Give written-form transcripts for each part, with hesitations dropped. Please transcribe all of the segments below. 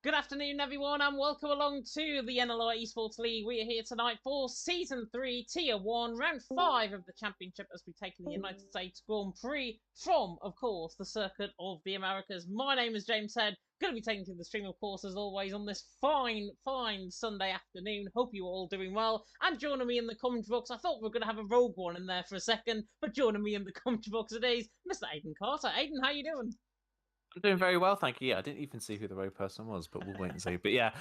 Good afternoon, everyone, and welcome along to the NLR Esports League. We are here tonight for Season 3, Tier 1, Round 5 of the Championship as we take in the United States Grand Prix from, of course, the Circuit of the Americas. My name is James Head, going to be taking to the stream, of course, as always, on this fine Sunday afternoon. Hope you're all doing well. And joining me in the commentary box, I thought we were going to have a rogue one in there for a second, but joining me in the commentary box today is Mr. Aiden Carter. Aiden, how you doing? I'm doing very well, thank you. Yeah, I didn't even see who the rogue person was, but we'll wait and see. But yeah,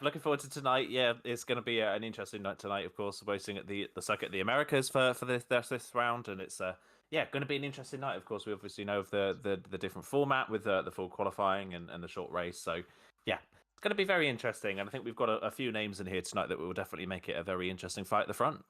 looking forward to tonight. Yeah, it's going to be an interesting night tonight. Of course, waiting at the Circuit of the Americas for this round, and it's going to be an interesting night. Of course, we obviously know of the different format with the full qualifying and the short race. So yeah, it's going to be very interesting, and I think we've got a few names in here tonight that will definitely make it a very interesting fight at the front.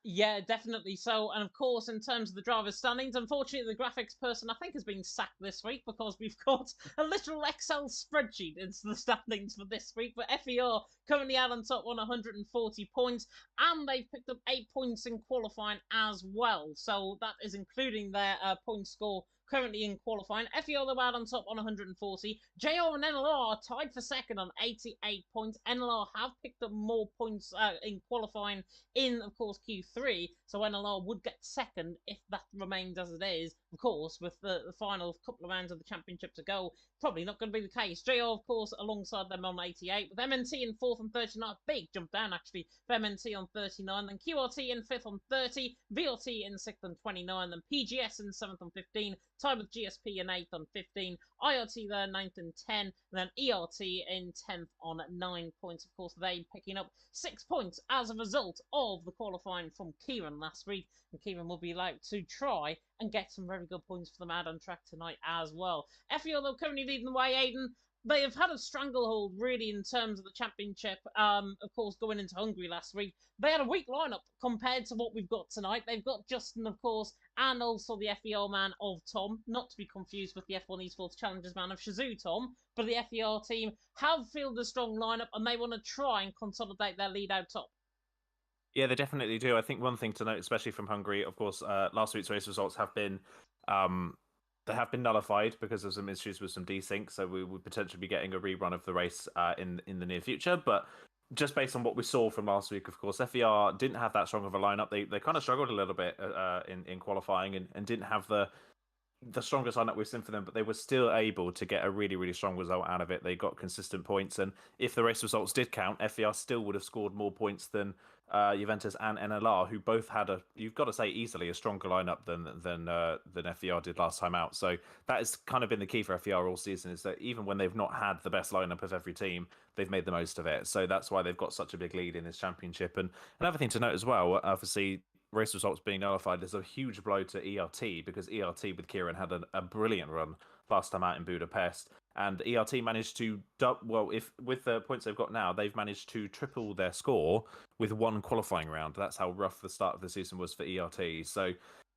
Yeah, definitely so. And of course, in terms of the driver's standings, unfortunately, the graphics person, I think, has been sacked this week because we've got a literal Excel spreadsheet into the standings for this week. But FER currently out on top on 140 points, and they've picked up 8 points in qualifying as well. So that is including their point score currently in qualifying. FER, they're out on top on 140. JR and NLR are tied for second on 88 points. NLR have picked up more points in qualifying in, of course, Q3, so NLR would get second if that remains as it is. Of course, with the final couple of rounds of the championship to go, probably not going to be the case. JR, of course, alongside them on 88, with MNT in 4th on 39. Big jump down, actually, for MNT on 39. Then QRT in 5th on 30. VRT in 6th on 29. Then PGS in 7th on 15. Tied with GSP in 8th on 15. IRT there, 9th and 10. And then ERT in 10th on 9 points. Of course, they picking up 6 points as a result of the qualifying from Kieran last week. And Kieran will be allowed to try and get some very good points for them out on track tonight as well. FEO, though, currently leading the way, Aiden. They have had a stranglehold, really, in terms of the championship. Of course, going into Hungary last week. They had a weak lineup compared to what we've got tonight. They've got Justin, of course, and also the FER man of Tom, not to be confused with the F1 Esports Challengers man of Shazoo Tom. But the FER team have fielded a strong lineup, and they want to try and consolidate their lead out top. Yeah, they definitely do. I think one thing to note, especially from Hungary, of course, last week's race results have been they have been nullified because of some issues with some desync. So we would potentially be getting a rerun of the race in the near future. But just based on what we saw from last week, of course, FER didn't have that strong of a lineup. They kind of struggled a little bit in qualifying and didn't have the strongest lineup we've seen for them, but they were still able to get a really, really strong result out of it. They got consistent points, and if the race results did count, FER still would have scored more points than Juventus and NLR, who both had you've got to say, easily a stronger lineup than FER did last time out. So that has kind of been the key for FER all season, is that even when they've not had the best lineup of every team, they've made the most of it. So that's why they've got such a big lead in this championship. And another thing to note as well, obviously, race results being nullified is a huge blow to ERT, because ERT with Kieran had a brilliant run last time out in Budapest, and ERT managed to if with the points they've got now, they've managed to triple their score with one qualifying round. That's how rough the start of the season was for ERT. So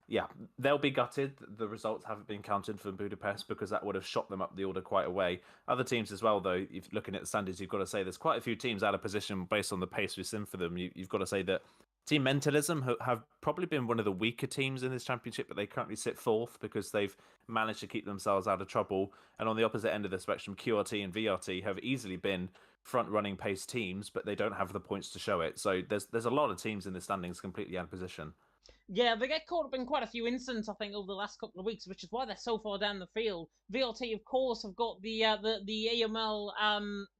yeah, they'll be gutted the results haven't been counted from Budapest, because that would have shot them up the order quite a way. Other teams as well, though, if looking at the standings, you've got to say there's quite a few teams out of position based on the pace we've seen for them. You've got to say that Team Mentalism have probably been one of the weaker teams in this championship, but they currently sit 4th because they've managed to keep themselves out of trouble. And on the opposite end of the spectrum, QRT and VRT have easily been front-running pace teams, but they don't have the points to show it. So there's a lot of teams in the standings completely out of position. Yeah, they get caught up in quite a few incidents, I think, over the last couple of weeks, which is why they're so far down the field. VLT, of course, have got the AML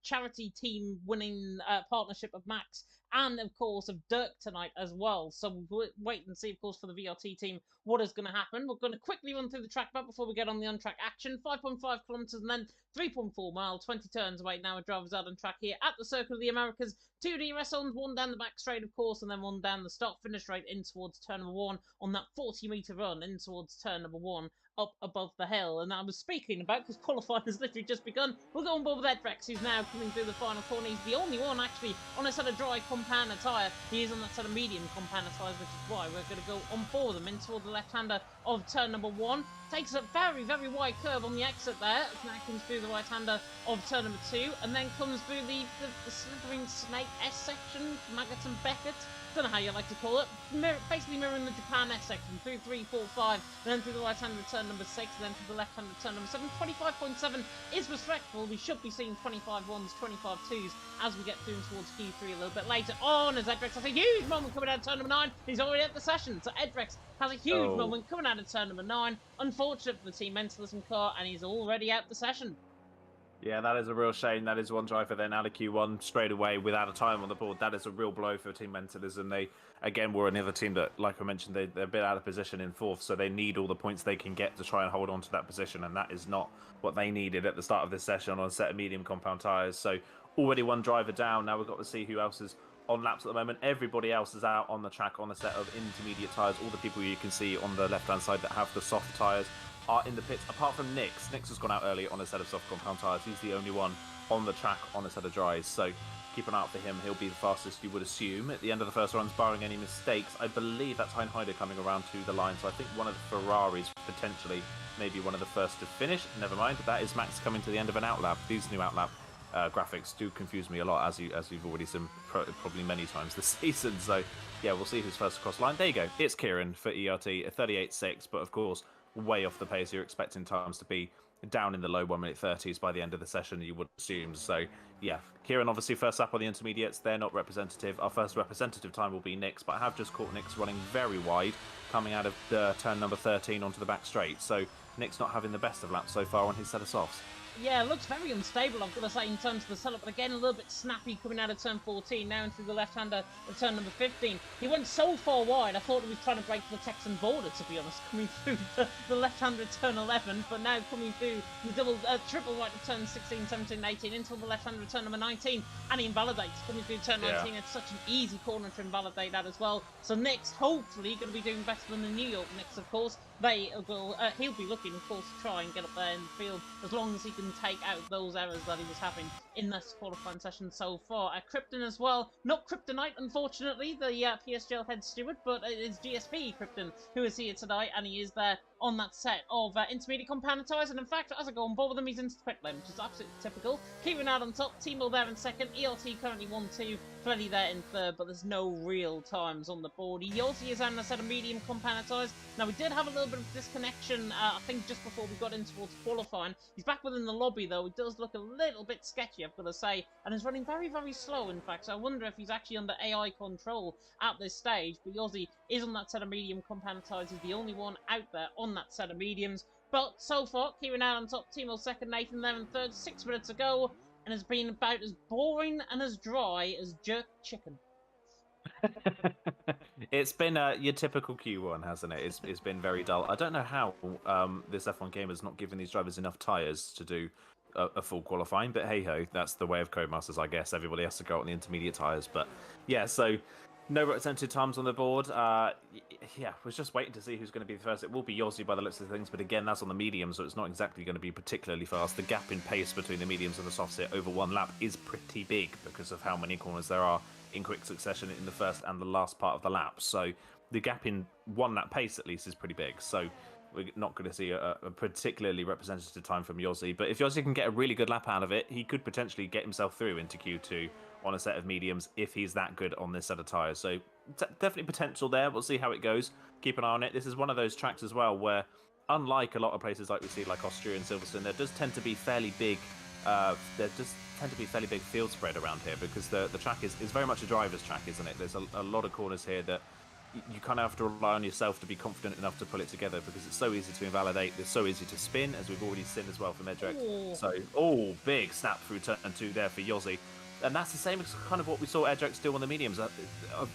charity team winning partnership of Max, and of course of Dirk tonight as well. So we'll wait and see, of course, for the VLT team what is going to happen. We're going to quickly run through the track map before we get on the on-track action. 5.5 kilometers and then 3.4 miles, 20 turns away now. A driver's out on track here at the Circle of the Americas. 2 DRS zones, one down the back straight, of course, and then one down the start finish straight in towards turn number 1 on that 40-meter run in towards turn number 1 up above the hill. And I was speaking about, because qualifying has literally just begun, we'll go on board with Edrex, who's now coming through the final corner. He's the only one actually on a set of dry compound tyre. He is on that set of medium compound tyres, which is why we're going to go on board them in toward the left-hander of turn number 1. Takes a very, very wide curve on the exit there. Now comes through the right-hander of turn number 2, and then comes through the slithering snake S section, Maggot and Beckett. Don't know how you like to call it. Basically mirroring the Japan S section, through 3, 4, 5, and then through the right-hander of turn number 6, and then through the left-hander of turn number 7. 25.7 is respectful. We should be seeing 25 1s, 25 2s as we get through towards Q3 a little bit later on, as Edrex has a huge moment coming out of turn number 9. He's already at the session, so Edrex has a huge moment coming out of turn number 9. Unfortunate for the Team Mentalism car, and he's already out the session. Yeah, that is a real shame. That is one driver then out of Q1 straight away without a time on the board. That is a real blow for Team Mentalism. They, again, were another team that, like I mentioned, they're a bit out of position in 4th, so they need all the points they can get to try and hold on to that position, and that is not what they needed at the start of this session on a set of medium compound tyres. So already one driver down. Now we've got to see who else is on laps at the moment. Everybody else is out on the track on a set of intermediate tyres. All the people you can see on the left-hand side that have the soft tyres are in the pits, apart from Nix. Nix has gone out early on a set of soft compound tyres. He's the only one on the track on a set of dries, so keep an eye out for him. He'll be the fastest, you would assume, at the end of the first runs, barring any mistakes. I believe that's Heinheider coming around to the line, so I think one of the Ferraris, potentially, maybe one of the first to finish. Never mind, that is Max coming to the end of an outlap. These new outlap graphics do confuse me a lot, as you've already seen probably many times this season, so yeah, we'll see who's first across the line. There you go, it's Kieran for ERT, a 38.6, but of course, way off the pace. You're expecting times to be down in the low 1 minute 30s by the end of the session, you would assume. So yeah, Kieran obviously first up on the intermediates. They're not representative. Our first representative time will be Nix, but I have just caught Nix running very wide coming out of turn number 13 onto the back straight, so Nix not having the best of laps so far on his set of softs. Yeah, it looks very unstable, I've got to say, in terms of the setup, but again, a little bit snappy coming out of turn 14, now into the left-hander of turn number 15. He went so far wide, I thought he was trying to break the Texan border, to be honest, coming through the left-hander of turn 11, but now coming through the triple right of turn 16, 17, 18, into the left-hander of turn number 19, and he invalidates, coming through turn 19. It's such an easy corner to invalidate that as well. So Nix, hopefully, going to be doing better than the New York Nix, of course. He'll be looking, of course, to try and get up there in the field as long as he can take out those errors that he was having in this qualifying session so far. Krypton as well, not Kryptonite, unfortunately, the PSGL head steward, but it is GSP Krypton who is here tonight, and he is there on that set of intermediate compound tyres, and in fact, as I go on board with them, he's into the pit lane, which is absolutely typical. Kieran out on top, Timo there in second, ELT currently 1-2, Freddy there in third, but there's no real times on the board. Yossi is on a set of medium compound tyres. Now, we did have a little bit of disconnection, I think, just before we got in towards qualifying. He's back within the lobby, though. He does look a little bit sketchy, I've got to say, and is running very, very slow, in fact, so I wonder if he's actually under AI control at this stage, but Yossi is on that set of medium compound tyres. He's the only one out there on that set of mediums. But so far, Kieran out on top, Timo second, Nathan there in third, 6 minutes to go, and has been about as boring and as dry as jerk chicken. It's been your typical Q1, hasn't it? It's been very dull. I don't know how this F1 game has not given these drivers enough tyres to do a full qualifying, but hey-ho, that's the way of Codemasters, I guess. Everybody has to go on the intermediate tyres, but yeah, so no representative times on the board. Yeah, we're just waiting to see who's going to be the first. It will be Yossi by the looks of things, but again, that's on the medium, so it's not exactly going to be particularly fast. The gap in pace between the mediums and the softs here over one lap is pretty big because of how many corners there are in quick succession in the first and the last part of the lap. So the gap in one lap pace, at least, is pretty big. So we're not going to see a particularly representative time from Yossi. But if Yossi can get a really good lap out of it, he could potentially get himself through into Q2 on a set of mediums if he's that good on this set of tyres. So definitely potential there. We'll see how it goes. Keep an eye on it. This is one of those tracks as well where, unlike a lot of places like we see, like Austria and Silverstone, there does tend to be fairly big field spread around here because the track is very much a driver's track, isn't it? There's a lot of corners here that you kind of have to rely on yourself to be confident enough to pull it together because it's so easy to invalidate. It's so easy to spin, as we've already seen as well from Edrex. So, big snap through turn 2 there for Yossi. And that's the same as kind of what we saw Edrex do on the mediums.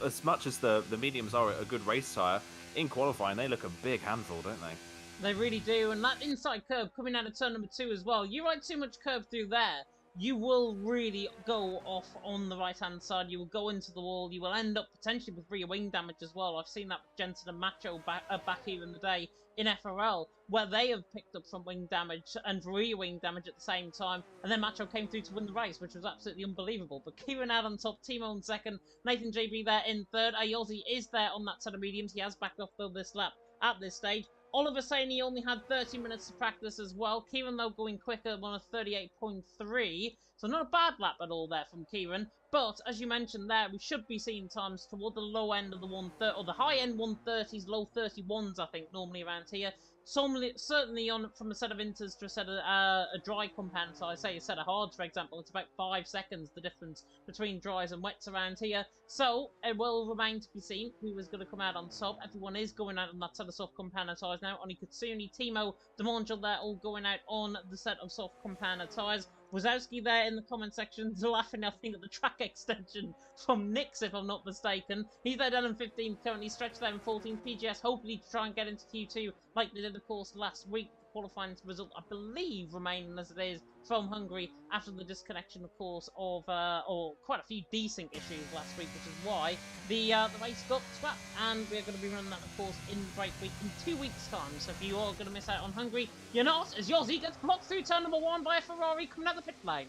As much as the mediums are a good race tyre, in qualifying, they look a big handful, don't they? They really do, and that inside curve coming out of turn number 2 as well. You ride too much curve through there, you will really go off on the right-hand side. You will go into the wall. You will end up potentially with rear wing damage as well. I've seen that with Jensen and Macho back here in the day in FRL, where they have picked up front wing damage and rear wing damage at the same time, and then Macho came through to win the race, which was absolutely unbelievable. But Kieran out on top, Timo in second, Nathan JB there in third. Yossi is there on that set of mediums. He has backed off though this lap at this stage. Oliver saying he only had 30 minutes to practice as well. Kieran, though, going quicker on a 38.3. So not a bad lap at all there from Kieran. But, as you mentioned there, we should be seeing times toward the low end of the 130, or the high end 130s, low 31s, I think, normally around here. Certainly on from a set of inters to a set of a dry compound, so I say a set of hards, for example, it's about 5 seconds the difference between dries and wets around here. So it will remain to be seen who is going to come out on top. Everyone is going out on that set of soft compound tyres now. Oni Kutsuni, Timo, Demangel, they're all going out on the set of soft compound tyres. Wazowski there in the comment section laughing, I think, at the track extension from Nix, if I'm not mistaken. He's there down in 15th, currently stretched there in 14th. PGS hopefully to try and get into Q2 like they did, of course, last week. The qualifying result, I believe, remaining as it is from Hungary after the disconnection, of course, of or quite a few desync issues last week, which is why the race got scrapped, and we're going to be running that, of course, in break week in 2 weeks' time. So if you are going to miss out on Hungary, you're not, as Yossi gets blocked through turn number 1 by a Ferrari coming out the pit lane.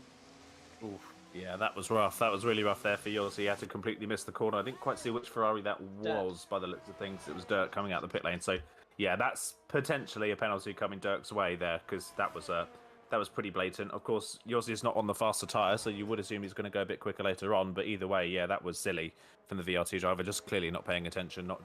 Oof. Yeah, that was rough. That was really rough there for Yossi. He had to completely miss the corner. I didn't quite see which Ferrari that was by the looks of things. It was Dirk coming out the pit lane. So, yeah, that's potentially a penalty coming Dirk's way there, because that was pretty blatant. Of course, Yossi is not on the faster tyre, so you would assume he's going to go a bit quicker later on. But either way, yeah, that was silly from the VRT driver, just clearly not paying attention, not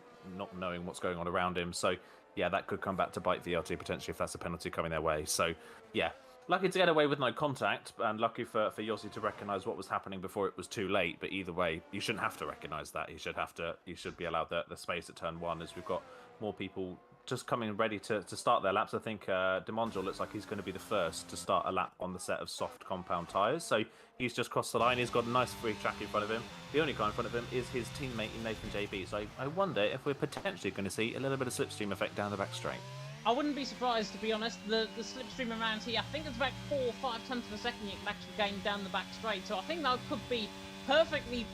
knowing what's going on around him. So, yeah, that could come back to bite VRT potentially if that's a penalty coming their way. So, yeah. Lucky to get away with no contact, and lucky for Yossi to recognise what was happening before it was too late. But either way, you shouldn't have to recognise that. You should be allowed the space at turn 1, as we've got more people just coming ready to start their laps. I think Demangel looks like he's going to be the first to start a lap on the set of soft compound tyres. So he's just crossed the line. He's got a nice free track in front of him. The only car in front of him is his teammate in Nathan JB. So I wonder if we're potentially going to see a little bit of slipstream effect down the back straight. I wouldn't be surprised, to be honest. The slipstream around here, I think it's about 4 or 5 tenths of a second you can actually gain down the back straight. So I think that could be perfectly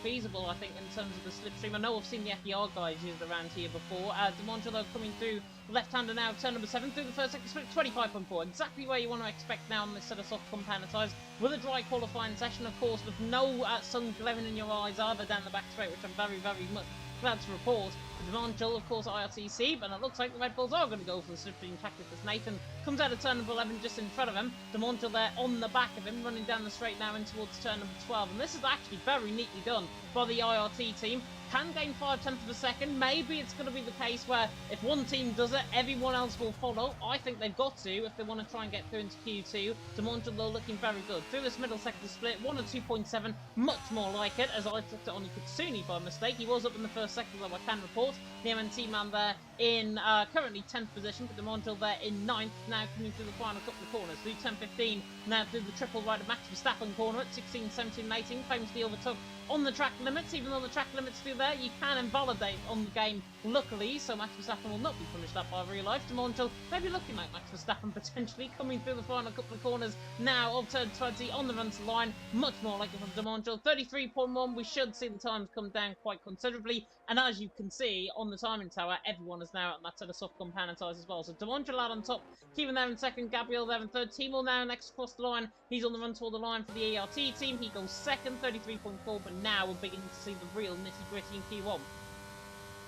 feasible, I think, in terms of the slipstream. I know I've seen the FER guys use it around here before. Demangelo coming through left-hander now, turn number 7 through the first second split, 25.4. Exactly where you want to expect now on this set of soft compound tyres. With a dry qualifying session, of course, with no sun glaring in your eyes either down the back straight, which I'm very much glad to report. Demangel, of course, IRTC, but it looks like the Red Bulls are going to go for the slipstream tactic as Nathan comes out of turn number 11 just in front of him. Demangel there on the back of him, running down the straight now in towards turn number 12. And this is actually very neatly done by the IRT team. Can gain 5 tenths of a second. Maybe it's going to be the case where if one team does it, everyone else will follow. I think they've got to if they want to try and get through into Q2. Demangel, though, looking very good. Through this middle sector split, 1 or 2.7, much more like it, as I took it on Kutsuni by mistake. He was up in the first sector, though, I can report. The MNT man there in currently 10th position, but Demangel there in 9th, now coming through the final couple of corners. Through 10-15, now through the triple right of Max Verstappen corner at 16, 17, 18, famously overtook on the track limits. Even though the track limits through there, you can invalidate on the game, luckily, so Max Verstappen will not be punished up by real life. Demangel maybe looking like Max Verstappen potentially coming through the final couple of corners now of turn 20 on the run to line, much more like it from Demangel. 33.1, we should see the times come down quite considerably, and as you can see on the timing tower, everyone is now at that set of soft compound tyres as well. So Demangel out on top, Kevin there in second, Gabriel there in third, Timo now next across the line. He's on the run toward the line for the ART team. He goes second, 33.4, but now we're beginning to see the real nitty-gritty in Q1.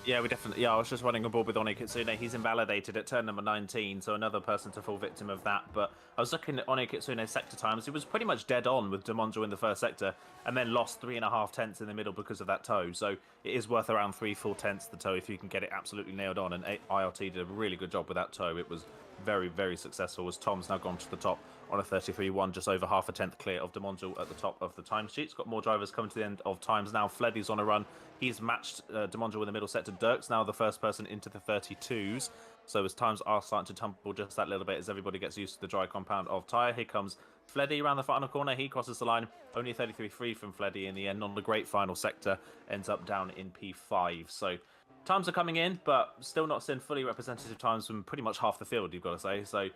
Yeah, we definitely. Yeah, I was just running aboard with Oni Kitsune. He's invalidated at turn number 19, so another person to fall victim of that. But I was looking at Oni Kitsune's sector times. He was pretty much dead on with Demangel in the first sector, and then lost 3.5 tenths in the middle because of that toe. So it is worth around 3-4 tenths the toe if you can get it absolutely nailed on. And IRT did a really good job with that toe. It was very successful, as Tom's now gone to the top on a 33.1, just over half a tenth clear of Demangel at the top of the timesheets. Got more drivers coming to the end of times now. Fleddy's on a run. He's matched Demangel in the middle sector. Dirk's now the first person into the 32s. So as times are starting to tumble just that little bit as everybody gets used to the dry compound of tyre. Here comes Fleddy around the final corner. He crosses the line. Only a 33.3 from Fleddy in the end on the great final sector. Ends up down in P5. So times are coming in, but still not seeing fully representative times from pretty much half the field, you've got to say. So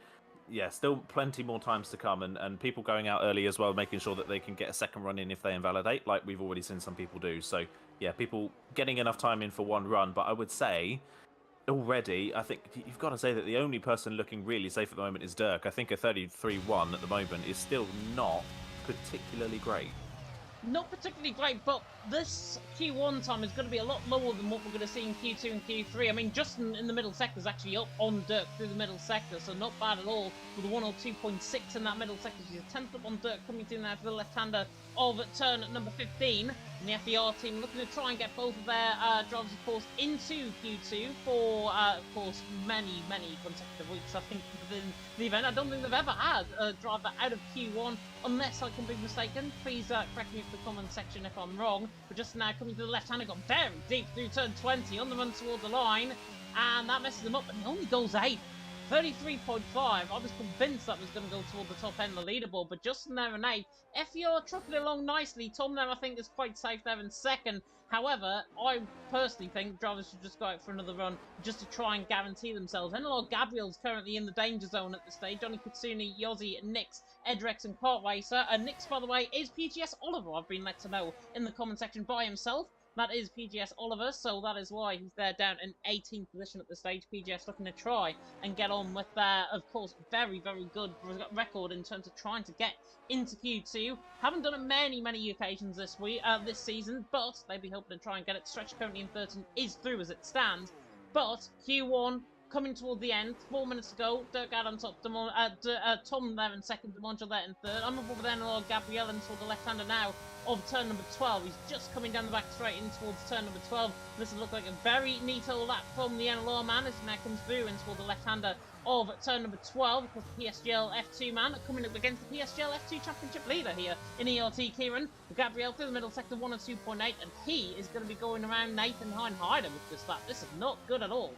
yeah, still plenty more times to come, and people going out early as well, making sure that they can get a second run in if they invalidate, like we've already seen some people do. So yeah, people getting enough time in for one run, but I would say already, I think you've got to say that the only person looking really safe at the moment is Dirk. I think a 33.1 at the moment is still not particularly great. Not particularly great, but this Q1 time is going to be a lot lower than what we're going to see in Q2 and Q3. I mean, Justin in the middle sector is actually up on dirt through the middle sector, so not bad at all with a 102.6 in that middle sector. She's a 10th up on dirt coming through now for the left-hander of turn number 15. And the FER team looking to try and get both of their drivers, of course, into Q2 for, of course, many consecutive weeks, I think, within the event. I don't think they've ever had a driver out of Q1, unless I can be mistaken. Please correct me in the comment section if I'm wrong. But just now coming to the left-hander, got very deep through turn 20, on the run towards the line, and that messes him up, and he only goes 8. 33.5. I was convinced that was going to go toward the top end of the leaderboard, but just in there and 8. FER trucking along nicely. Tom there, I think, is quite safe there in second. However, I personally think drivers should just go out for another run just to try and guarantee themselves. NLR Gabriel's currently in the danger zone at this stage. Johnny Katsuni, Yossi, Nix, Edrex, and Kart Racer. And Nix, by the way, is PGS Oliver, I've been let to know in the comment section by himself. That is PGS Oliver, so that is why he's there down in 18th position at this stage. PGS looking to try and get on with their, of course, very good record in terms of trying to get into Q2. Haven't done it many occasions this season, but they'll be hoping to try and get it. Stretch currently in 13 is through as it stands, but Q1 coming toward the end, 4 minutes to go. Dirkgard on top, Tom there in second, Demonja there in third. I'm up with NLR Gabriel and toward the left-hander now of turn number 12. He's just coming down the back straight in towards turn number 12. This will look like a very neato lap from the NLR man as he now comes through and toward the left-hander of turn number 12. Of course, the PSGL F2 man coming up against the PSGL F2 championship leader here in ERT Kieran. Gabriel through the middle sector, 102.8, and he is going to be going around Nathan Heinheider with this lap. This is not good at all.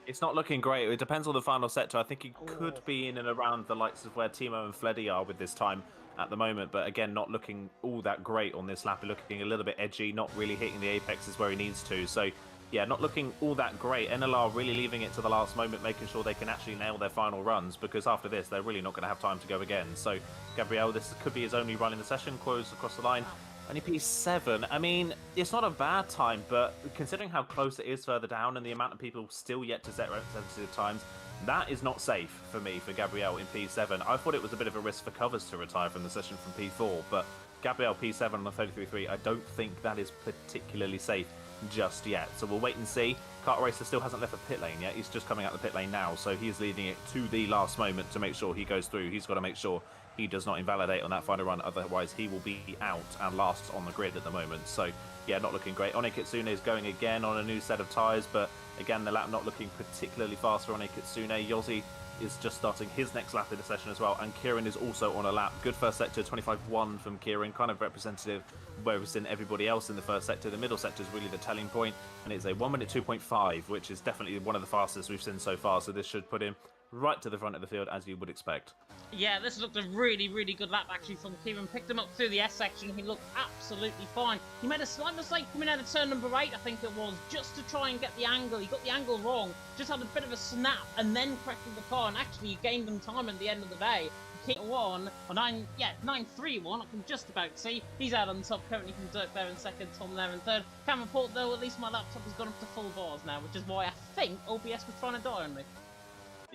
It's not looking great. It depends on the final sector. I think he could be in and around the likes of where Timo and Fleddy are with this time at the moment. But again, not looking all that great on this lap. Looking a little bit edgy, not really hitting the apexes where he needs to. So, yeah, not looking all that great. NLR really leaving it to the last moment, making sure they can actually nail their final runs. Because after this, they're really not going to have time to go again. So, Gabriel, this could be his only run in the session. Close across the line. Only P7. I mean, it's not a bad time, but considering how close it is further down and the amount of people still yet to set representative times, that is not safe for me, for Gabriel in P7. I thought it was a bit of a risk for Covers to retire from the session from P4, but Gabriel P7 on the 33.3, I don't think that is particularly safe just yet. So we'll wait and see. Kart Racer still hasn't left the pit lane yet. He's just coming out the pit lane now, so he's leading it to the last moment to make sure he goes through. He's got to make sure he does not invalidate on that final run, otherwise he will be out and last on the grid at the moment. So, yeah, not looking great. One Kitsune is going again on a new set of tyres, but again, the lap not looking particularly fast for One Kitsune. Yossi is just starting his next lap in the session as well, and Kieran is also on a lap. Good first sector, 25.1 from Kieran, kind of representative where we've seen everybody else in the first sector. The middle sector is really the telling point, and it's a 1 minute 2.5, which is definitely one of the fastest we've seen so far, so this should put him right to the front of the field, as you would expect. Yeah, this looked a really good lap actually from Kieran. Picked him up through the S section. He looked absolutely fine. He made a slight mistake coming out of turn number 8, I think it was, just to try and get the angle. He got the angle wrong, just had a bit of a snap, and then corrected the car, and actually he gained them time at the end of the day. Kick 1, or 9-3-1, I can just about see. He's out on top currently from Dirk there in second, Tom there in third. Can report though, at least my laptop has gone up to full bars now, which is why I think OBS was trying to die on me.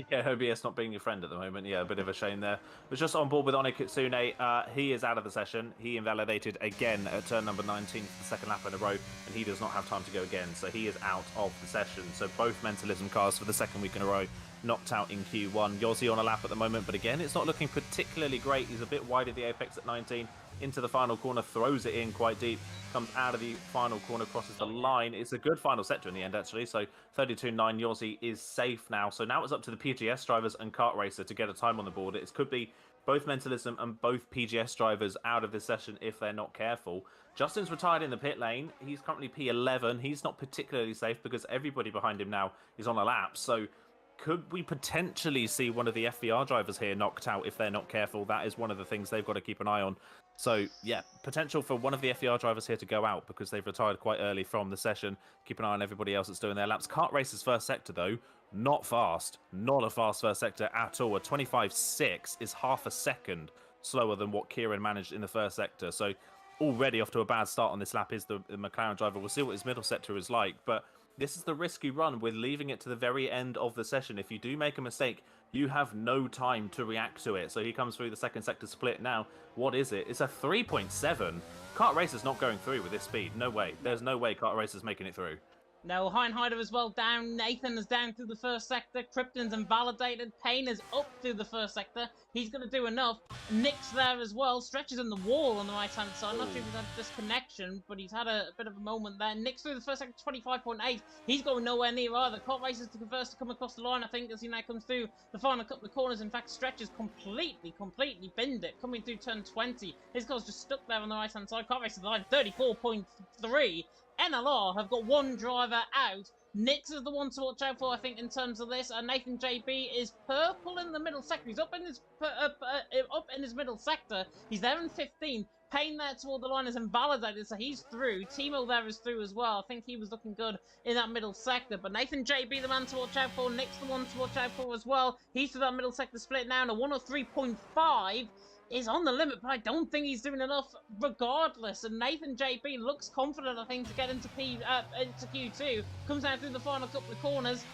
Yeah, OBS not being your friend at the moment. Yeah, a bit of a shame there. But just on board with One Kitsune, he is out of the session. He invalidated again at turn number 19 for the second lap in a row, and he does not have time to go again. So he is out of the session. So both Mentalism cars for the second week in a row knocked out in Q1. Yossi on a lap at the moment, but again, it's not looking particularly great. He's a bit wide at the apex at 19. Into the final corner, throws it in quite deep, comes out of the final corner, crosses the line. It's a good final sector in the end, actually. So 32.9, Yossi is safe now. So now it's up to the PGS drivers and Kart Racer to get a time on the board. It could be both Mentalism and both PGS drivers out of this session if they're not careful. Justin's retired in the pit lane. He's currently P11. He's not particularly safe because everybody behind him now is on a lap. So could we potentially see one of the FVR drivers here knocked out if they're not careful? That is one of the things they've got to keep an eye on. So, yeah, potential for one of the FVR drivers here to go out because they've retired quite early from the session. Keep an eye on everybody else that's doing their laps. Kart Racer's first sector, though, not fast. Not a fast first sector at all. A 25.6 is half a second slower than what Kieran managed in the first sector. So, already off to a bad start on this lap is the McLaren driver. We'll see what his middle sector is like, but this is the risky run with leaving it to the very end of the session. If you do make a mistake, You have no time to react to it. So he comes through the second sector split now. What is it? It's a 3.7. Kart Racer's not going through with this speed. No way. There's no way Kart Racer's making it through. No, Heinheider as well down. Nathan is down through the first sector. Krypton's invalidated. Payne is up through the first sector. He's going to do enough. Nick's there as well. Stretches in the wall on the right-hand side. Not sure if he's had disconnection, but he's had a bit of a moment there. Nick's through the first sector, 25.8. He's going nowhere near either. Kart Racer's the first to come across the line, I think, as he now comes through the final couple of corners. In fact, Stretches completely binned it. Coming through turn 20. His car's just stuck there on the right-hand side. Kart Racer's line, 34.3. NLR have got one driver out. Nix is the one to watch out for, I think, in terms of this. Nathan JB is purple in the middle sector. He's up in his middle sector. He's there in 15th. Payne there toward the line is invalidated, so he's through. Timo there is through as well. I think he was looking good in that middle sector. But Nathan JB, the man to watch out for. Nick's the one to watch out for as well. He's through that middle sector split now, and a 103.5. is on the limit, but I don't think he's doing enough regardless. And Nathan JB looks confident, I think, to get into Q2. Comes out through the final couple of corners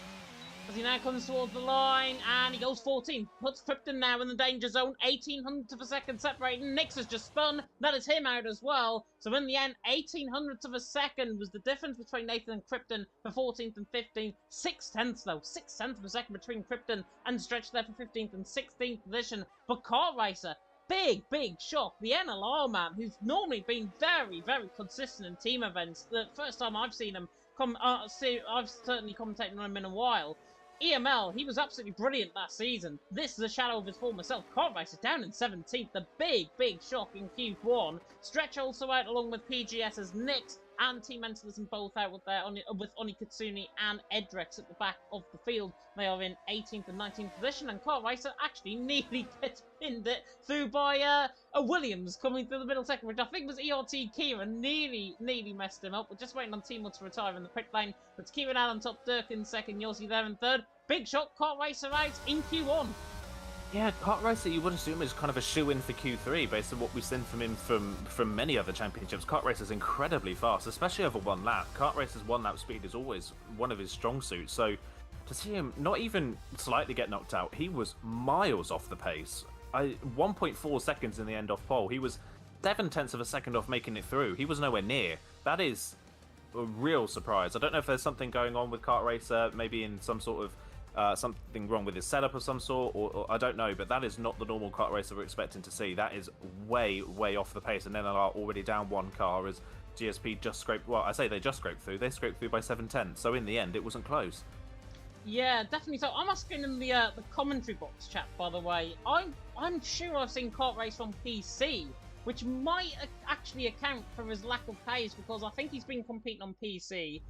as he now comes towards the line, and he goes 14. Puts Krypton now in the danger zone. 1800ths of a second separating. Nix has just spun. That is him out as well. So in the end, 1800ths of a second was the difference between Nathan and Krypton for 14th and 15th. 6/10 though. 6/10 of a second between Krypton and Stretch there for 15th and 16th position. But Kart Racer, big shock. The NLR man, who's normally been very consistent in team events. The first time I've seen him I've certainly commentated on him in a while. EML, he was absolutely brilliant last season. This is a shadow of his former self. Kart Racer down in 17th. The big shock in Q1. Stretch also out along with PGS's Nix and Team Mentalism both out with Onikatsuni and Edrex at the back of the field. They are in 18th and 19th position, and Kart Racer actually nearly gets pinned it through by a Williams coming through the middle second, which I think was ERT Kieran. Nearly messed him up. We're just waiting on Timo to retire in the pit lane. But Kieran out on top, Dirk in second, Yossi there in third. Big shot, Kart Racer out in Q1. Yeah, Kart Racer, you would assume, is kind of a shoe-in for Q3 based on what we've seen from him from many other championships. Kart Racer's incredibly fast, especially over one lap. Kart Racer's one-lap speed is always one of his strong suits, so to see him not even slightly get knocked out, he was miles off the pace. 1.4 seconds in the end off pole. He was 7/10 of a second off making it through. He was nowhere near. That is a real surprise. I don't know if there's something going on with Kart Racer, maybe in some sort of something wrong with his setup of some sort, or I don't know, but that is not the normal Kart Racer we're expecting to see. That is way off the pace, and NLR already down one car as GSP just scraped, well, I say they just scraped through, they scraped through by 7/10, so in the end it wasn't close. Yeah, definitely. So I'm asking in the commentary box chat, by the way. I'm sure I've seen Kart Race on PC, which might actually account for his lack of pace, because I think he's been competing on PC.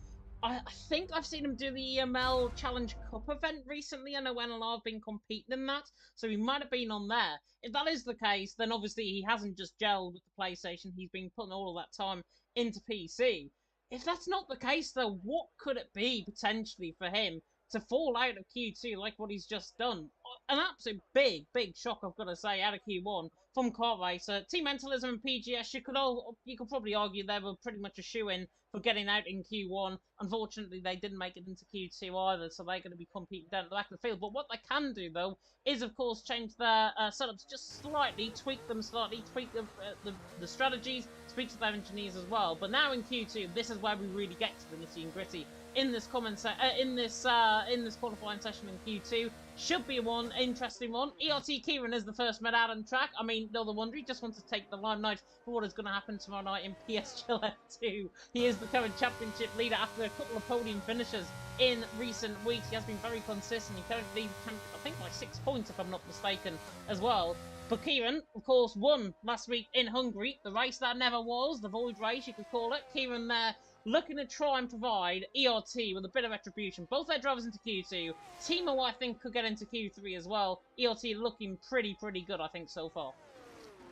I think I've seen him do the EML Challenge Cup event recently. I know NLR have been competing in that, so he might have been on there. If that is the case, then obviously he hasn't just gelled with the PlayStation. He's been putting all of that time into PC. If that's not the case, though, what could it be potentially for him to fall out of Q2 like what he's just done? An absolute big shock, I've got to say, out of Q1 from Kart Racer. Team Mentalism and PGS, you could probably argue they were pretty much a shoe-in for getting out in Q1. Unfortunately, they didn't make it into Q2 either, so they're going to be competing down at the back of the field. But what they can do, though, is, of course, change their setups just slightly, tweak them slightly, tweak the strategies, speak to their engineers as well. But now in Q2, this is where we really get to the nitty and gritty. In this qualifying session in Q2, should be one interesting one. ERT Kieran is the first med out on track. I mean, no wonder, he just wants to take the limelight for what is going to happen tomorrow night in PSGL F2. He is the current championship leader after a couple of podium finishes in recent weeks. He has been very consistent. He currently leads, I think, by 6 points, if I'm not mistaken, as well. But Kieran, of course, won last week in Hungary, the race that never was, the void race, you could call it. Kieran there looking to try and provide ERT with a bit of retribution. Both their drivers into Q2. Timo, I think, could get into Q3 as well. ERT looking pretty good, I think, so far.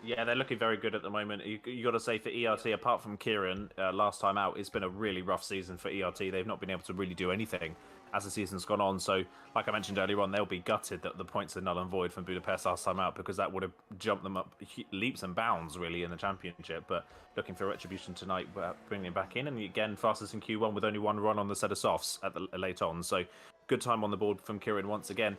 Yeah, they're looking very good at the moment. You got to say, for ERT, apart from Kieran, last time out, it's been a really rough season for ERT. They've not been able to really do anything as the season's gone on. So, like I mentioned earlier on, they'll be gutted that the points are null and void from Budapest last time out, because that would have jumped them up leaps and bounds, really, in the championship. But looking for retribution tonight, bringing him back in. And again, fastest in Q1 with only one run on the set of softs at the late on. So, good time on the board from Kieran once again.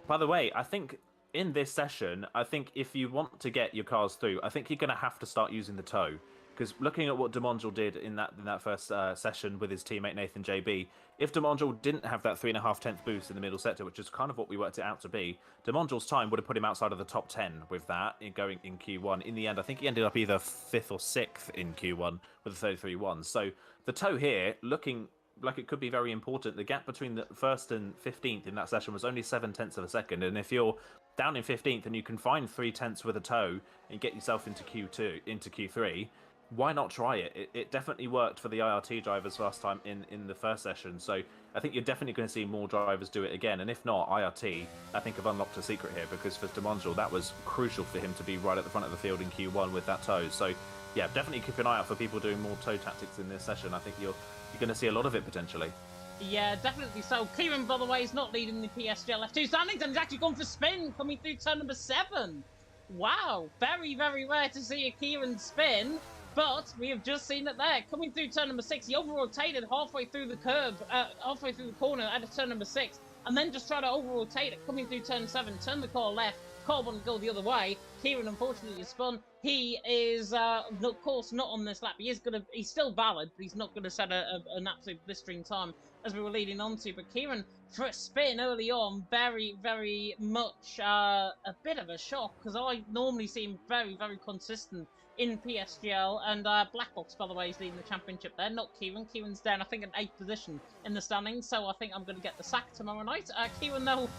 By the way, I think in this session, I think if you want to get your cars through, I think you're going to have to start using the tow. Because looking at what Demongel did in that first session with his teammate Nathan JB, if Demongel didn't have that 3.5 boost in the middle sector, which is kind of what we worked it out to be, Demongel's time would have put him outside of the top 10 with that in going in Q1. In the end, I think he ended up either 5th or 6th in Q1 with a 33.1. So the tow here, looking like it could be very important. The gap between the 1st and 15th in that session was only 0.7 of a second, and if you're down in 15th and you can find 0.3 with a tow and get yourself into Q3, why not try it? It definitely worked for the IRT drivers last time in the first session, so I think you're definitely going to see more drivers do it again, and if not, IRT, I think have unlocked a secret here, because for Demongel, that was crucial for him to be right at the front of the field in Q1 with that tow. So yeah, definitely keep an eye out for people doing more tow tactics in this session. I think you're going to see a lot of it potentially. Yeah, definitely so. Kieran, by the way, is not leading the PSG F2 standings and he's actually gone for spin, coming through turn number 7. Wow, very, very rare to see a Kieran spin, but we have just seen it there. Coming through turn number 6, he over-rotated halfway through the curve, halfway through the corner at turn number 6, and then just tried to over-rotate it, coming through turn 7, turn the car left, car wanted to go the other way. Kieran, unfortunately, is spun. He is, of course, not on this lap. He's still valid, but he's not going to set an absolute blistering time, as we were leading on to. But Kieran, for a spin early on, very, very much a bit of a shock, because I normally see him very, very consistent in PSGL, and Blackhawks, by the way, is leading the championship there, not Kieran. Kieran's down, I think, in 8th position in the standings, so I think I'm going to get the sack tomorrow night. Kieran, though,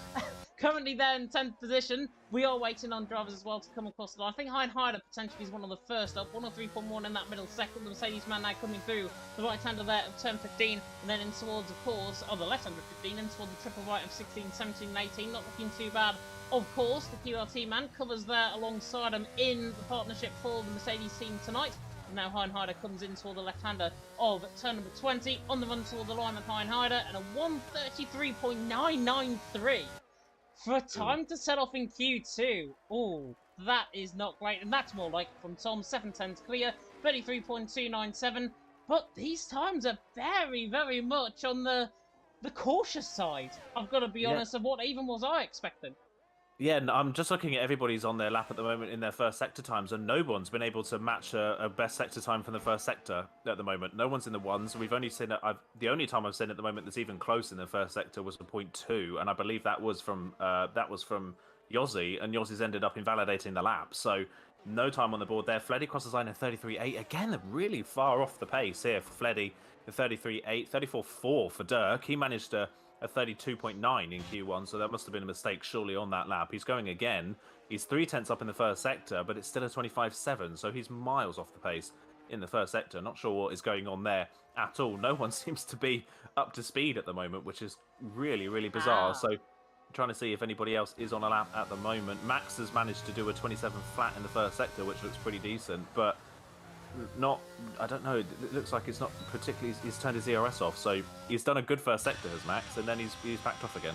currently there in 10th position. We are waiting on drivers as well to come across the line. I think Heidenheider potentially is one of the first up, 103.1 in that middle second. The Mercedes man now coming through the right-hander there of turn 15, and then in towards, of course, the left-hander of 15, in towards the triple right of 16, 17, and 18. Not looking too bad. Of course, the QRT man covers there alongside him in the partnership for the Mercedes team tonight. And now Heidenheider comes in toward the left-hander of turn number 20, on the run toward the line with Heidenheider, and a 1:33.993 for a time to set off in Q2. Oh, that is not great, and that's more like from Tom. 7:10 clear, 33.297. But these times are very, very much on the cautious side, I've got to be honest, of what even was I expecting. Yeah, and I'm just looking at everybody's on their lap at the moment in their first sector times, and no one's been able to match a best sector time from the first sector at the moment. No one's in the ones. We've only seen it. The only time I've seen at the moment that's even close in the first sector was a 0.2, and I believe that was from Yossi, and Yossi's ended up invalidating the lap. So no time on the board there. Fleddy crosses line at 33.8. Again, really far off the pace here for Fleddy. The 33.8, 34.4 for Dirk. He managed a 32.9 in Q1, so that must have been a mistake surely on that lap. He's going again. He's 0.3 up in the first sector, but it's still a 25.7, so he's miles off the pace in the first sector. Not sure what is going on there at all. No one seems to be up to speed at the moment, which is really, really bizarre. So trying to see if anybody else is on a lap at the moment. Max has managed to do a 27 flat in the first sector, which looks pretty decent, but I don't know, it looks like it's not particularly, he's turned his ERS off, so he's done a good first sector as Max, and then he's backed off again.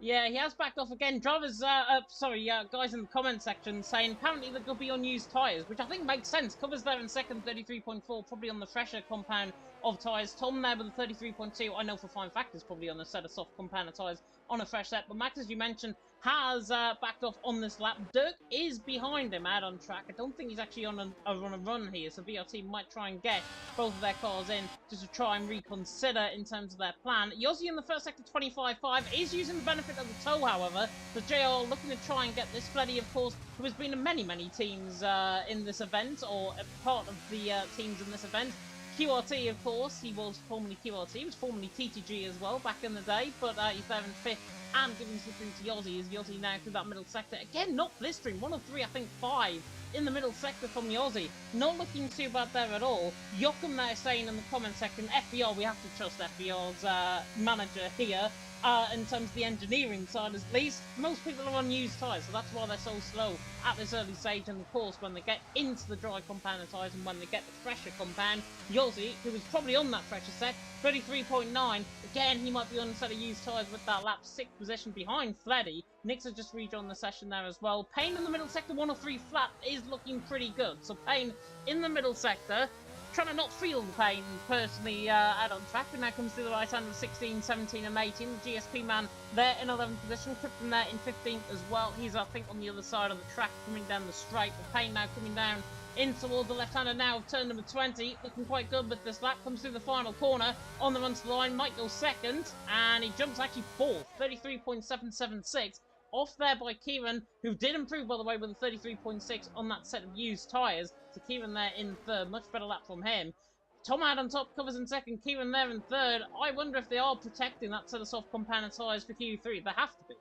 Yeah, he has backed off again. Drivers, guys in the comment section saying apparently they're going to be on used tyres, which I think makes sense. Covers there in second, 33.4, probably on the fresher compound of tyres. Tom there with a 33.2, I know for fine fact is probably on a set of soft compound of tyres on a fresh set. But Max, as you mentioned, has backed off on this lap. Dirk is behind him out on track. I don't think he's actually on a run here, so VRT might try and get both of their cars in just to try and reconsider in terms of their plan. Yossi in the first sector, 25.5, is using the benefit of the tow, however. The JR looking to try and get this. Fleddy, of course, who has been in many, many teams in this event, or a part of the teams in this event. QRT, of course, he was formerly QRT, he was formerly TTG as well back in the day, but he's there in 5th and giving something to Yossi. Is Yossi now through that middle sector? Again, not blistering, 1 of 3, I think 5 in the middle sector from Yossi. Not looking too bad there at all. Joachim there saying in the comment section, FBR, we have to trust FBR's manager here. In terms of the engineering side, at least, most people are on used tyres, so that's why they're so slow at this early stage. And of course, when they get into the dry compound tyres and when they get the fresher compound, Yossi, who was probably on that fresher set, 33.9, again, he might be on a set of used tyres with that lap, 6th position behind Fleddy. Nix has just rejoined the session there as well. Payne in the middle sector, 103 flat, is looking pretty good. So Payne in the middle sector, trying to not feel the pain personally out on track. And now comes to the right hand of 16, 17 and 18. The GSP man there in 11th position. Krypton there in 15th as well. He's, I think, on the other side of the track coming down the straight. The pain now coming down in towards the left-hander now of turn number 20. Looking quite good with this lap. Comes through the final corner. On the run to the line, might go second. And he jumps actually fourth. 33.776. Off there by Kieran, who did improve, by the way, with a 33.6 on that set of used tyres. So Kieran there in third. Much better lap from him. Tom out on top, covers in second. Kieran there in third. I wonder if they are protecting that set of soft compound tyres for Q3. They have to be.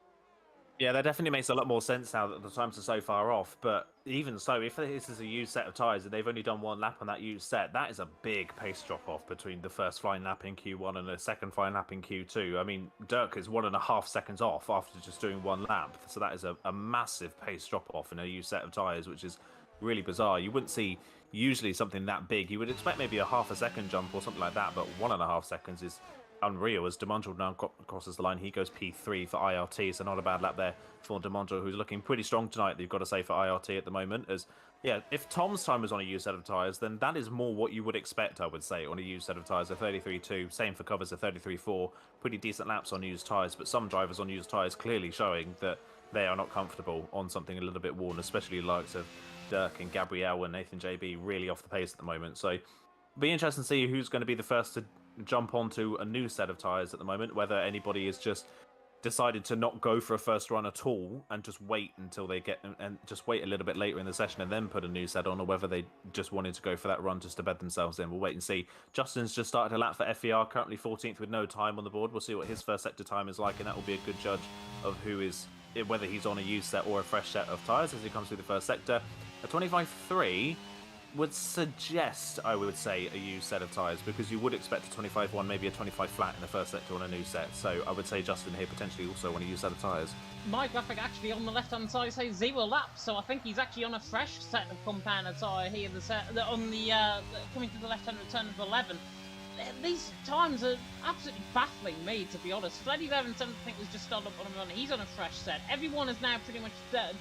Yeah, that definitely makes a lot more sense now that the times are so far off. But even so, if this is a used set of tyres and they've only done one lap on that used set, that is a big pace drop-off between the first flying lap in Q1 and the second flying lap in Q2. I mean, Dirk is 1.5 seconds off after just doing one lap. So that is a massive pace drop-off in a used set of tyres, which is really bizarre. You wouldn't see usually something that big. You would expect maybe a half a second jump or something like that, but 1.5 seconds is unreal. As Demondrel now crosses the line, he goes P3 for IRT, so not a bad lap there for Demondrel, who's looking pretty strong tonight, you've got to say, for IRT at the moment. As yeah, if Tom's time was on a used set of tyres, then that is more what you would expect, I would say, on a used set of tyres. A 33.2, same for covers, a 33.4, pretty decent laps on used tyres, but some drivers on used tyres clearly showing that they are not comfortable on something a little bit worn, especially the likes of Dirk and Gabrielle and Nathan JB, really off the pace at the moment. So be interesting to see who's going to be the first to jump onto a new set of tyres at the moment, whether anybody is just decided to not go for a first run at all and just wait until they get, and just wait a little bit later in the session and then put a new set on, or whether they just wanted to go for that run just to bed themselves in. We'll wait and see. Justin's just started a lap for FER, currently 14th with no time on the board. We'll see what his first sector time is like, and that will be a good judge of whether he's on a used set or a fresh set of tyres as he comes through the first sector. A 25.3 would suggest, I would say, a used set of tyres, because you would expect a 25.1, maybe a 25 flat in the first sector on a new set. So I would say Justin here potentially also on a used set of tyres. My graphic actually on the left-hand side says 0 laps, so I think he's actually on a fresh set of compound tyre here. On the coming to the left-hand return of 11. These times are absolutely baffling me, to be honest. Fleddy there in 7th, I think, was just started up on a run. He's on a fresh set. Everyone is now pretty much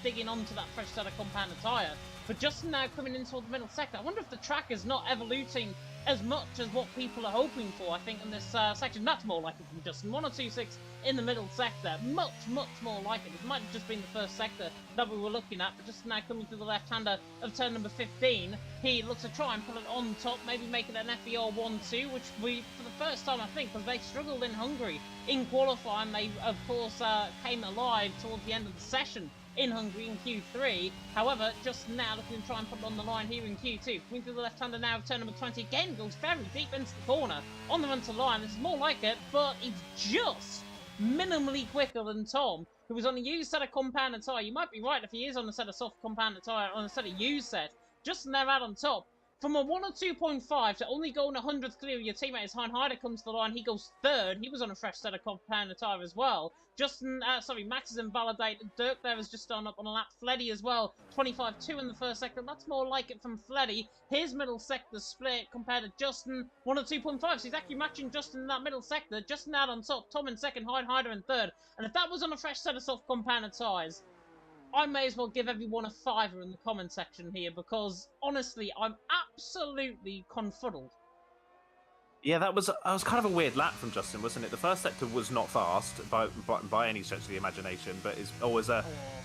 digging onto that fresh set of compound tyre. But Justin now coming into the middle sector. I wonder if the track is not evoluting as much as what people are hoping for, I think, in this section. That's more like it from Justin. 102.6 in the middle sector. Much, much more like it. It might have just been the first sector that we were looking at, but Justin now coming through the left-hander of turn number 15. He looks to try and put it on top, maybe make it an FER 1-2, which we, for the first time, I think, because they struggled in Hungary in qualifying. They, of course, came alive towards the end of the session in Hungary in Q3. However, just now looking to try and put it on the line here in Q2. Coming through the left-hander now of turn number 20. Again, goes very deep into the corner. On the run to line, this is more like it, but it's just minimally quicker than Tom, who was on a used set of compound tyre. You might be right if he is on a set of soft compound tyre, on a set of used set. Just there out on top. From a 102.5 to only going 100th clear of your teammate as Heider comes to the line, he goes third. He was on a fresh set of compound tyre as well. Max is invalidated. Dirk there has just done up on a lap. Fleddy as well, 25.2 in the first sector. That's more like it from Fleddy. His middle sector split compared to Justin, 102.5. So he's actually matching Justin in that middle sector. Justin out on top, Tom in second, Heider in third. And if that was on a fresh set of soft compound tyres, I may as well give everyone a fiver in the comment section here, because honestly, I'm absolutely confuddled. Yeah, that was kind of a weird lap from Justin, wasn't it? The first sector was not fast by any stretch of the imagination, but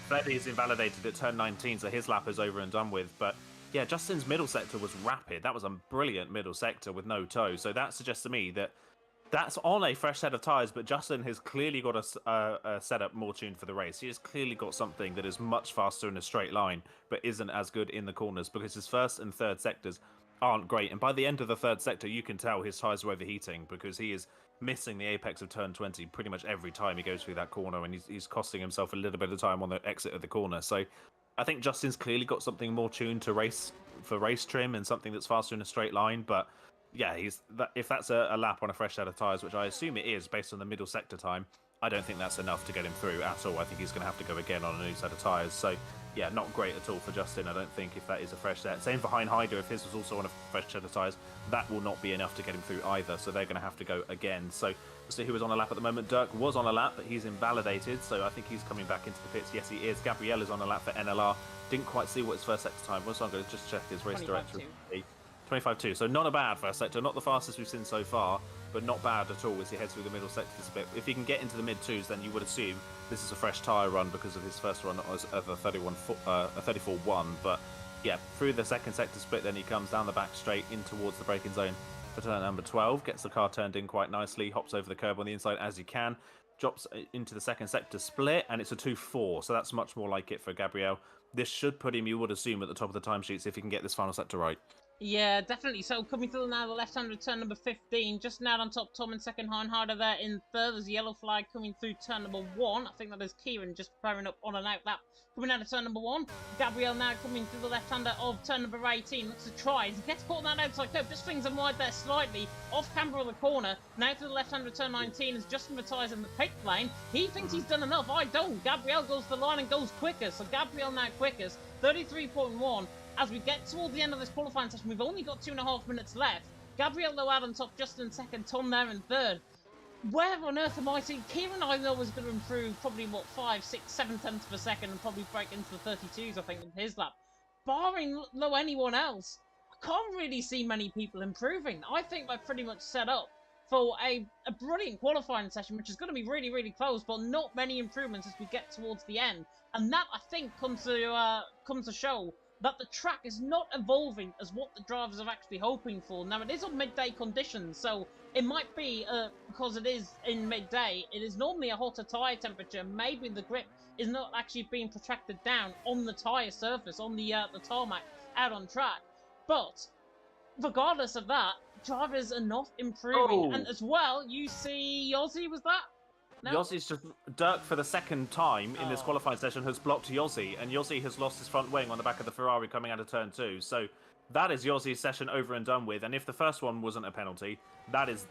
Freddy is invalidated at turn 19, so his lap is over and done with. But yeah, Justin's middle sector was rapid. That was a brilliant middle sector with no toe. So that suggests to me that that's on a fresh set of tyres, but Justin has clearly got a setup more tuned for the race. He has clearly got something that is much faster in a straight line, but isn't as good in the corners, because his first and third sectors aren't great. And by the end of the third sector, you can tell his tyres are overheating, because he is missing the apex of turn 20 pretty much every time he goes through that corner, and he's costing himself a little bit of time on the exit of the corner. So I think Justin's clearly got something more tuned to race trim and something that's faster in a straight line, but yeah, if that's a lap on a fresh set of tyres, which I assume it is based on the middle sector time, I don't think that's enough to get him through at all. I think he's going to have to go again on a new set of tyres. So yeah, not great at all for Justin, I don't think, if that is a fresh set. Same for Heider, if his was also on a fresh set of tyres, that will not be enough to get him through either, so they're going to have to go again. So we'll see who is on a lap at the moment. Dirk was on a lap, but he's invalidated, so I think he's coming back into the pits. Yes, he is. Gabrielle is on a lap for NLR. Didn't quite see what his first sector time was, so I'm going to just check his race directory. 25.2. So not a bad first sector, not the fastest we've seen so far, but not bad at all as he heads through the middle sector this bit. If he can get into the mid twos, then you would assume this is a fresh tyre run because of his first run of a 34.1. But yeah, through the second sector split, then he comes down the back straight in towards the braking zone for turn number 12, gets the car turned in quite nicely, hops over the curb on the inside as he can, drops into the second sector split, and it's a 2.4, so that's much more like it for Gabriel. This should put him, you would assume, at the top of the timesheets if he can get this final sector right. Yeah, definitely. So coming through now, the left-hander turn number 15, just now on top, Tom in second, Heinharder there in third. There's a yellow flag coming through turn number 1. I think that is Kieran just preparing up on and out lap. Coming out of turn number 1, Gabriel now coming through the left-hander of turn number 18. Looks to try, he gets caught on that outside curve, just swings him wide there slightly, off camber of the corner. Now through the left-hander turn 19 is Justin Mathias in the pit lane. He thinks he's done enough, I don't. Gabriel goes to the line and goes quicker, so Gabriel now quickest, 33.1. As we get towards the end of this qualifying session, we've only got 2.5 minutes left. Gabriel though out on top, just in second, Tom there in third. Where on earth am I seeing? Kieran I know is going to improve probably, what, 5, 6, 7 tenths per second and probably break into the 32s, I think, in his lap. Barring low anyone else, I can't really see many people improving. I think we're pretty much set up for a brilliant qualifying session, which is going to be really, really close, but not many improvements as we get towards the end. And that, I think, comes to show that the track is not evolving as what the drivers are actually hoping for. Now, it is on midday conditions, so it might be, because it is in midday, it is normally a hotter tyre temperature. Maybe the grip is not actually being protracted down on the tyre surface, on the tarmac out on track. But regardless of that, drivers are not improving. And as well, you see Yossi, was that? No? Yossi's just... Dirk, for the second time in this qualifying session, has blocked Yossi, and Yossi has lost his front wing on the back of the Ferrari coming out of turn 2. So that is Yossi's session over and done with, and if the first one wasn't a penalty, that is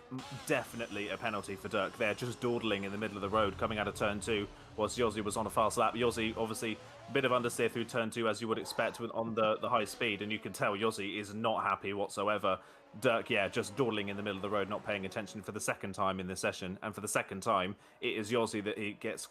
definitely a penalty for Dirk there, just dawdling in the middle of the road coming out of turn 2, whilst Yossi was on a fast lap. Yossi, obviously, a bit of understeer through turn 2, as you would expect on the high speed, and you can tell Yossi is not happy whatsoever. Dirk, yeah, just dawdling in the middle of the road, not paying attention for the second time in this session, and for the second time, it is Yossi that gets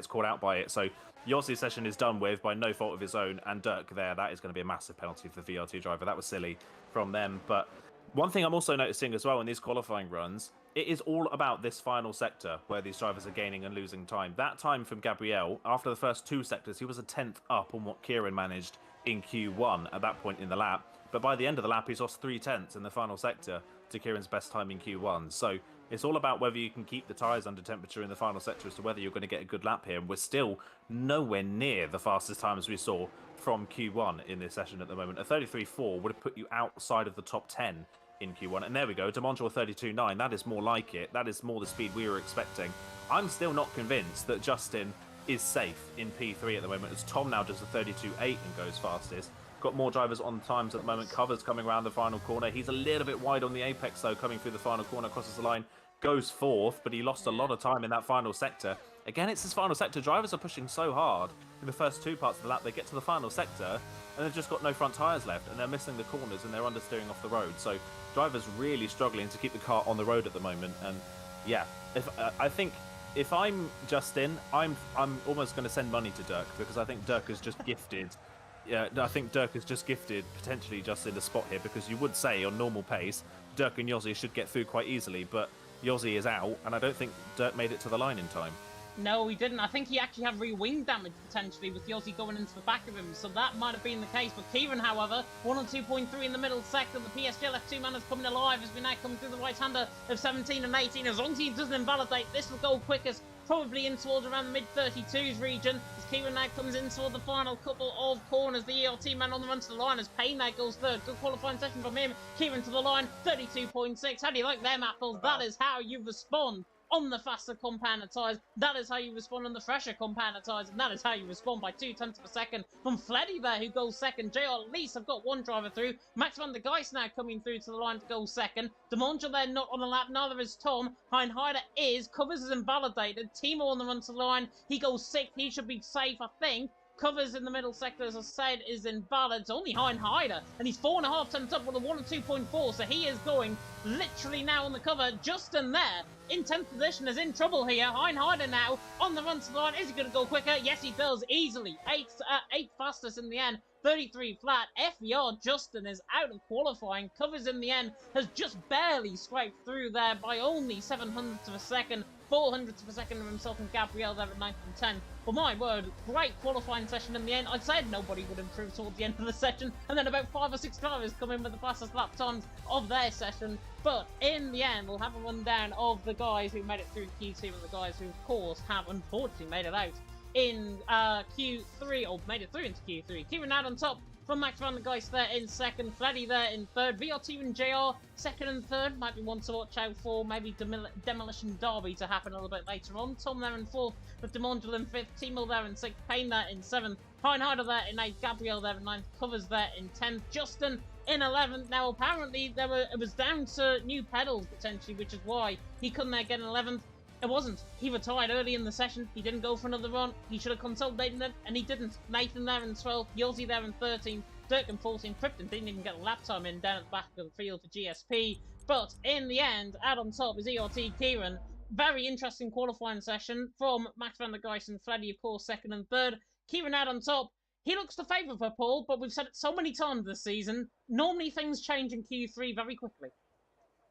caught out by it. So Yossi's session is done with by no fault of his own, and Dirk there, that is going to be a massive penalty for the VRT driver. That was silly from them. But one thing I'm also noticing as well in these qualifying runs, it is all about this final sector where these drivers are gaining and losing time. That time from Gabriel, after the first 2 sectors, he was a 10th up on what Kieran managed in Q1 at that point in the lap. But by the end of the lap, he's lost 3 tenths in the final sector to Kieran's best time in Q1. So it's all about whether you can keep the tyres under temperature in the final sector as to whether you're going to get a good lap here. And we're still nowhere near the fastest times we saw from Q1 in this session at the moment. A 33.4 would have put you outside of the top 10 in Q1. And there we go, Demontre 32.9. That is more like it. That is more the speed we were expecting. I'm still not convinced that Justin is safe in P3 at the moment, as Tom now does a 32.8 and goes fastest. Got more drivers on times at the moment. Covers coming around the final corner. He's a little bit wide on the apex though, coming through the final corner, crosses the line, goes 4th, but he lost a lot of time in that final sector. Again, it's his final sector. Drivers are pushing so hard in the first 2 parts of the lap. They get to the final sector and they've just got no front tyres left, and they're missing the corners and they're understeering off the road. So drivers really struggling to keep the car on the road at the moment. And yeah, I think if I'm Justin, I'm almost going to send money to Dirk, because I think Dirk has just gifted. Yeah, I think Dirk has just gifted potentially Justin a spot here, because you would say on normal pace, Dirk and Yossi should get through quite easily, but Yossi is out, and I don't think Dirk made it to the line in time. No, he didn't. I think he actually had re-wing damage potentially with Yossi going into the back of him, so that might have been the case. But Kieran, however, 102.3 in the middle sector. The PSG F2 man is coming alive as we now come through the right-hander of 17 and 18. As long as he doesn't invalidate, this will go quickest, probably in towards around the mid-32s region. As Kieran now comes in toward the final couple of corners. The ELT man on the run to the line as Payne now goes third. Good qualifying session from him. Kieran to the line, 32.6. How do you like them apples? That is how you respond on the faster compounder tyres. That is how you respond on the fresher compounder tyres, and that is how you respond by 2 tenths per second from Fleddy there, who goes second. JR at least have got 1 driver through. Max van der Geist now coming through to the line to go second. Demontre there not on the lap, neither is Tom. Heinharder is. Covers is invalidated. Timo on the run to the line. He goes 6th. He should be safe, I think. Covers in the middle sector, as I said, is invalid. It's only Heinharder, and he's 4.5 tenths up with a 1 and 2.4, so he is going literally now on the cover. Justin there in 10th position is in trouble here. Heinharder now on the run to the line. Is he going to go quicker? Yes, he does, easily. 8th fastest in the end. 33 flat. FER Justin is out of qualifying, covers in the end, has just barely scraped through there by only 700ths of a second, 400ths of a second of himself and Gabriel there at 9th and 10th. But my word, great qualifying session in the end. I said nobody would improve towards the end of the session, and then about 5 or 6 drivers come in with the fastest lap times of their session. But in the end, we'll have a rundown of the guys who made it through Q2 and the guys who, of course, have unfortunately made it out in Q3, or made it through into Q3. Kieran out on top from Max van der Geist there in second, Freddy there in third, VRT and JR second and third. Might be one to watch out for, maybe Demolition Derby to happen a little bit later on. Tom there in fourth, with Demondul in fifth, Timo there in sixth, Payne there in seventh, Heinharder there in eighth, Gabriel there in ninth, Covers there in 10th, Justin in 11th. Now apparently it was down to new pedals potentially, which is why he couldn't there get an 11th. It wasn't. He retired early in the session. He didn't go for another run. He should have consolidated it, and he didn't. Nathan there in 12th, Yossi there in 13th, Dirk in 14th, Krypton didn't even get a lap time in down at the back of the field for GSP. But in the end, out on top is ERT Kieran. Very interesting qualifying session from Max van der Geist and Freddy, of course, second and third. Kieran out on top. He looks the favourite for Paul, but we've said it so many times this season. Normally things change in Q3 very quickly.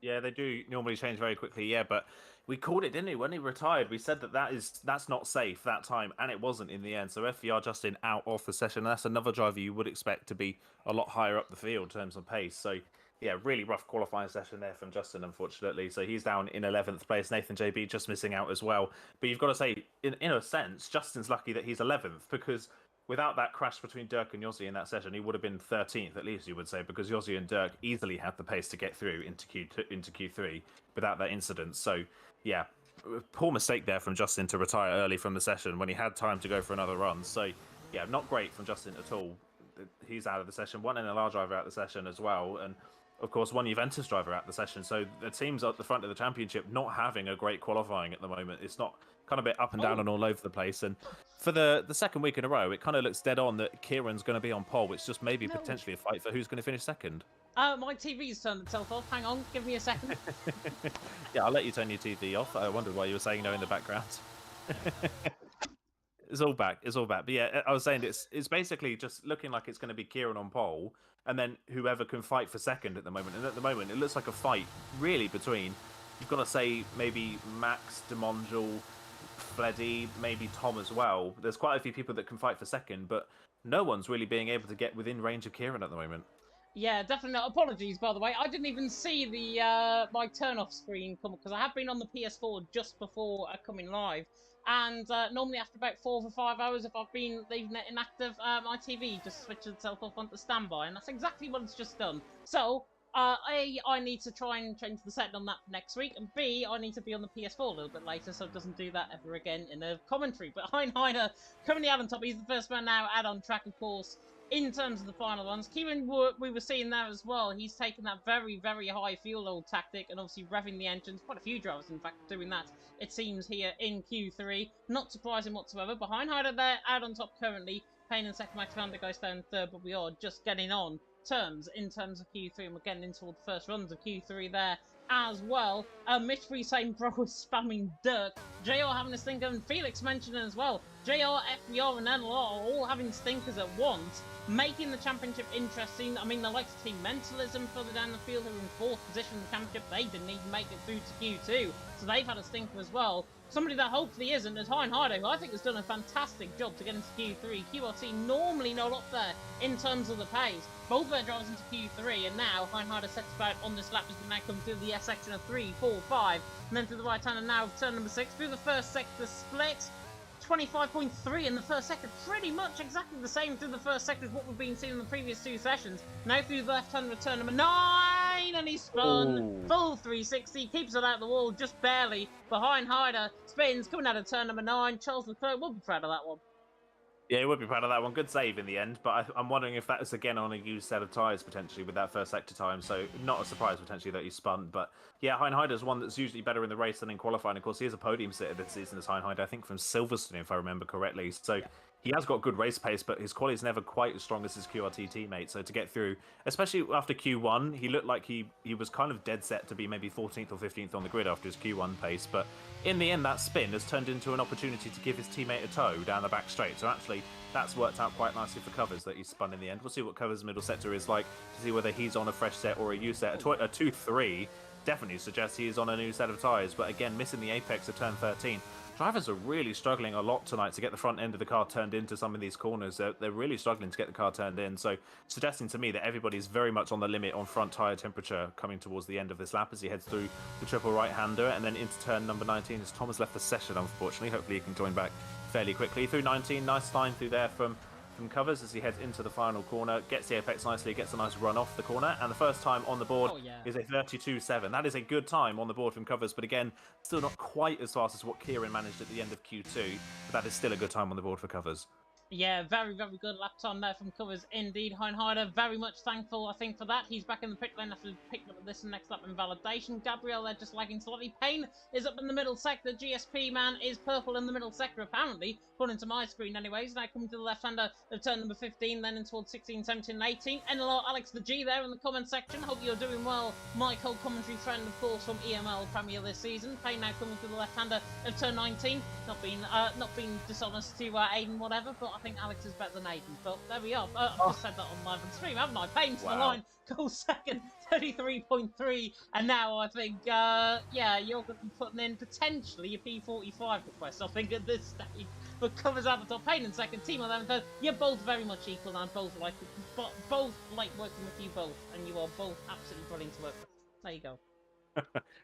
Yeah, they do normally change very quickly, yeah, but we called it, didn't we? When he retired, we said that's not safe that time, and it wasn't in the end. So FVR Justin out of the session. That's another driver you would expect to be a lot higher up the field in terms of pace. So, yeah, really rough qualifying session there from Justin, unfortunately. So he's down in 11th place. Nathan JB just missing out as well. But you've got to say, in a sense, Justin's lucky that he's 11th, because without that crash between Dirk and Yossi in that session, he would have been 13th, at least, you would say, because Yossi and Dirk easily had the pace to get through into Q3 without that incident. So, yeah, poor mistake there from Justin to retire early from the session when he had time to go for another run. So, yeah, not great from Justin at all. He's out of the session. One NLR driver out of the session as well. And, of course, one Juventus driver out of the session. So the teams at the front of the championship not having a great qualifying at the moment. It's not kind of a bit up and down and all over the place. And for the second week in a row, it kind of looks dead on that Kieran's going to be on pole. It's just maybe potentially a fight for who's going to finish second. My TV's turned itself off. Hang on, give me a second. Yeah, I'll let you turn your TV off. I wondered why you were saying no in the background. It's all back. But yeah, I was saying it's basically just looking like it's going to be Kieran on pole, and then whoever can fight for second at the moment. And at the moment, it looks like a fight really between, you've got to say, maybe Max, Demondul, Fleddy, maybe Tom as well. There's quite a few people that can fight for second, but no one's really being able to get within range of Kieran at the moment. Yeah, definitely. Apologies, by the way. I didn't even see the my turn-off screen come, because I have been on the PS4 just before coming live. And normally after about 4 or 5 hours, if I've been leaving it inactive, my TV just switches itself off onto standby, and that's exactly what it's just done. So, A, I need to try and change the setting on that for next week, and B, I need to be on the PS4 a little bit later so it doesn't do that ever again in a commentary. But Heinheider currently out on top. He's the first man now out on track, of course, in terms of the final ones. Kieran, we were seeing there as well. He's taken that very, very high fuel load tactic and obviously revving the engines. Quite a few drivers, in fact, doing that, it seems, here in Q3. Not surprising whatsoever. Behind Heider there, out on top currently. Payne in second, Max van der Geist down in third, but we are just getting on terms in terms of Q3, and we're getting into all the first runs of Q3 there as well. Mystery saying bro is spamming Dirk. JR having a stinker, and Felix mentioning as well. JR, FBR and NLR are all having stinkers at once, making the championship interesting. I mean, the likes of Team Mentalism further down the field, who are in fourth position in the championship, they didn't even make it through to Q2, so they've had a stinker as well. Somebody that hopefully isn't is Heinharder, who I think has done a fantastic job to get into Q3. QRT normally not up there in terms of the pace. Both their drivers into Q3, and now Heinharder sets about on this lap as we now come through the S section of 3, 4, 5, and then through the right hand, and now turn number 6 through the first sector split. 25.3 in the first sector, pretty much exactly the same through the first sector as what we've been seeing in the previous 2 sessions. Now through the left-hand return number 9, and he spun. Ooh. Full 360, keeps it out the wall just barely. Behind Hyder, spins, coming out of turn number 9. Charles Leclerc will be proud of that one. Yeah, he would be proud of that one. Good save in the end, but I'm wondering if that was again on a used set of tyres potentially with that first sector time. So not a surprise potentially that he spun. But yeah, Heinheider's one that's usually better in the race than in qualifying. Of course, he is a podium sitter this season as Heinheider, I think from Silverstone, if I remember correctly. So he has got good race pace, but his quality is never quite as strong as his QRT teammate. So to get through, especially after Q1, he looked like he was kind of dead set to be maybe 14th or 15th on the grid after his Q1 pace. But in the end, that spin has turned into an opportunity to give his teammate a tow down the back straight. So actually, that's worked out quite nicely for Covers that he spun in the end. We'll see what Covers' middle sector is like to see whether he's on a fresh set or a U set. A 2-3 definitely suggests he is on a new set of tyres, but again, missing the apex of turn 13. Drivers are really struggling a lot tonight to get the front end of the car turned into some of these corners. They're really struggling to get the car turned in. So suggesting to me that everybody's very much on the limit on front tyre temperature coming towards the end of this lap as he heads through the triple right-hander and then into turn number 19 as Tom has left the session, unfortunately. Hopefully he can join back fairly quickly. Through 19, nice line through there from Covers as he heads into the final corner, gets the apex nicely, gets a nice run off the corner, and the first time on the board is a 32.7. That is a good time on the board from Covers, but again, still not quite as fast as what Kieran managed at the end of Q2, but that is still a good time on the board for Covers. Yeah, very, very good lap time there from Covers indeed. Heinheider, very much thankful, I think, for that. He's back in the pit lane after picking up this next lap in validation. Gabriel, they're just lagging slightly. Payne is up in the middle sector. GSP man is purple in the middle sector, apparently. According to my screen, anyways. Now coming to the left-hander of turn number 15, then in towards 16, 17, and 18. NLR Alex the G there in the comment section. Hope you're doing well. My co-commentary friend, of course, from EML Premier this season. Payne now coming to the left-hander of turn 19. Not being dishonest to Aiden, whatever, but I think Alex is better than Aiden. But there we are. I've just said that on live and stream, haven't I? Payne to the line, goes second, 33.3, and now I think, yeah, you're going to be putting in potentially a P45 request, I think, at this stage. But Covers out the top. Payne in second, Team 11 third. You're both very much equal, and both like working with you both, and you are both absolutely brilliant to work with. There you go.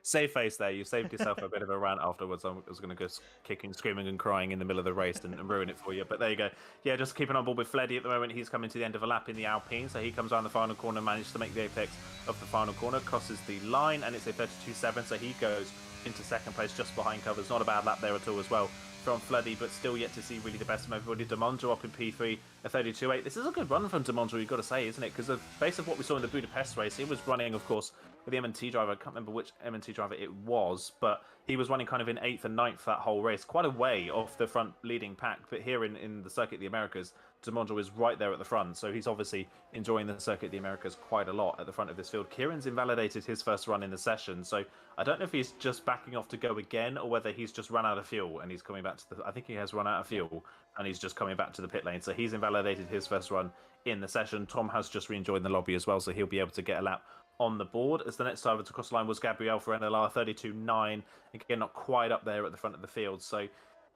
Save face there. You saved yourself a bit of a rant afterwards. I was going to go kicking, screaming, and crying in the middle of the race and ruin it for you. But there you go. Yeah, just keeping on board with Fleddy at the moment. He's coming to the end of a lap in the Alpine, so he comes around the final corner, managed to make the apex of the final corner, crosses the line, and it's a 32.7. So he goes into second place just behind Covers. Not a bad lap there at all as well from Fleddy, but still yet to see really the best from everybody. Demondro up in P3, a 32.8. This is a good run from Demondro, you've got to say, isn't it? Because based on what we saw in the Budapest race, he was running, of course, with the M&T driver. I can't remember which M&T driver it was, but he was running kind of in 8th and 9th that whole race, quite a way off the front leading pack. But here in the Circuit of the Americas, Demondro is right there at the front, so he's obviously enjoying the Circuit of the Americas quite a lot at the front of this field. Kieran's invalidated his first run in the session, so I don't know if he's just backing off to go again or whether he's just run out of fuel and he's coming back to the... I think he has run out of fuel and he's just coming back to the pit lane, so he's invalidated his first run in the session. Tom has just re-joined the lobby as well, so he'll be able to get a lap on the board. As the next driver to cross the line was Gabriel for NLR, 32.9. Again, not quite up there at the front of the field, so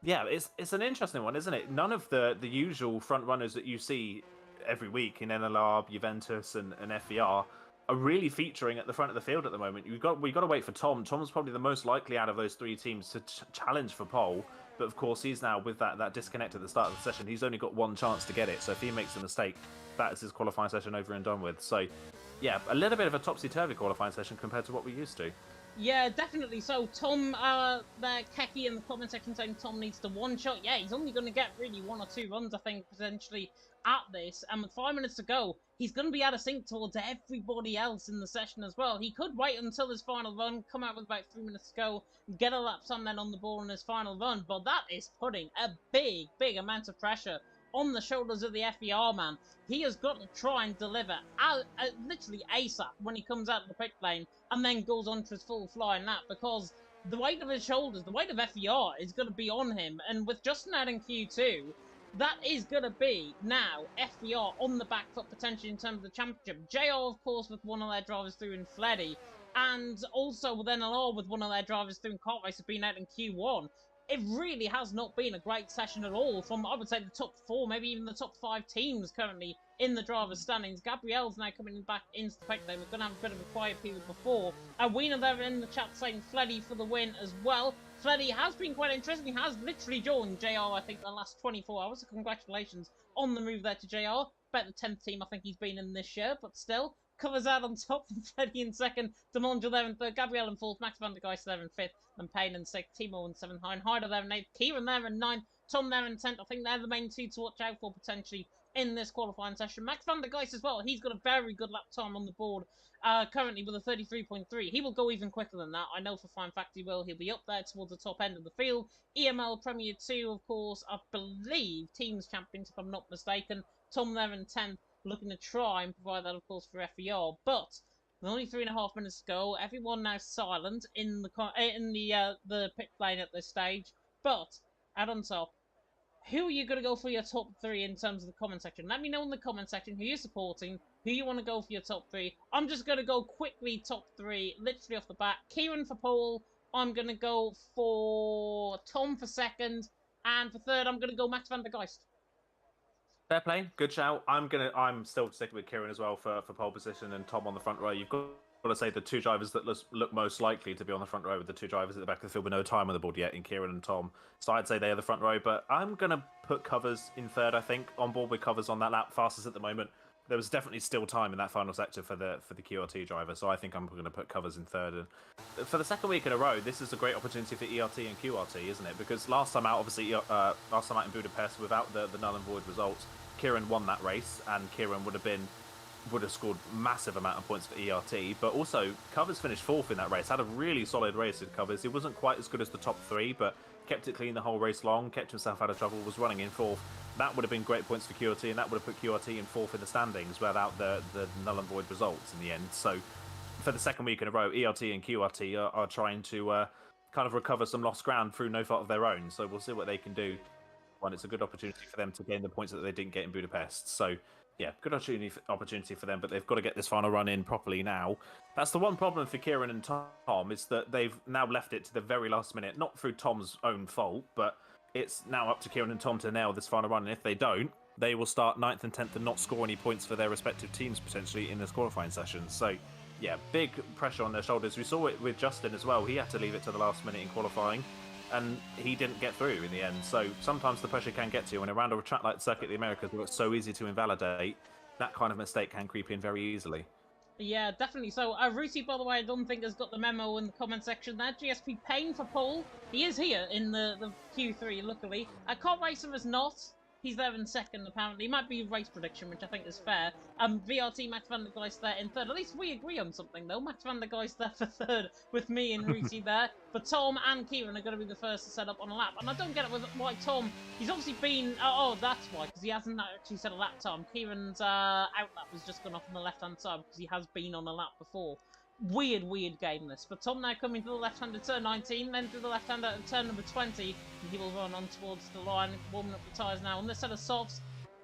yeah, it's an interesting one, isn't it? None of the usual front runners that you see every week in NLR, Juventus, and FER are really featuring at the front of the field at the moment. We've got to wait for Tom. Tom's probably the most likely out of those three teams to challenge for pole, but of course he's now with that disconnect at the start of the session. He's only got one chance to get it, so if he makes a mistake, that is his qualifying session over and done with. So yeah, a little bit of a topsy-turvy qualifying session compared to what we used to. Yeah, definitely. So, Tom, there, Keki in the comment section saying Tom needs the one shot. Yeah, he's only going to get really one or two runs, I think, potentially at this. And with 5 minutes to go, he's going to be out of sync towards everybody else in the session as well. He could wait until his final run, come out with about 3 minutes to go, get a lap time then on the ball in his final run. But that is putting a big, big amount of pressure on the shoulders of the FER man. He has got to try and deliver literally ASAP when he comes out of the pit lane and then goes on to his full flying lap, because the weight of his shoulders, the weight of FER is going to be on him. And with Justin out in Q2, that is going to be now FER on the back foot potentially in terms of the championship. JR, of course, with one of their drivers through in Fleddy, and also with NLR with one of their drivers through in Kart Race have been out in Q1. It really has not been a great session at all from, I would say, the top 4, maybe even the top 5 teams currently in the driver's standings. Gabrielle's now coming back into the pit lane. We're going to have a bit of a quiet period before. Wiener there in the chat saying Fleddy for the win as well. Fleddy has been quite interesting. He has literally joined JR, I think, the last 24 hours. So congratulations on the move there to JR. About the 10th team I think he's been in this year, but still. Covers out on top, and Fleddy in second, Demondre there in third, Gabriel in fourth, Max van der Geist there in fifth, and Payne in sixth, Timo in seventh, Heider there in eighth, Kieran there in ninth, Tom there in tenth. I think they're the main two to watch out for potentially in this qualifying session. Max van der Geist as well. He's got a very good lap time on the board currently with a 33.3. He will go even quicker than that. I know for a fine fact he will. He'll be up there towards the top end of the field. EML Premier 2, of course, I believe Teams Champions, if I'm not mistaken. Tom there in 10th, looking to try and provide that, of course, for FER. But with only 3.5 minutes to go, everyone now silent in the pit lane at this stage. But out on top, who are you going to go for your top 3 in terms of the comment section? Let me know in the comment section who you're supporting, who you want to go for your top 3. I'm just going to go quickly top 3, literally off the bat. Kieran for pole. I'm going to go for Tom for second. And for third, I'm going to go Max van der Geist. Fair play, good shout. I'm still sticking with Kieran as well for pole position and Tom on the front row. You've got to say the two drivers that look most likely to be on the front row with the two drivers at the back of the field with no time on the board yet in Kieran and Tom. So I'd say they are the front row, but I'm going to put Covers in third, I think. On board with Covers on that lap, fastest at the moment. There was definitely still time in that final sector for the QRT driver, so I think I'm going to put Covers in third. And for the second week in a row, this is a great opportunity for ERT and QRT, isn't it? Because last time out, obviously, last time out in Budapest, without the null and void results, Kieran won that race, and Kieran would have scored massive amount of points for ERT, but also Covers finished fourth in that race, had a really solid race with Covers. He wasn't quite as good as the top 3, but kept it clean the whole race long, kept himself out of trouble, was running in fourth. That would have been great points for QRT, and that would have put QRT in fourth in the standings without the null and void results in the end. So for the second week in a row, ERT and QRT are trying to kind of recover some lost ground through no fault of their own, so we'll see what they can do. One, it's a good opportunity for them to gain the points that they didn't get in Budapest. So yeah, good opportunity for them, but they've got to get this final run in properly now. That's the one problem for Kieran and Tom, is that they've now left it to the very last minute, not through Tom's own fault, but it's now up to Kieran and Tom to nail this final run, and if they don't, they will start 9th and 10th and not score any points for their respective teams potentially in this qualifying session. So yeah, big pressure on their shoulders. We saw it with Justin as well. He had to leave it to the last minute in qualifying, and he didn't get through in the end. So sometimes the pressure can get to you, and around a track like Circuit of the Americas, where it's so easy to invalidate, that kind of mistake can creep in very easily. Yeah, definitely. So, Rusi, by the way, I don't think has got the memo in the comment section there. GSP Payne for Paul. He is here in the Q3, luckily. Car Racer is not. He's there in second, apparently. It might be race prediction, which I think is fair. VRT, Max van der Geist there in third. At least we agree on something, though. Max van der Geist there for third, with me and Rusi there. But Tom and Kieran are going to be the first to set up on a lap. And I don't get it with why Tom... He's obviously been... Oh, that's why, because he hasn't actually set a lap time. Kieran's out lap has just gone off on the left-hand side, because he has been on a lap before. Weird game this. But Tom now coming to the left-hand at turn 19, then to the left-hand at turn number 20, and he will run on towards the line, warming up the tyres now on this set of softs.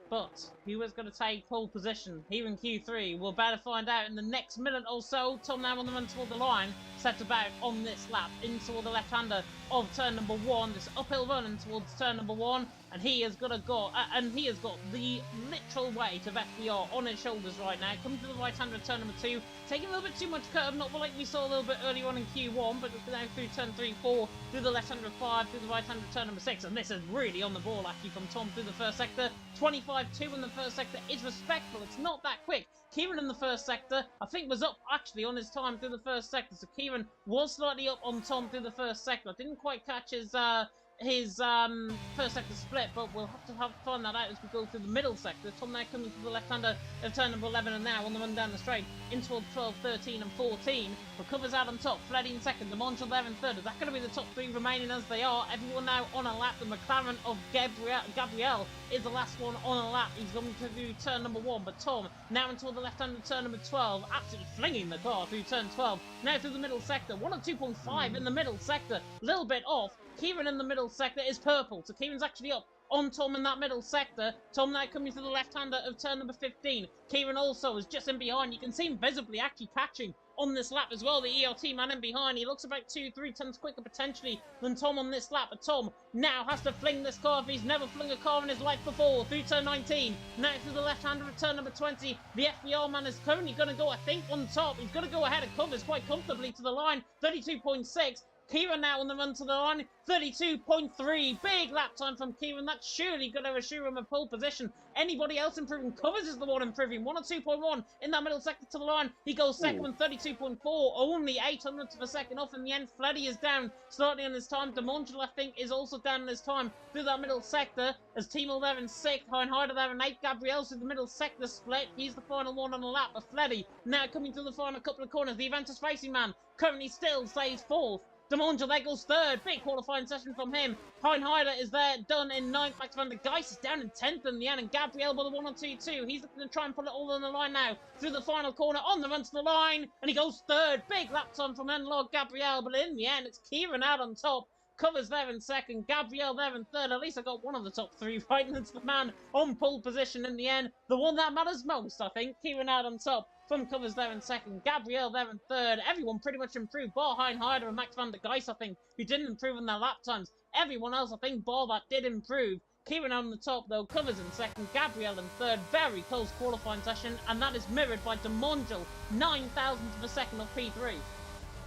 But who is going to take pole position here in Q3? We'll better find out in the next minute or so. Tom now on the run toward the line, set about on this lap in toward the left-hander of turn number 1. This uphill run in towards turn number 1, and he has got the literal weight of FBR on his shoulders right now. Coming to the right-hander of turn number 2, taking a little bit too much curve, not like we saw a little bit earlier on in Q1, but now through turn 3, 4, through the left-hander of 5, through the right-hander of turn number 6, and this is really on the ball actually from Tom through the first sector. 25.2 in the first sector is respectful. It's not that quick. Kieran in the first sector, I think, was up actually on his time through the first sector. So Kieran was slightly up on Tom through the first sector. I didn't quite catch his first sector split, but we'll have to find that out as we go through the middle sector. Tom now coming to the left-hander of turn number 11, and now on the run down the straight in towards 12, 13 and 14. But Covers out on top, Freddy in second, Demontre there in third. Is that going to be the top 3 remaining as they are? Everyone now on a lap. The McLaren of Gabriel is the last one on a lap. He's going to do turn number 1, but Tom now into the left-hand of turn number 12, absolutely flinging the car through turn 12. Now through the middle sector, 102.5 in the middle sector, a little bit off. Kieran in the middle sector is purple, so Kieran's actually up on Tom in that middle sector. Tom now coming to the left-hander of turn number 15. Kieran also is just in behind. You can see him visibly actually catching on this lap as well. The ERT man in behind. He looks about 2-3 tons quicker potentially than Tom on this lap. But Tom now has to fling this car if he's never flung a car in his life before. Through turn 19. Now through the left-hander of turn number 20. The FBR man is currently going to go, I think, on top. He's going to go ahead of Covers quite comfortably to the line. 32.6. Kieran now on the run to the line, 32.3. Big lap time from Kieran. That's surely going to assure him a pole position. Anybody else improving? Covers is the one improving. 102.1 in that middle sector to the line. He goes second with 32.4. Only 800th of a second off in the end. Fleddy is down slightly on his time. DeMongel, I think, is also down in his time through that middle sector. As Timo there in 6th, Heinheider there in 8th. Gabriel through the middle sector split. He's the final one on the lap. But Fleddy now coming through the final couple of corners. The Aventus Racing Man currently still stays 4th. DeMongel there goes 3rd. Big qualifying session from him. Heinheider is there, done in 9th. Max van der Geist is down in 10th in the end. And Gabriel with a 1-2-2. He's looking to try and put it all on the line now. Through the final corner, on the run to the line. And he goes 3rd. Big lap time from NLR Gabriel. But in the end, it's Kieran out on top. Covers there in 2nd. Gabriel there in 3rd. At least I got one of the top 3 right. And it's the man on pole position in the end. The one that matters most, I think. Kieran out on top. From Covers there in 2nd, Gabriel there in 3rd. Everyone pretty much improved, bar Heinheider and Max van der Geist, I think, who didn't improve in their lap times. Everyone else, I think, bar that did improve. Kieran on the top, though, Covers in 2nd, Gabriel in 3rd. Very close qualifying session, and that is mirrored by DeMongel, 9,000th of a second of P3.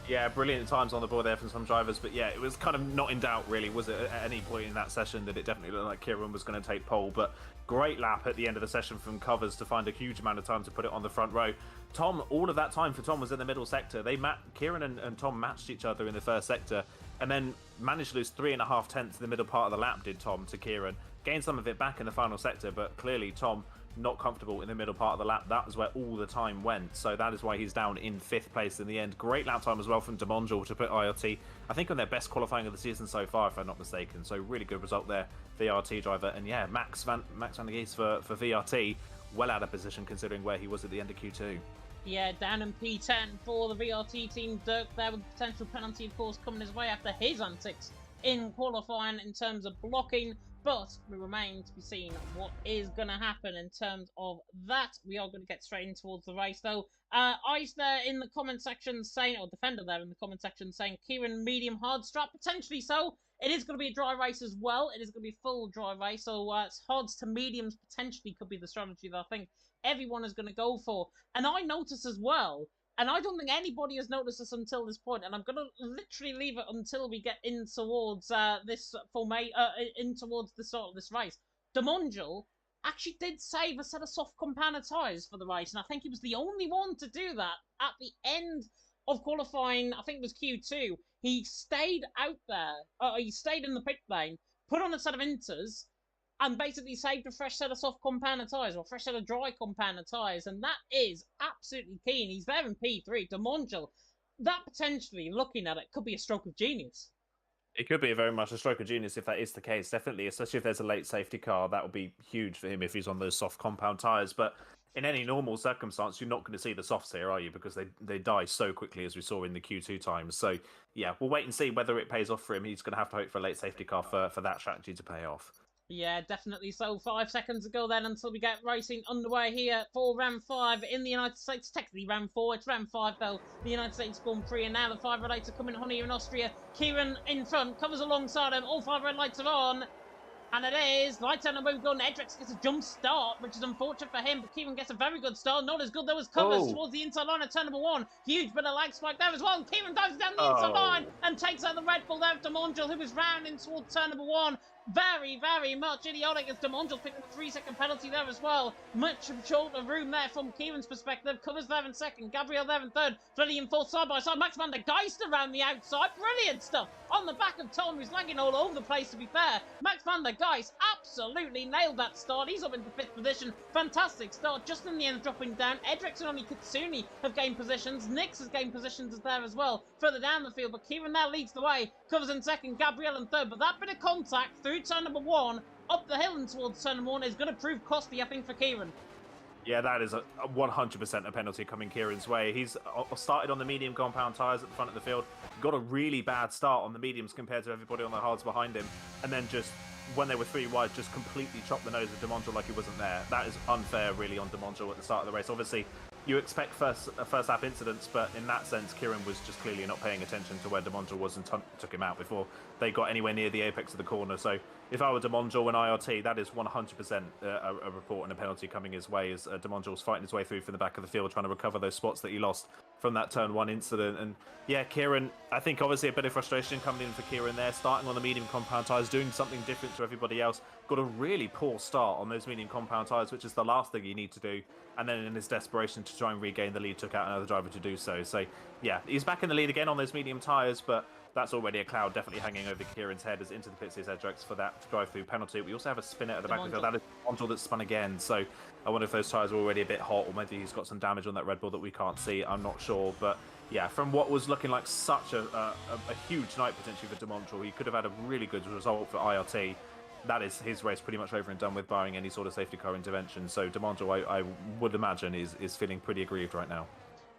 Yeah, brilliant times on the board there from some drivers, but yeah, it was kind of not in doubt, really, was it, at any point in that session that it definitely looked like Kieran was going to take pole, but great lap at the end of the session from Covers to find a huge amount of time to put it on the front row. Tom, all of that time for Tom was in the middle sector. Kieran and Tom matched each other in the first sector, and then managed to lose 3.5 tenths in the middle part of the lap, did Tom, to Kieran. Gained some of it back in the final sector, but clearly Tom not comfortable in the middle part of the lap. That was where all the time went, so that is why he's down in 5th place in the end. Great lap time as well from DeMongel to put IRT, I think, on their best qualifying of the season so far, if I'm not mistaken, so really good result there, VRT driver. And yeah, Max van der Geest for VRT, well out of position considering where he was at the end of Q2. Yeah, down in P10 for the VRT team. Dirk there with potential penalty, of course, coming his way after his antics in qualifying in terms of blocking. But we remain to be seen what is going to happen in terms of that. We are going to get straight in towards the race, though. Ice there in the comment section saying, or Defender there in the comment section saying, Kieran medium hard strap, potentially so. It is going to be a dry race as well. It is going to be a full dry race, so hards to mediums potentially could be the strategy that I think everyone is going to go for. And I notice as well, and I don't think anybody has noticed this until this point, and I'm going to literally leave it until we get in towards in towards the start of this race. DeMongel actually did save a set of soft compound tyres for the race, and I think he was the only one to do that at the end of qualifying. I think it was Q2. He stayed out there, he stayed in the pit lane, put on a set of inters, and basically saved a fresh set of soft compound tyres, or a fresh set of dry compound tyres, and that is absolutely key, and he's there in P3. DeMongel, that potentially, looking at it, could be a stroke of genius. It could be very much a stroke of genius if that is the case, definitely, especially if there's a late safety car. That would be huge for him if he's on those soft compound tyres, but in any normal circumstance, you're not going to see the softs here, are you? Because they die so quickly, as we saw in the Q2 times. So, yeah, we'll wait and see whether it pays off for him. He's going to have to hope for a late safety car for that strategy to pay off. Yeah, definitely so. 5 seconds ago then until we get racing underway here for round 5 in the United States. Technically round 4, it's round 5 though. The United States Grand Prix, and now the 5 red lights are coming on here in Austria. Kieran in front, Covers alongside him. All 5 red lights are on. And it is. Lights on, and we've gone. Edrix gets a jump start, which is unfortunate for him, but Kieran gets a very good start. Not as good though as Covers towards the inside line of turn number 1. Huge bit of lag spike there as well. Kieran dives down the inside line and takes out the Red Bull there of DeMongel, who is rounding towards turn number 1. Very, very much idiotic as DeMongel picking up a 3-second penalty there as well. Much shorter room there from Kieran's perspective. Covers there in 2nd, Gabriel there in 3rd, Freddy in 4th, side by side. Max van der Geist around the outside. Brilliant stuff on the back of Tom, who's lagging all over the place, to be fair. Max van der Geist absolutely nailed that start. He's up into 5th position. Fantastic start. Just in the end, dropping down. Edrix and only Katsuni have gained positions. Nix has gained positions there as well, further down the field. But Kieran now leads the way. Covers in 2nd, Gabriel in 3rd. But that bit of contact through turn number 1 up the hill and towards turn number 1 is going to prove costly, I think, for Kieran. Yeah, that is a 100% a penalty coming Kieran's way. He's started on the medium compound tyres at the front of the field, got a really bad start on the mediums compared to everybody on the hards behind him, and then just, when they were 3 wide, just completely chopped the nose of DeMongel like he wasn't there. That is unfair, really, on DeMongel at the start of the race. Obviously, you expect first lap incidents, but in that sense, Kieran was just clearly not paying attention to where DeMongel was and took him out before they got anywhere near the apex of the corner. So if I were DeMongel and IRT, that is 100% a report and a penalty coming his way, as DeMongel's fighting his way through from the back of the field, trying to recover those spots that he lost from that turn 1 incident. And yeah, Kieran, I think obviously a bit of frustration coming in for Kieran there, starting on the medium compound tyres, doing something different to everybody else. Got a really poor start on those medium compound tyres, which is the last thing you need to do. And then in his desperation to try and regain the lead, took out another driver to do so. So yeah, he's back in the lead again on those medium tyres, but that's already a cloud definitely hanging over Kieran's head as into the pits is Edrex for that drive-through penalty. We also have a spinner at the back of the field. That is Montel that's spun again. So I wonder if those tyres are already a bit hot, or maybe he's got some damage on that Red Bull that we can't see. I'm not sure. But yeah, from what was looking like such a huge night potentially for Demontrel, he could have had a really good result for IRT. That is his race pretty much over and done with, barring any sort of safety car intervention. So Demontrel, I would imagine, is feeling pretty aggrieved right now.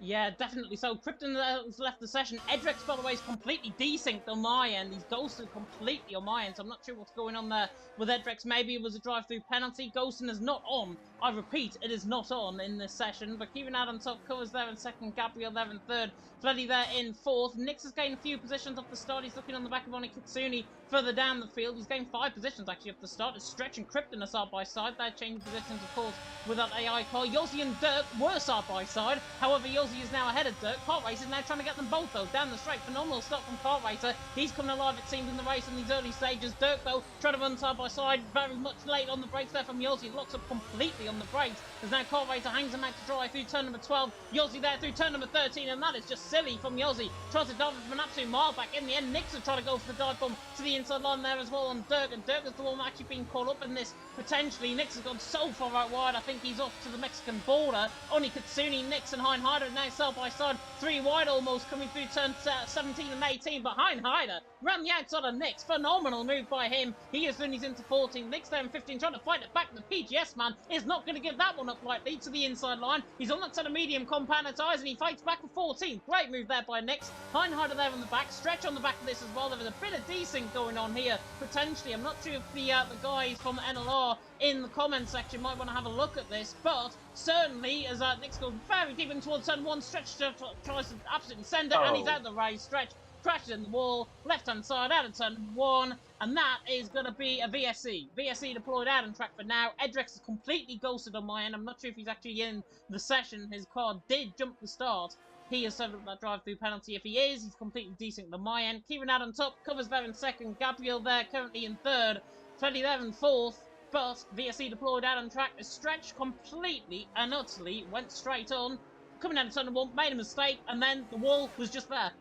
Yeah, definitely so. Krypton has left the session. Edrex, by the way, is completely desynced on my end. He's ghosted completely on my end, so I'm not sure what's going on there with Edrex. Maybe it was a drive-through penalty. Ghosting is not on. I repeat, it is not on in this session. But keeping out on top, Covers there in second, Gabriel there in third, Fleddy there in fourth. Nix has gained a few positions off the start. He's looking on the back of Oni Kitsune further down the field. He's gained 5 positions actually off the start. It's Stretch and Krypton are side by side. They're changing positions, of course, with that AI car. Yossi and Dirk were side by side. However, Yossi is now ahead of Dirk. Kart Racer is now trying to get them both, though, down the straight. Phenomenal start from Kart Racer. He's coming alive, it seems, in the race in these early stages. Dirk, though, trying to run side by side. Very much late on the brakes there from Yossi. Locks up completely on the brakes. As now Kart Racer hangs him out to dry through turn number 12. Yossi there through turn number 13, and that is just silly from Yossi. Tries to dive from an absolute mile back. In the end, Nix will try to go for the dive bomb to the inside line there as well on Dirk, and Dirk is the one actually being caught up in this potentially. Nix has gone so far out wide, I think he's off to the Mexican border. Oni Kitsune, Nix and Heinheider now side by side, 3 wide almost coming through turn 17 and 18, but Heinheider ran the outside of Nix. Phenomenal move by him. He is running into 14. Nix there in 15 trying to fight it back. The PGS man is not going to give that one up lightly to the inside line. He's on that set of medium compound tyres and he fights back for 14. Great move there by Nix. Heinheider there on the back. Stretch on the back of this as well. There was a bit of desync going on here potentially. I'm not sure if the guys from NLR in the comment section might want to have a look at this, but certainly as Nix goes very deep in towards turn 1, Stretch tries to absolutely send it, and he's out of the race. Stretch crashes in the wall, left hand side out of turn 1, and that is going to be a VSE. VSE deployed out on track for now. Edrex is completely ghosted on my end. I'm not sure if he's actually in the session. His car did jump the start. He has served up that drive-through penalty. If he is, he's completely decent on my end. Kieran out on top, Covers there in second, Gabriel there currently in third, Freddy there in fourth, but VSE deployed out on track. A Stretch completely and utterly went straight on, coming down to turn 1, made a mistake, and then the wall was just there.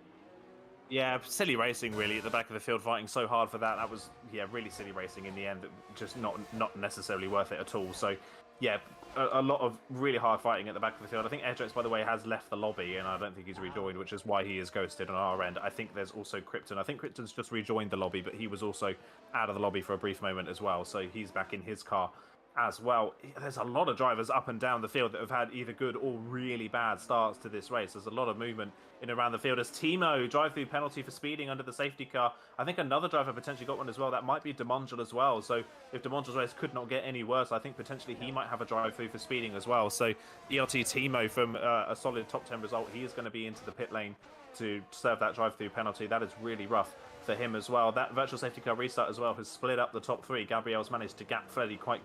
Yeah, silly racing really at the back of the field, fighting so hard for that. That was, yeah, really silly racing in the end. Just not necessarily worth it at all. So, yeah, a lot of really hard fighting at the back of the field. I think Edrex, by the way, has left the lobby, and I don't think he's rejoined, which is why he is ghosted on our end. I think there's also Krypton. I think Krypton's just rejoined the lobby, but he was also out of the lobby for a brief moment as well. So he's back in his car as well. There's a lot of drivers up and down the field that have had either good or really bad starts to this race. There's a lot of movement in and around the field. As Timo, drive-through penalty for speeding under the safety car. I think another driver potentially got one as well. That might be Demongel as well. So if Demongel's race could not get any worse, I think potentially he might have a drive-through for speeding as well. So ELT Timo from a solid top 10 result, he is going to be into the pit lane to serve that drive-through penalty. That is really rough for him as well. That virtual safety car restart as well has split up the top 3. Gabriel's managed to gap Freddy quite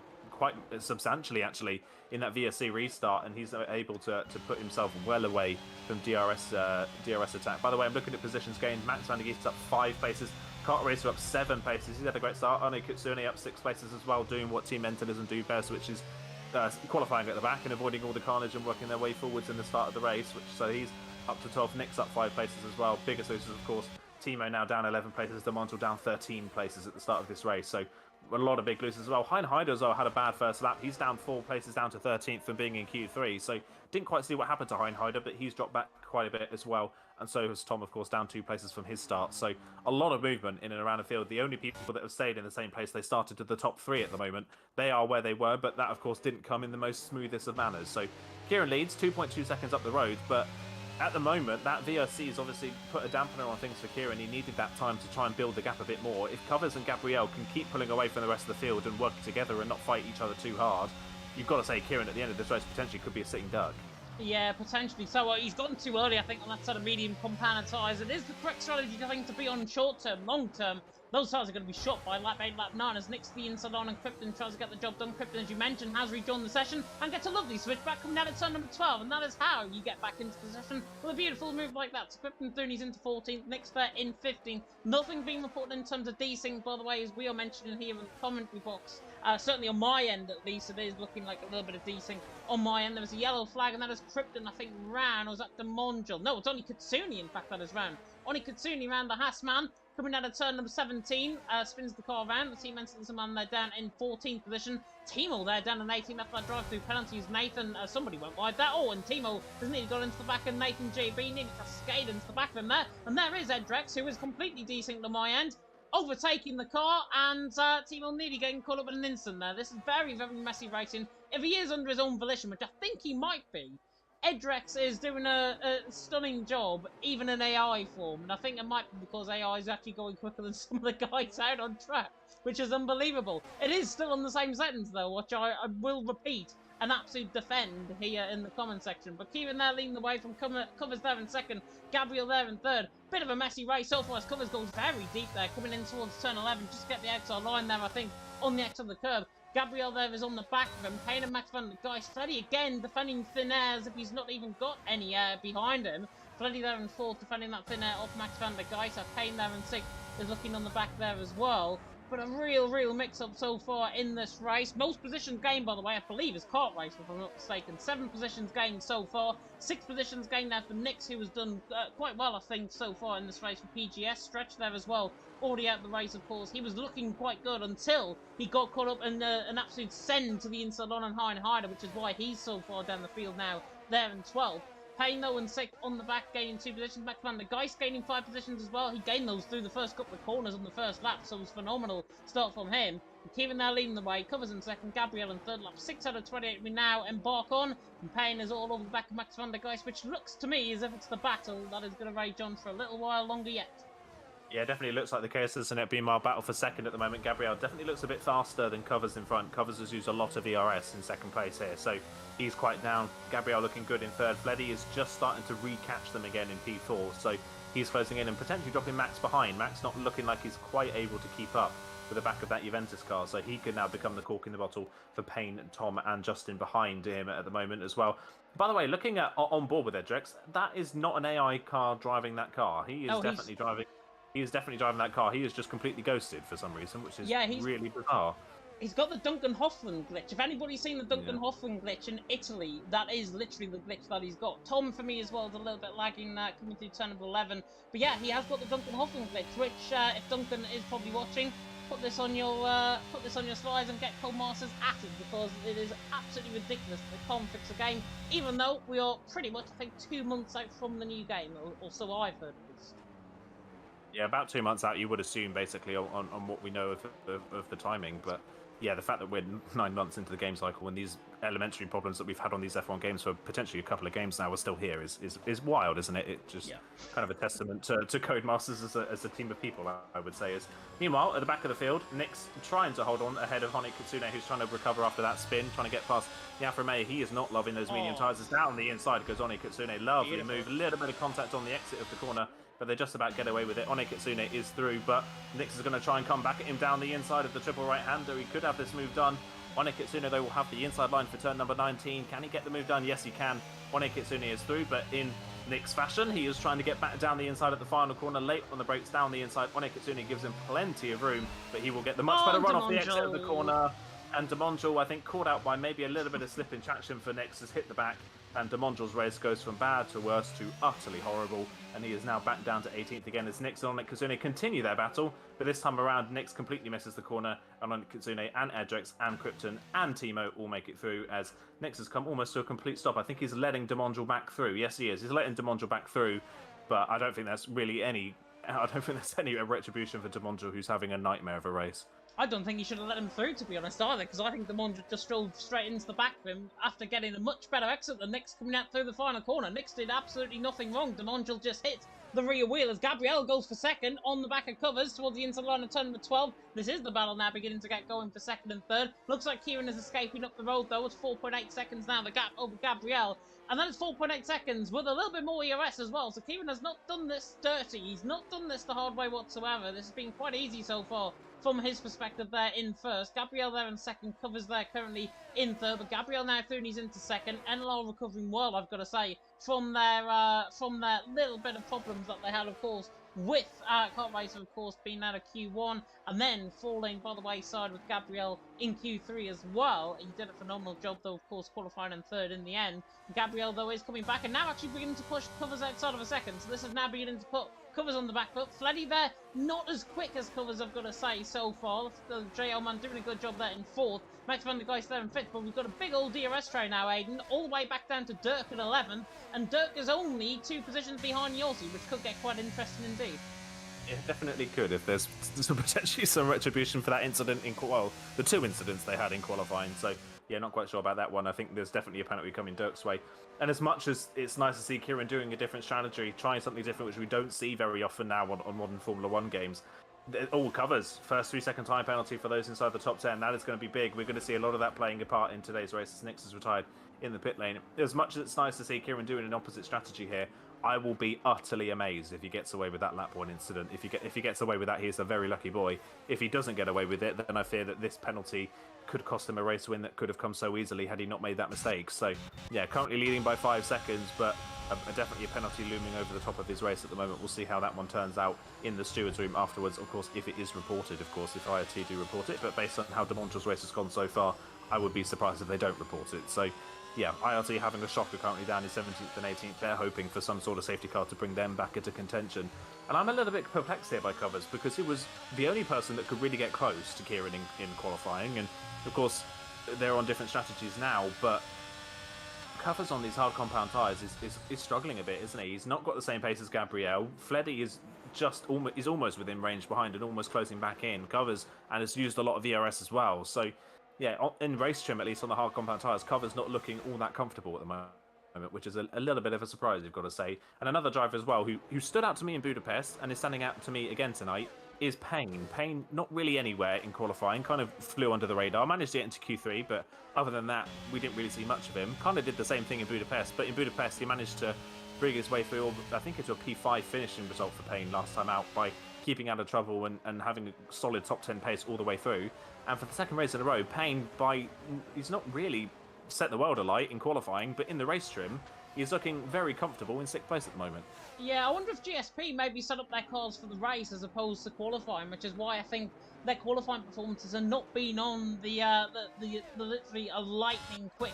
substantially actually in that VSC restart, and he's able to put himself well away from DRS attack. By the way, I'm looking at positions gained. Max van der Geest up 5 places, Kart Racer up 7 places. He's had a great start. Arne Kitsune up 6 places as well, doing what Team Enter doesn't do best, which is qualifying at the back and avoiding all the carnage and working their way forwards in the start of the race. So he's up to 12. Nick's up 5 places as well. Biggest losers, of course, Timo now down 11 places. Demontel down 13 places at the start of this race. So a lot of big losers as well. Heinheider as well had a bad first lap. He's down 4 places down to 13th from being in Q3. So didn't quite see what happened to Heinheider, but he's dropped back quite a bit as well. And so has Tom, of course, down 2 places from his start. So a lot of movement in and around the field. The only people that have stayed in the same place, they started to the top 3 at the moment. They are where they were, but that, of course, didn't come in the most smoothest of manners. So Kieran leads 2.2 seconds up the road, but at the moment, that VRC has obviously put a dampener on things for Kieran. He needed that time to try and build the gap a bit more. If Covers and Gabrielle can keep pulling away from the rest of the field and work together and not fight each other too hard, you've got to say Kieran at the end of this race potentially could be a sitting duck. Yeah, potentially. So he's gotten too early, I think, on that sort of medium compound tyres. It is the correct strategy, I think, to be on short term, long term. Those tires are going to be shot by lap 8, lap 9 as Nick's the inside on and Krypton tries to get the job done. Krypton, as you mentioned, has rejoined the session and gets a lovely switchback coming out at turn number 12, and that is how you get back into position with a beautiful move like that. So Krypton Thuni's into 14th, Nick's there in 15th. Nothing being reported in terms of desync, by the way, as we are mentioning here in the commentary box. Certainly on my end, at least, it is looking like a little bit of desync. On my end, there was a yellow flag, and that is Krypton, I think, ran, or was that Demonjal? No, it's only Katsuni, in fact, that is ran. Only Katsuni ran the Hassman. Coming out of turn number 17, spins the car around. The team enters the man there down in 14th position. Timo there down in 18th after that drive-through penalties. Nathan, somebody went wide there. Oh, and Timo has nearly got into the back of Nathan JB, nearly cascaded into the back of him there. And there is Edrex, who is completely desynced on my end, overtaking the car, and Timo nearly getting caught up in an instant there. This is very, very messy racing. If he is under his own volition, which I think he might be, Edrex is doing a stunning job, even in AI form, and I think it might be because AI is actually going quicker than some of the guys out on track, which is unbelievable. It is still on the same settings, though, which I will repeat and absolutely defend here in the comment section. But Kieran there leading the way from Covers there in second, Gabriel there in third. Bit of a messy race so far as Covers goes very deep there, coming in towards turn 11, just to get the outside line there, I think, on the X of the curb. Gabriel there is on the back of him. Payne and Max van der Geist. Freddy again defending thin air as if he's not even got any air behind him. Freddy there in fourth defending that thin air off Max van der Geist. Payne there in sixth is looking on the back there as well. But a real mix-up so far in this race. Most positions gained, by the way, I believe is kart race, if I'm not mistaken. 7 positions gained so far. 6 positions gained there for Nix, who has done quite well, I think, so far in this race for PGS. Stretch there as well. Already out the race, of course. He was looking quite good until he got caught up in an absolute send to the inside on and high and harder, which is why he's so far down the field now, there in 12th. Payne, though, in 6th on the back, gaining 2 positions. Max van der Geist gaining 5 positions as well. He gained those through the first couple of corners on the first lap, so it was phenomenal start from him. Kieran now leading the way. Covers in 2nd. Gabriel in 3rd lap. 6 out of 28 we now embark on. And Payne is all over the back of Max van der Geist, which looks to me as if it's the battle that is going to rage on for a little while longer yet. Yeah, definitely looks like the case, isn't it? Being my battle for second at the moment. Gabriel definitely looks a bit faster than Covers in front. Covers has used a lot of ERS in second place here, so he's quite down. Gabriel looking good in third. Fleddy is just starting to recatch them again in P4, so he's closing in and potentially dropping Max behind. Max not looking like he's quite able to keep up with the back of that Juventus car, so he could now become the cork in the bottle for Payne, Tom and Justin behind him at the moment as well. By the way, looking at on board with Edrex, that is not an AI car driving that car. He is definitely driving... He is definitely driving that car. He is just completely ghosted for some reason, which is really bizarre. He's got the Duncan Hoffman glitch. If anybody's seen the Duncan Hoffman glitch in Italy, that is literally the glitch that he's got. Tom, for me as well, is a little bit lagging coming through turn number 11. But yeah, he has got the Duncan Hoffman glitch, which if Duncan is probably watching, put this on your slides and get Codemasters at it, because it is absolutely ridiculous that they can't fix the game, even though we are pretty much, I think, 2 months out from the new game, or so I've heard at least. Yeah, about 2 months out, you would assume, basically, on what we know of the timing. But yeah, the fact that we're 9 months into the game cycle and these elementary problems that we've had on these F1 games for potentially a couple of games now are still here is wild, isn't it? It just kind of a testament to Codemasters as a team of people, I would say. Meanwhile, at the back of the field, Nick's trying to hold on ahead of Honik Katsune, who's trying to recover after that spin, trying to get past Yaframe. He is not loving those medium tyres. It's down the inside goes Honik Katsune. Lovely move. A little bit of contact on the exit of the corner, but they just about get away with it. One Kitsune is through, but Nix is going to try and come back at him down the inside of the triple right-hander. He could have this move done. One Kitsune, though, will have the inside line for turn number 19. Can he get the move done? Yes, he can. One Kitsune is through, but in Nick's fashion, he is trying to get back down the inside at the final corner, late on the brakes down the inside. One Kitsune gives him plenty of room, but he will get the much better run off the exit of the corner. And Demonjal, I think, caught out by maybe a little bit of slip in traction for Nix, has hit the back. And Demonjal's race goes from bad to worse to utterly horrible, and he is now back down to 18th again as Nix and Onik Kitsune continue their battle, but this time around Nix completely misses the corner, and Onik Kitsune and Edrex and Krypton and Timo all make it through as Nix has come almost to a complete stop. I think he's letting Demonjal back through. Yes, he is. He's letting Demonjal back through, but I don't think that's really any retribution for Demonjal, who's having a nightmare of a race. I don't think he should have let him through, to be honest, either, because I think Demonjal just strolled straight into the back of him after getting a much better exit than Nix coming out through the final corner. Nix did absolutely nothing wrong. Demonjal just hit the rear wheel as Gabriel goes for second on the back of Covers towards the inside line of turn number 12. This is the battle now beginning to get going for second and third. Looks like Kieran is escaping up the road, though. It's 4.8 seconds now, the gap over Gabriel. And then it's 4.8 seconds with a little bit more ERS as well. So Kieran has not done this dirty. He's not done this the hard way whatsoever. This has been quite easy so far from his perspective there in first. Gabriel there in second, Covers there currently in third. But Gabriel now through and he's into second. NLR recovering well, I've got to say, from their little bit of problems that they had, of course, with Kart Racer, of course, being out of Q1 and then falling by the wayside with Gabriel in Q3 as well. He did a phenomenal job, though, of course, qualifying in third in the end. Gabriel, though, is coming back and now actually beginning to push Covers outside of a second. So this is now beginning to put Covers on the back foot. Fleddy there, not as quick as Covers, I've got to say, so far. The JL man doing a good job there in fourth. Max van der Geist there in fifth, but we've got a big old DRS train now, Aiden, all the way back down to Dirk at 11th, and Dirk is only 2 positions behind Yossi, which could get quite interesting indeed. It definitely could if there's potentially some retribution for that incident in the 2 incidents they had in qualifying. So yeah, not quite sure about that one. I think there's definitely a penalty coming Dirk's way. And as much as it's nice to see Kieran doing a different strategy, trying something different, which we don't see very often now on modern Formula 1 games, it all covers. First 3-second time penalty for those inside the top 10. That is going to be big. We're going to see a lot of that playing a part in today's race as Nix is retired in the pit lane. As much as it's nice to see Kieran doing an opposite strategy here, I will be utterly amazed if he gets away with that lap 1 incident. If he gets away with that, he's a very lucky boy. If he doesn't get away with it, then I fear that this penalty could cost him a race win that could have come so easily had he not made that mistake. So yeah, currently leading by 5 seconds, but definitely a penalty looming over the top of his race at the moment. We'll see how that one turns out in the stewards room afterwards, of course, if it is reported, of course, if IRT do report it. But based on how Demontra's race has gone so far, I would be surprised if they don't report it. So yeah, IRT having a shocker currently down in 17th and 18th. They're hoping for some sort of safety car to bring them back into contention. And I'm a little bit perplexed here by Covers, because he was the only person that could really get close to Kieran in qualifying. And of course, they're on different strategies now, but Covers on these hard compound tyres is struggling a bit, isn't he? He's not got the same pace as Gabriel. Fleddy is almost within range behind and almost closing back in. Covers, and has used a lot of ERS as well. So yeah, in race trim, at least on the hard compound tyres, Covers not looking all that comfortable at the moment, which is a little bit of a surprise, you've got to say. And another driver as well, who stood out to me in Budapest and is standing out to me again tonight, is Payne. Payne, not really anywhere in qualifying, kind of flew under the radar. Managed to get into Q3, but other than that, we didn't really see much of him. Kind of did the same thing in Budapest, but in Budapest, he managed to bring his way through, I think, into a P5 finishing result for Payne last time out by keeping out of trouble and having a solid top 10 pace all the way through. And for the second race in a row, Payne, he's not really set the world alight in qualifying, but in the race trim, he's looking very comfortable in 6th place at the moment. Yeah, I wonder if GSP maybe set up their cars for the race as opposed to qualifying, which is why I think their qualifying performances have not been on the literally a lightning quick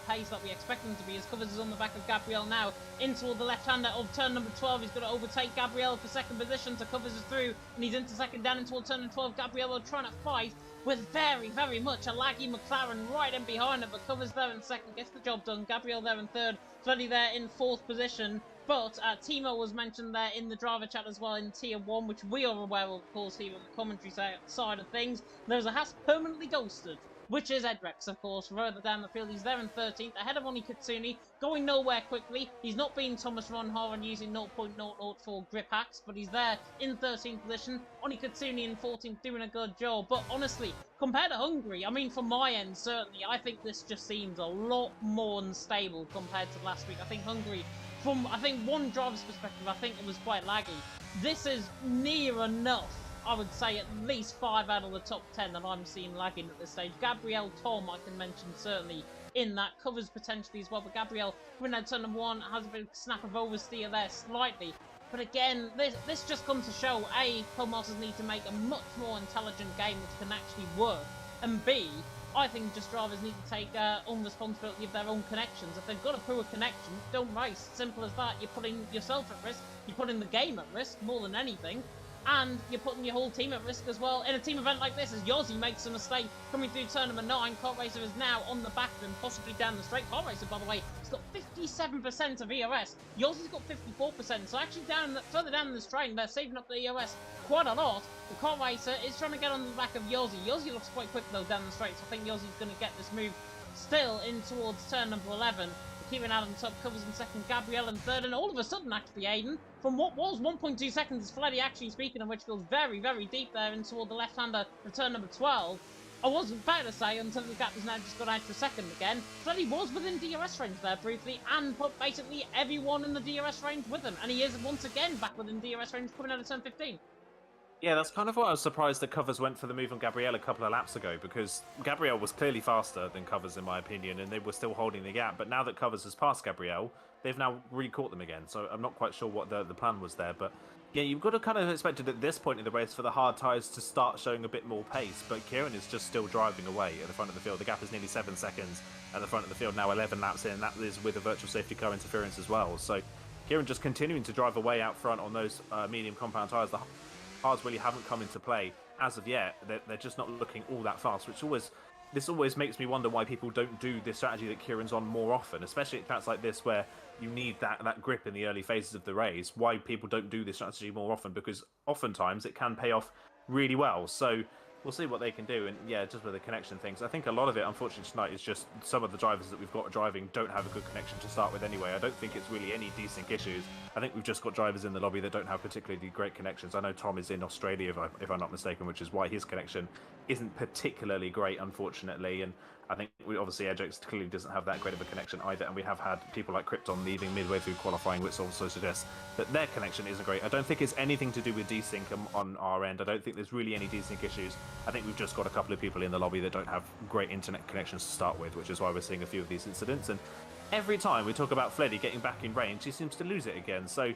pace that we expect them to be. As Covers is on the back of Gabriel now into the left-hander of turn number 12. He's going to overtake Gabriel for second position, so Covers is through and he's into second down into turn number 12. Gabriel are trying to fight with very, very much a laggy McLaren right in behind it, but Covers there in second, gets the job done. Gabriel there in third, Fleddy there in fourth position. But Timo was mentioned there in the driver chat as well in Tier 1, which we are aware of course, here on the commentary side of things. There's a Haas permanently ghosted, which is Edrex, of course, further down the field. He's there in 13th, ahead of Oni Katsuni, going nowhere quickly. He's not being Thomas Ronhaven using 0.004 grip hacks, but he's there in 13th position. Oni Katsuni in 14th, doing a good job. But honestly, compared to Hungary, I mean, from my end, certainly, I think this just seems a lot more unstable compared to last week. I think Hungary, from, I think, one driver's perspective, I think it was quite laggy. This is near enough, I would say, at least 5 out of the top 10 that I'm seeing lagging at this stage. Gabriel Tom, I can mention, certainly in that. Covers potentially as well, but Gabriel, coming out turn number 1, has a bit of snap of oversteer there slightly. But again, this just comes to show, A, co-masters need to make a much more intelligent game which can actually work, and B, I think just drivers need to take on responsibility of their own connections. If they've got a poor connection, don't race. Simple as that. You're putting yourself at risk, you're putting the game at risk more than anything, and you're putting your whole team at risk as well. In a team event like this, as Yossi makes a mistake coming through turn number 9, Kart Racer is now on the back of him, possibly down the straight. Kart Racer, by the way, has got 57% of ERS. Yossi's got 54%, so actually further down the straight, they're saving up the ERS quite a lot. The Kart Racer is trying to get on the back of Yossi. Yossi looks quite quick though down the straight, so I think Yossi's going to get this move still in towards turn number 11. Keeping out on top, Covers in second, Gabriel in third, and all of a sudden, actually, Aiden, from what was 1.2 seconds, Fleddy actually, speaking of which, goes very, very deep there in toward the left-hander for turn number 12. I was about to say, until the gap has now just gone out for a second again, Freddy was within DRS range there briefly, and put basically everyone in the DRS range with him, and he is once again back within DRS range coming out of turn 15. Yeah, that's kind of why I was surprised that Covers went for the move on Gabrielle a couple of laps ago, because Gabrielle was clearly faster than Covers in my opinion, and they were still holding the gap. But now that Covers has passed Gabrielle, they've now re-caught them again. So I'm not quite sure what the plan was there. But yeah, you've got to kind of expect it at this point in the race for the hard tyres to start showing a bit more pace. But Kieran is just still driving away at the front of the field. The gap is nearly 7 seconds at the front of the field, now 11 laps in. That is with a virtual safety car interference as well. So Kieran just continuing to drive away out front on those medium compound tyres. The hards really haven't come into play as of yet. They're just not looking all that fast, which always makes me wonder why people don't do this strategy that Kieran's on more often, especially at tracks like this where you need that grip in the early phases of the race. Why people don't do this strategy more often, because oftentimes it can pay off really well. So we'll see what they can do. And yeah, just with the connection things, I think a lot of it, unfortunately, tonight is just some of the drivers that we've got driving don't have a good connection to start with anyway. I don't think it's really any desync issues. I think we've just got drivers in the lobby that don't have particularly great connections. I know Tom is in Australia, if I'm not mistaken, which is why his connection isn't particularly great, unfortunately. And I think obviously Edgex clearly doesn't have that great of a connection either. And we have had people like Krypton leaving midway through qualifying, which also suggests that their connection isn't great. I don't think it's anything to do with desync on our end. I don't think there's really any desync issues. I think we've just got a couple of people in the lobby that don't have great internet connections to start with, which is why we're seeing a few of these incidents. And every time we talk about Fleddy getting back in range, he seems to lose it again. So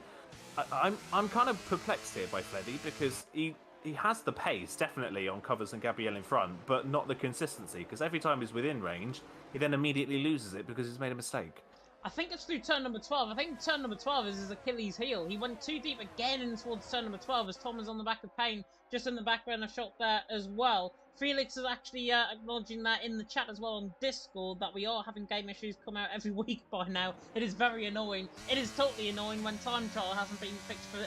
I'm kind of perplexed here by Fleddy, because he has the pace, definitely, on Covers and Gabrielle in front, but not the consistency, because every time he's within range, he then immediately loses it because he's made a mistake. I think it's through turn number 12. I think turn number 12 is his Achilles heel. He went too deep again in towards turn number 12 as Tom is on the back of Payne, just in the background of shot there as well. Felix is actually acknowledging that in the chat as well on Discord, that we are having game issues come out every week by now. It is very annoying. It is totally annoying when time trial hasn't been fixed for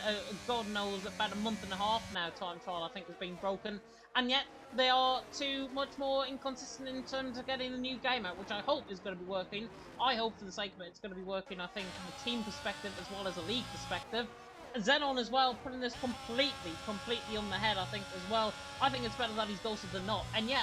God knows about a month and a half now. Time trial, I think, has been broken, and yet they are too much more inconsistent in terms of getting the new game out, which I hope is going to be working. I hope for the sake of it, it's going to be working, I think, from a team perspective as well as a league perspective. Xenon as well, putting this completely on the head, I think, as well. I think it's better that he's ghosted than not. And yeah,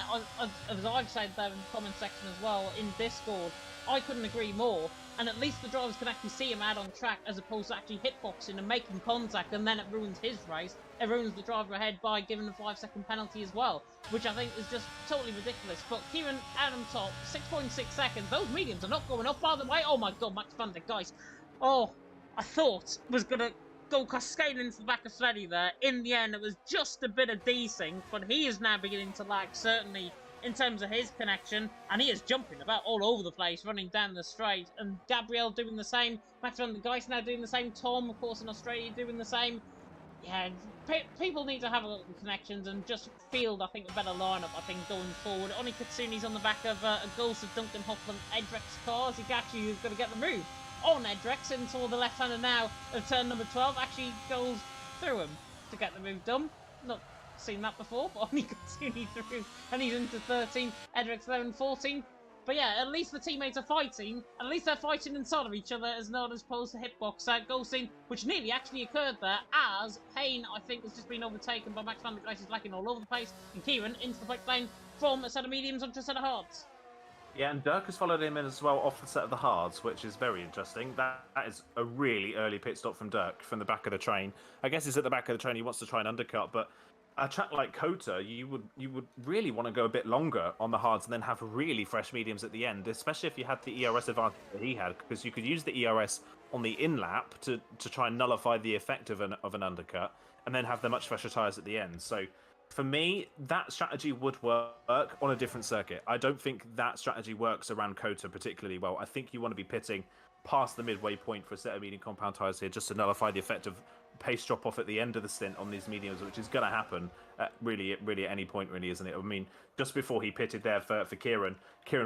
as I've said there in the comment section as well, in Discord, I couldn't agree more. And at least the drivers can actually see him out on track, as opposed to actually hitboxing and making contact, and then it ruins his race. It ruins the driver ahead by giving a 5-second penalty as well, which I think is just totally ridiculous. But Kieran Adam top, 6.6 seconds. Those mediums are not going up, by the way. Oh my god, Max van der Geist. Oh, I thought was going to go cascading into the back of Freddy there. In the end, it was just a bit of desync, but he is now beginning to lag, certainly in terms of his connection, and he is jumping about all over the place, running down the straight, and Gabrielle doing the same, Max van der Geist now doing the same, Tom, of course, in Australia doing the same. Yeah, people need to have a look at the connections and just field, I think, a better lineup, I think, going forward. Oni Katsune's on the back of a Ghost of Duncan Hoffman Edrex cars. He actually is going to get the move on Edrex into the left-hander now of turn number 12. Actually goes through him to get the move done. Not seen that before, but Oni Katsune through, and he's into 13. Edrex there in 14. But yeah, at least the teammates are fighting. At least they're fighting inside of each other, as not as opposed to hitbox ghosting, which nearly actually occurred there, as Payne, I think, has just been overtaken by Max van der Geist, is lacking all over the place, and Kieran into the pit lane from a set of mediums onto a set of hards. Yeah, and Dirk has followed him in as well off the set of the hards, which is very interesting. That is a really early pit stop from Dirk from the back of the train. I guess he's at the back of the train, he wants to try and undercut, but a track like Kota, you would really want to go a bit longer on the hards and then have really fresh mediums at the end, especially if you had the ERS advantage that he had, because you could use the ERS on the in-lap to try and nullify the effect of an undercut, and then have the much fresher tyres at the end. So for me, that strategy would work on a different circuit. I don't think that strategy works around Kota particularly well. I think you want to be pitting past the midway point for a set of medium compound tyres here, just to nullify the effect of pace drop off at the end of the stint on these mediums, which is going to happen at really at any point, really, isn't it? I mean, just before he pitted there for Kieran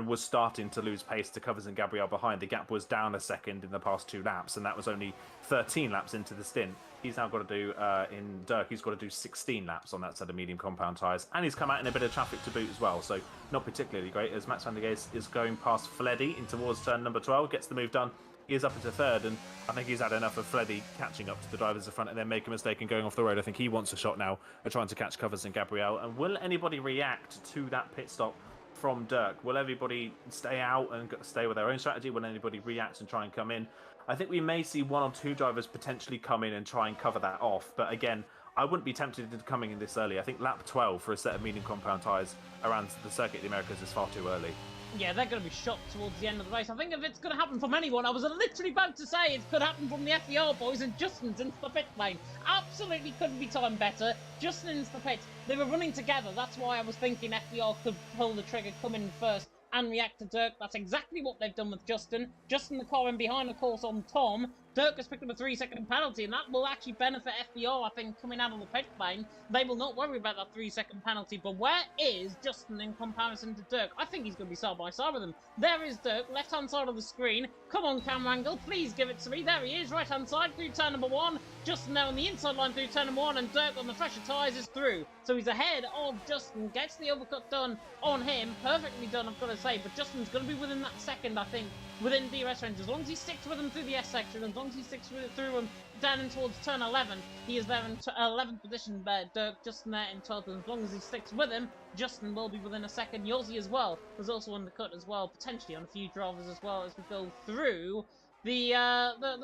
was starting to lose pace to Covers and Gabrielle behind. The gap was down a second in the past 2 laps, and that was only 13 laps into the stint. He's now got to do, in Dirk, he's got to do 16 laps on that set of medium compound tyres, and he's come out in a bit of traffic to boot as well, so not particularly great, as Max van der Geest is going past Fleddy in towards turn number 12, gets the move done. he is up into third, and I think he's had enough of Fleddy catching up to the drivers in front and then make a mistake and going off the road. I think he wants a shot now at trying to catch covers in Gabriel. And will anybody react to that pit stop from Dirk? Will everybody stay out and stay with their own strategy? Will anybody react and try and come in? I think we may see 1 or 2 drivers potentially come in and try and cover that off. But again, I wouldn't be tempted into coming in this early. I think lap 12 for a set of medium compound tyres around the Circuit of the Americas is far too early. Yeah, they're going to be shot towards the end of the race. I think if it's going to happen from anyone, I was literally about to say it could happen from the FER boys, and Justin's into the pit lane. Absolutely couldn't be timed better. Justin into the pit. They were running together. That's why I was thinking FER could pull the trigger, come in first, and react to Dirk. That's exactly what they've done with Justin. Justin, the car in behind, of course, on Tom. Dirk has picked up a 3-second penalty, and that will actually benefit FBR, I think, coming out of the pit lane. They will not worry about that 3-second penalty, but where is Justin in comparison to Dirk? I think he's going to be side by side with him. There is Dirk, left-hand side of the screen. Come on, camera angle, please give it to me. There he is, right-hand side, through turn number 1. Justin now on the inside line through turn number 1, and Dirk on the fresher tyres is through. So he's ahead of Justin, gets the overcut done on him. Perfectly done, I've got to say, but Justin's going to be within that second, I think, within DRS range. As long as he sticks with him through the S section, as long as he sticks with it through him down in towards turn 11, he is there in 11th position there. Dirk, Justin there in 12th, and as long as he sticks with him, Justin will be within a second. Yossi as well was also undercut as well, potentially on a few drivers as well as we go through the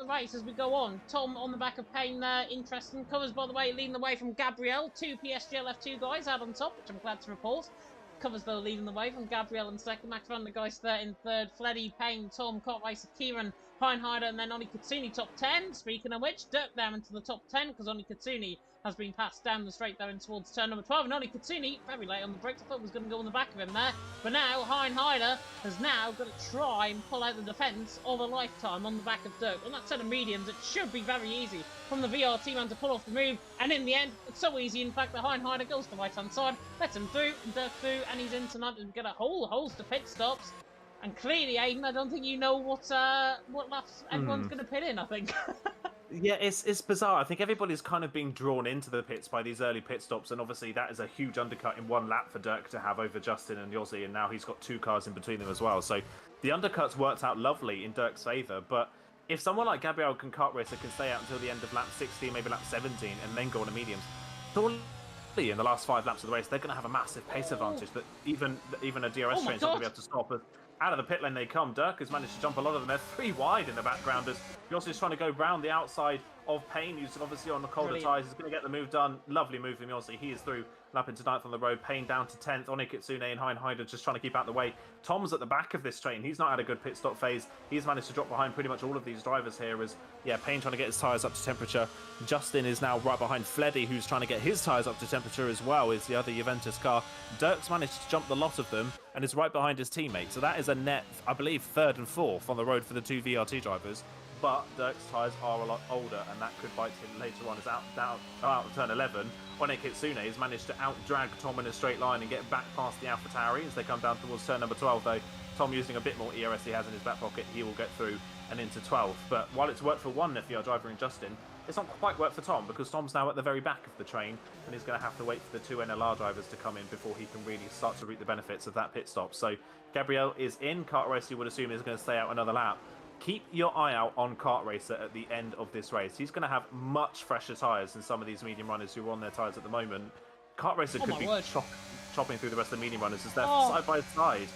race as we go on. Tom on the back of Payne there, interesting. Covers, by the way, leading the way from Gabriel. 2 PSGLF2 guys out on top, which I'm glad to report. Covers, though, leading the way from Gabriel in second. Max van der Geist there in third. Fleddy, Payne, Tom, Kart Racer, Kieran, Heinheider, and then Oni Katsuni top 10. Speaking of which, Dirk there into the top 10 because Oni Katsuni has been passed down the straight there in towards turn number 12. And Oni Katsuni, very late on the brakes. I thought was going to go on the back of him there. But now, Heinheider has now got to try and pull out the defence of a lifetime on the back of Dirk. On that set of mediums, it should be very easy from the VRT man to pull off the move. And in the end, it's so easy, in fact, that Heinheider goes to the right-hand side, lets him through, and Dirk through, and he's in tonight. And we get a whole host of pit stops. And clearly, Aiden, I don't think you know what laps everyone's going to pit in, I think. Yeah, it's bizarre. I think everybody's kind of being drawn into the pits by these early pit stops, and obviously that is a huge undercut in one lap for Dirk to have over Justin and Yossi, and now he's got 2 cars in between them as well. So the undercuts worked out lovely in Dirk's favour, but if someone like Gabriel Kart Racer can stay out until the end of lap 16, maybe lap 17, and then go on a mediums, surely in the last 5 laps of the race, they're going to have a massive pace advantage that even a DRS train's not going to be able to stop. Out of the pit lane they come. Dirk has managed to jump a lot of them. They're 3 wide in the background as Yossi's trying to go round the outside of Payne, who's obviously on the colder tyres. He's going to get the move done. Lovely move from Yossi. He is through, lap into 9th on the road. Payne down to 10th. Oni Kitsune and Heinheider just trying to keep out the way. Tom's at the back of this train. He's not had a good pit stop phase. He's managed to drop behind pretty much all of these drivers here as, yeah, Payne trying to get his tyres up to temperature. Justin is now right behind Fleddy, who's trying to get his tyres up to temperature as well, is the other Juventus car. Dirk's managed to jump the lot of them and is right behind his teammate. So that is a net, I believe, 3rd and 4th on the road for the 2 VRT drivers. But Dirk's tyres are a lot older, and that could bite him later on as out of turn 11. Oni Kitsune has managed to out-drag Tom in a straight line and get back past the AlphaTauri as they come down towards turn number 12, though. Tom using a bit more ERS he has in his back pocket, he will get through and into 12th. But while it's worked for one FER driver in Justin, it's not quite worked for Tom, because Tom's now at the very back of the train, and he's going to have to wait for the 2 NLR drivers to come in before he can really start to reap the benefits of that pit stop. So Gabriel is in. Kart Racer, you would assume, is going to stay out another lap. Keep your eye out on Kart Racer at the end of this race. He's going to have much fresher tyres than some of these medium runners who are on their tyres at the moment. Kart Racer could be chopping through the rest of the medium runners as they're side by side.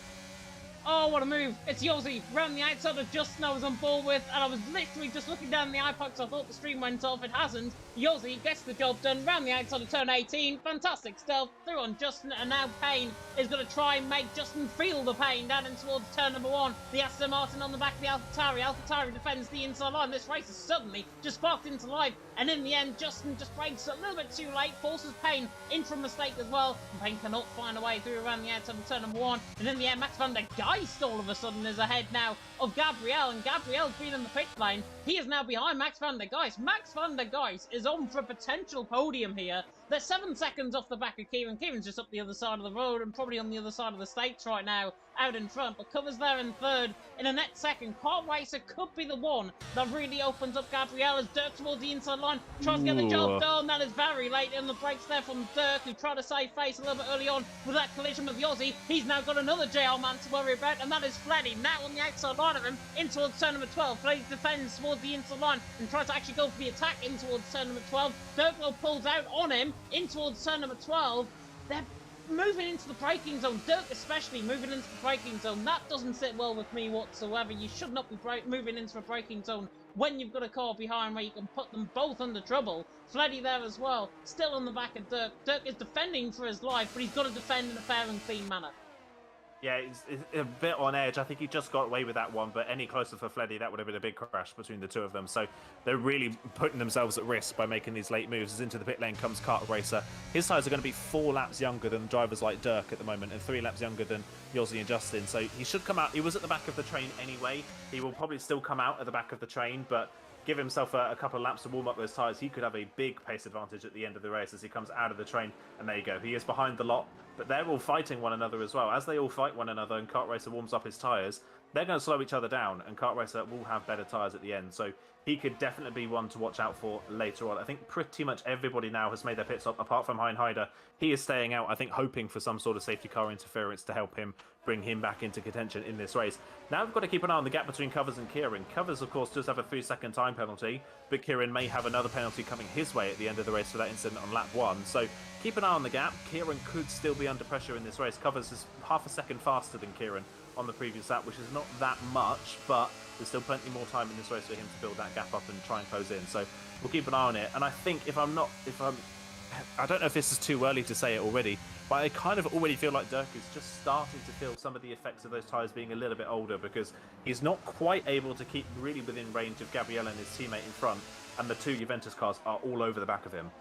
Oh, what a move. It's Yossi round the outside of Justin I was on board with, and I was literally just looking down the iPod because I thought the stream went off. It hasn't. Yossi gets the job done round the outside of turn 18. Fantastic stuff. Through on Justin, and now Payne is going to try and make Justin feel the pain down in towards turn number 1. The Aston Martin on the back of the AlphaTauri. AlphaTauri defends the inside line. This race is suddenly just sparked into life, and in the end, Justin just brakes a little bit too late, forces Payne into a mistake as well, and Payne cannot find a way through around the outside of turn number 1. And in the end, Max van der Geist all of a sudden is ahead now of Gabriel, and Gabriel's been in the pit lane. He is now behind Max van der Geist. Max van der Geist is on for a potential podium here. They're 7 seconds off the back of Kieran. Kieran's just up the other side of the road and probably on the other side of the stakes right now out in front, but Covers there in third in a net second. Kart Racer could be the one that really opens up Gabriel as Dirk towards the inside line, tries to get the job done. That is very late in the brakes there from Dirk, who tried to save face a little bit early on with that collision with Yossi. He's now got another JL man to worry about, and that is Fleddy, now on the outside line of him, in towards turn number 12. Fleddy defends towards the inside line and tries to actually go for the attack in towards turn number 12. Dirk pulls out on him in towards turn number 12. They're moving into the braking zone, Dirk especially moving into the braking zone. That doesn't sit well with me whatsoever. You should not be moving into a braking zone when you've got a car behind where you can put them both under trouble. Fleddy there as well, still on the back of Dirk. Dirk is defending for his life, but he's got to defend in a fair and clean manner. Yeah, it's a bit on edge. I think he just got away with that one, but any closer for Fleddy, that would have been a big crash between the two of them. So they're really putting themselves at risk by making these late moves. As into the pit lane comes Kart Racer. His tyres are going to be 4 laps younger than drivers like Dirk at the moment, and 3 laps younger than Yossi and Justin. So he should come out. He was at the back of the train anyway. He will probably still come out at the back of the train, but give himself a couple of laps to warm up those tyres. He could have a big pace advantage at the end of the race as he comes out of the train. And there you go. He is behind the lot, but they're all fighting one another as well. As they all fight one another and Kart Racer warms up his tyres, they're going to slow each other down, and Kart Racer will have better tyres at the end. So he could definitely be one to watch out for later on. I think pretty much everybody now has made their pit stop, apart from Heinheider. He is staying out, I think, hoping for some sort of safety car interference to help him bring him back into contention in this race. Now we've got to keep an eye on the gap between Covers and Kieran. Covers, of course, does have a 3-second time penalty, but Kieran may have another penalty coming his way at the end of the race for that incident on lap 1. So keep an eye on the gap. Kieran could still be under pressure in this race. Covers is half a second faster than Kieran on the previous lap, which is not that much, but there's still plenty more time in this race for him to build that gap up and try and close in. So we'll keep an eye on it. And I think I don't know if this is too early to say it already, but I kind of already feel like Dirk is just starting to feel some of the effects of those tyres being a little bit older, because he's not quite able to keep really within range of Gabriel and his teammate in front, and the 2 Juventus cars are all over the back of him.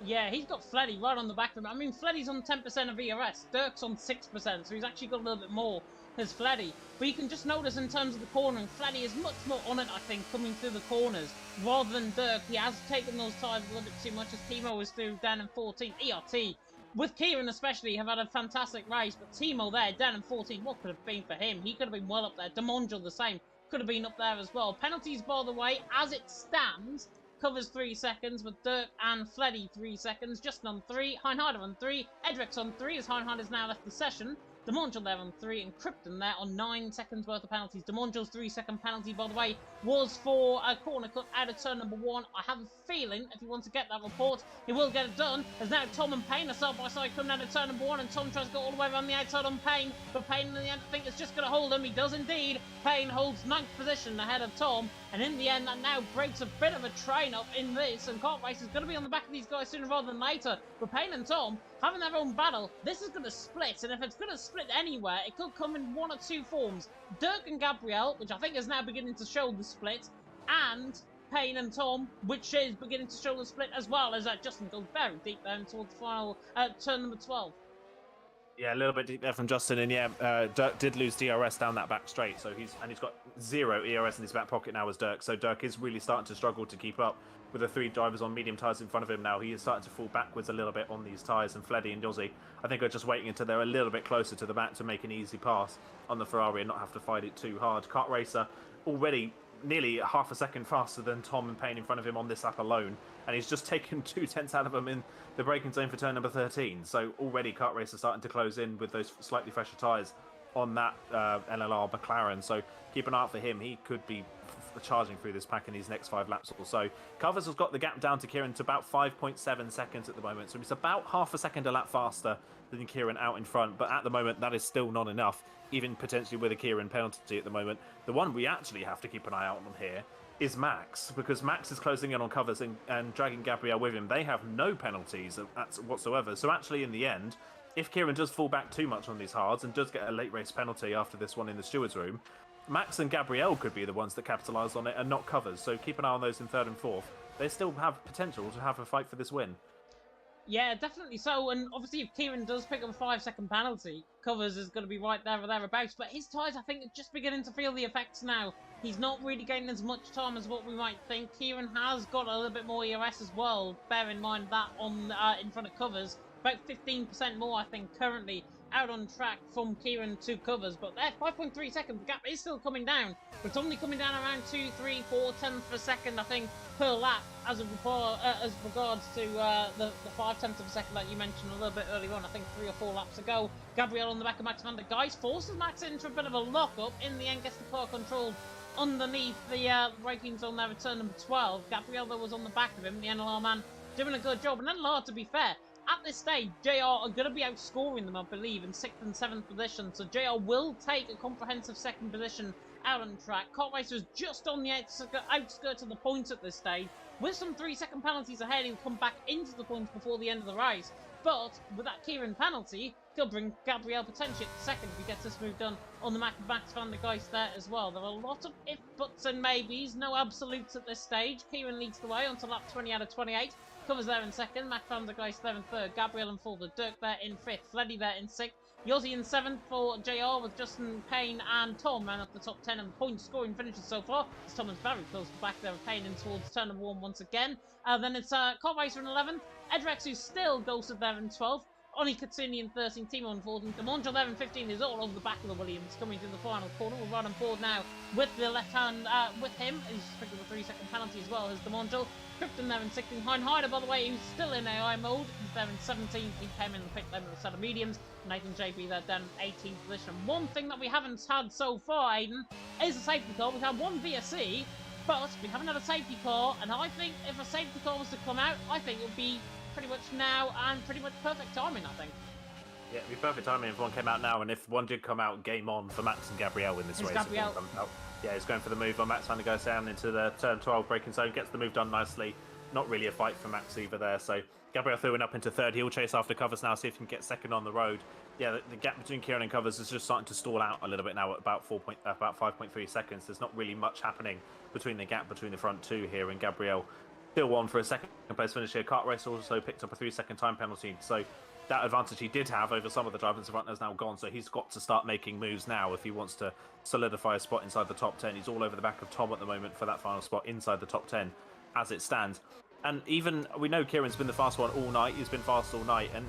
Yeah, he's got Fleddy right on the back of him. I mean, Fleddy's on 10% of ERS, Dirk's on 6%, so he's actually got a little bit more as Fleddy. But you can just notice in terms of the cornering, Fleddy is much more on it, I think, coming through the corners, rather than Dirk. He has taken those tyres a little bit too much, as Timo is through down in 14. ERT, with Kieran especially, have had a fantastic race, but Timo there, down in 14, what could have been for him? He could have been well up there. Demongel the same, could have been up there as well. Penalties, by the way, as it stands, Covers 3 seconds, with Dirk and Fleddy 3 seconds. Justin on 3, Heinheider on 3, Edric's on 3, as Heinheider's now left the session. Demongel there on 3, and Krypton there on 9 seconds worth of penalties. Demongel's 3-second penalty, by the way, was for a corner cut out of turn number 1. I have a feeling if he wants to get that report, he will get it done, as now Tom and Payne are side by side coming out of turn number 1, and Tom tries to go all the way around the outside on Payne, but Payne in the end I think is just going to hold him. He does indeed. Payne holds 9th position ahead of Tom, and in the end that now breaks a bit of a train up in this, and Kart Race is going to be on the back of these guys sooner rather than later. But Payne and Tom having their own battle, this is going to split, and if it's going to split anywhere, it could come in 1 or 2 forms. Dirk and Gabriel, which I think is now beginning to show the split, and Payne and Tom, which is beginning to show the split, as well as Justin goes very deep down towards the final turn number 12. Yeah, a little bit deep there from Justin, and yeah, Dirk did lose DRS down that back straight, so he's got 0 ERS in his back pocket now as Dirk, so Dirk is really starting to struggle to keep up with the 3 drivers on medium tyres in front of him now. He is starting to fall backwards a little bit on these tyres, and Fleddy and Yossi, I think, are just waiting until they're a little bit closer to the back to make an easy pass on the Ferrari and not have to fight it too hard. Kart Racer already nearly half a second faster than Tom and Payne in front of him on this lap alone, and he's just taken 2 tenths out of them in the braking zone for turn number 13. So already Kart Racer starting to close in with those slightly fresher tyres on that NLR McLaren. So keep an eye out for him. He could be charging through this pack in these next 5 laps or so. Covers has got the gap down to Kieran to about 5.7 seconds at the moment, so he's about half a second a lap faster than Kieran out in front, but at the moment that is still not enough, even potentially with a Kieran penalty at the moment. The one we actually have to keep an eye out on here is Max, because Max is closing in on Covers and dragging Gabriel with him. They have no penalties whatsoever, so actually in the end, if Kieran does fall back too much on these hards and does get a late race penalty after this one in the steward's room, Max and Gabriel could be the ones that capitalise on it and not Covers, so keep an eye on those in 3rd and 4th. They still have potential to have a fight for this win. Yeah, definitely so, and obviously if Kieran does pick up a 5-second penalty, Covers is going to be right there or thereabouts, but his tyres, I think, are just beginning to feel the effects now. He's not really gaining as much time as what we might think. Kieran has got a little bit more ERS as well, bear in mind that on in front of Covers, about 15% more, I think, currently. out on track from Kieran to covers, but there, 5.3 seconds, the gap is still coming down, but it's only coming down around 2, 3, 4 tenths of a second, I think, per lap, as regards to the 5 tenths of a second that you mentioned a little bit earlier on. I think 3 or 4 laps ago. Gabriel on the back of Max van der Geist forces Max into a bit of a lock-up in the end, gets the car controlled underneath the braking zone there at turn number 12. Gabriel, though, was on the back of him, the NLR man doing a good job, and NLR, to be fair, at this stage, JR are going to be outscoring them, I believe, in 6th and 7th position. So JR will take a comprehensive 2nd position out on track. Kart Racer's just on the outskirts of the points at this stage, with some 3-second penalties ahead and come back into the points before the end of the race. But with that Kieran penalty, he'll bring Gabriel potentially at 2nd if he gets this move done on the Max van der Geist there as well. There are a lot of if, buts and maybes, no absolutes at this stage. Kieran leads the way onto lap 20 out of 28. Covers there in 2nd, Max van der Geist there in 3rd, Gabriel and Fulda, Dirk there in 5th, Fleddy there in 6th, Yossi in 7th for JR with Justin, Payne and Tom round up the top 10 and point scoring finishes so far. As Tom is very close to back there with Payne in towards turn number 1 once again. Then it's Kart Racer in 11th, Edrex who's still ghosted there in 12th, Oni Katsuni in 13th, Timo on 14th, Demonjo there in 15th is all over the back of the Williams coming to the final corner. We're right on board now with the left hand, with him. He's picking the 3-second penalty as well as Demonjo. Krypton there in 16th. Hein Heider, by the way, who's still in AI mode. He's there in 17th. He came in and picked them with a set of mediums. Nathan JB there down in 18th position. One thing that we haven't had so far, Aiden, is a safety car. We've had one VSC, but we haven't had a safety car. And I think if a safety car was to come out, I think it would be pretty much now and pretty much perfect timing, I think. Yeah, it'd be perfect timing if one came out now, and if one did come out, game on for Max and Gabriel in this race. Gabriel. Yeah, he's going for the move on Max van der Geist down into the turn 12 braking zone, gets the move done nicely. Not really a fight for Max either there, so Gabriel threw up into 3rd. He'll chase after Covers now, see if he can get 2nd on the road. Yeah, the gap between Kieran and Covers is just starting to stall out a little bit now at about 5.3 seconds. There's not really much happening between the gap between the front two here, and Gabriel still on for a 2nd place finish here. Kart Race also picked up a 3-second time penalty, so that advantage he did have over some of the drivers in front has now gone, so he's got to start making moves now if he wants to solidify a spot inside the top 10. He's all over the back of Tom at the moment for that final spot inside the top 10 as it stands. And even, we know Kieran's been the fast one all night, he's been fast all night, and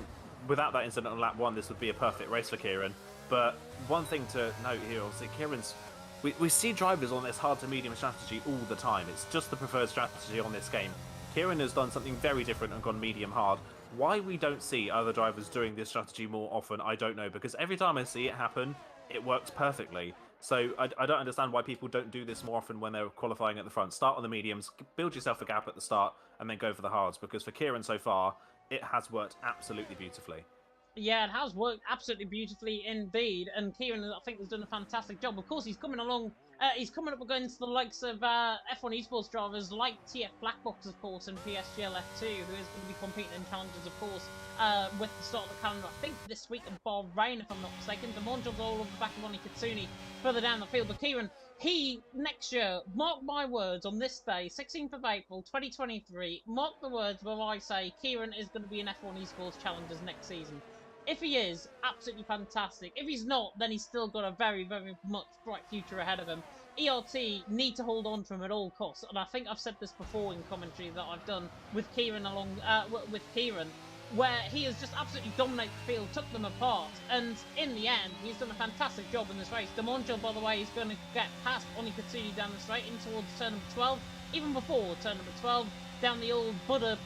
without that incident on lap 1, this would be a perfect race for Kieran. But one thing to note here, obviously, Kieran's, we see drivers on this hard to medium strategy all the time. It's just the preferred strategy on this game. Kieran has done something very different and gone medium hard. Why we don't see other drivers doing this strategy more often, I don't know, because every time I see it happen, it works perfectly. So I don't understand why people don't do this more often when they're qualifying at the front. Start on the mediums, build yourself a gap at the start, and then go for the hards, because for Kieran so far, it has worked absolutely beautifully. Yeah, it has worked absolutely beautifully indeed, and Kieran, I think, has done a fantastic job. Of course, he's coming along, he's coming up against the likes of F1 Esports drivers like TF Blackbox, of course, and PSGL F2, who is going to be competing in challenges, of course, with the start of the calendar, I think, this week in Bahrain, if I'm not mistaken. Demonjo's all over the back of Oni Katsuni further down the field, but Kieran, he, next year, mark my words, on this day, 16th of April, 2023, mark the words where I say Kieran is going to be in F1 Esports Challengers next season. If he is, absolutely fantastic. If he's not, then he's still got a very, very much bright future ahead of him. ERT need to hold on to him at all costs, and I think I've said this before in commentary that I've done with Kieran with Kieran, where he has just absolutely dominated the field, took them apart, and in the end, he's done a fantastic job in this race. Demonjo, by the way, is going to get past Oni Katsuni down the straight in towards turn number 12, even before turn number 12. Down the old Buddha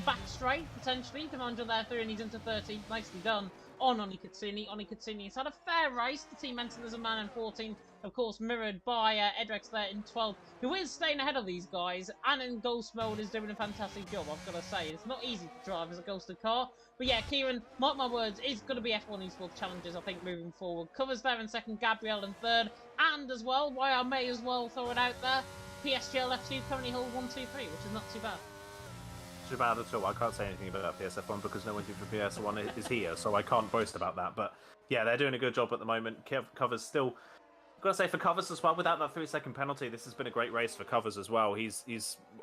back straight, potentially. Demonjo there through, and he's into 30. Nicely done on Oni Katsuni. Oni Katsuni has had a fair race. The team entered as a man in 14, of course, mirrored by Edrex there in 12, who is staying ahead of these guys, and in Ghost mode is doing a fantastic job, I've got to say. It's not easy to drive as a ghosted car, but yeah, Kieran, mark my words, is going to be F1 Esports Challenges, I think, moving forward. Covers there in 2nd, Gabriel in 3rd, and as well, why I may as well throw it out there, PSGL F2 currently hold 1, 2, 3, which is not too bad. Too bad at all. I can't say anything about PSF1 because no one for PS1 is here, so I can't boast about that. But yeah, they're doing a good job at the moment. Covers still, I've got to say, for Covers as well, without that 3-second penalty, this has been a great race for Covers as well. He's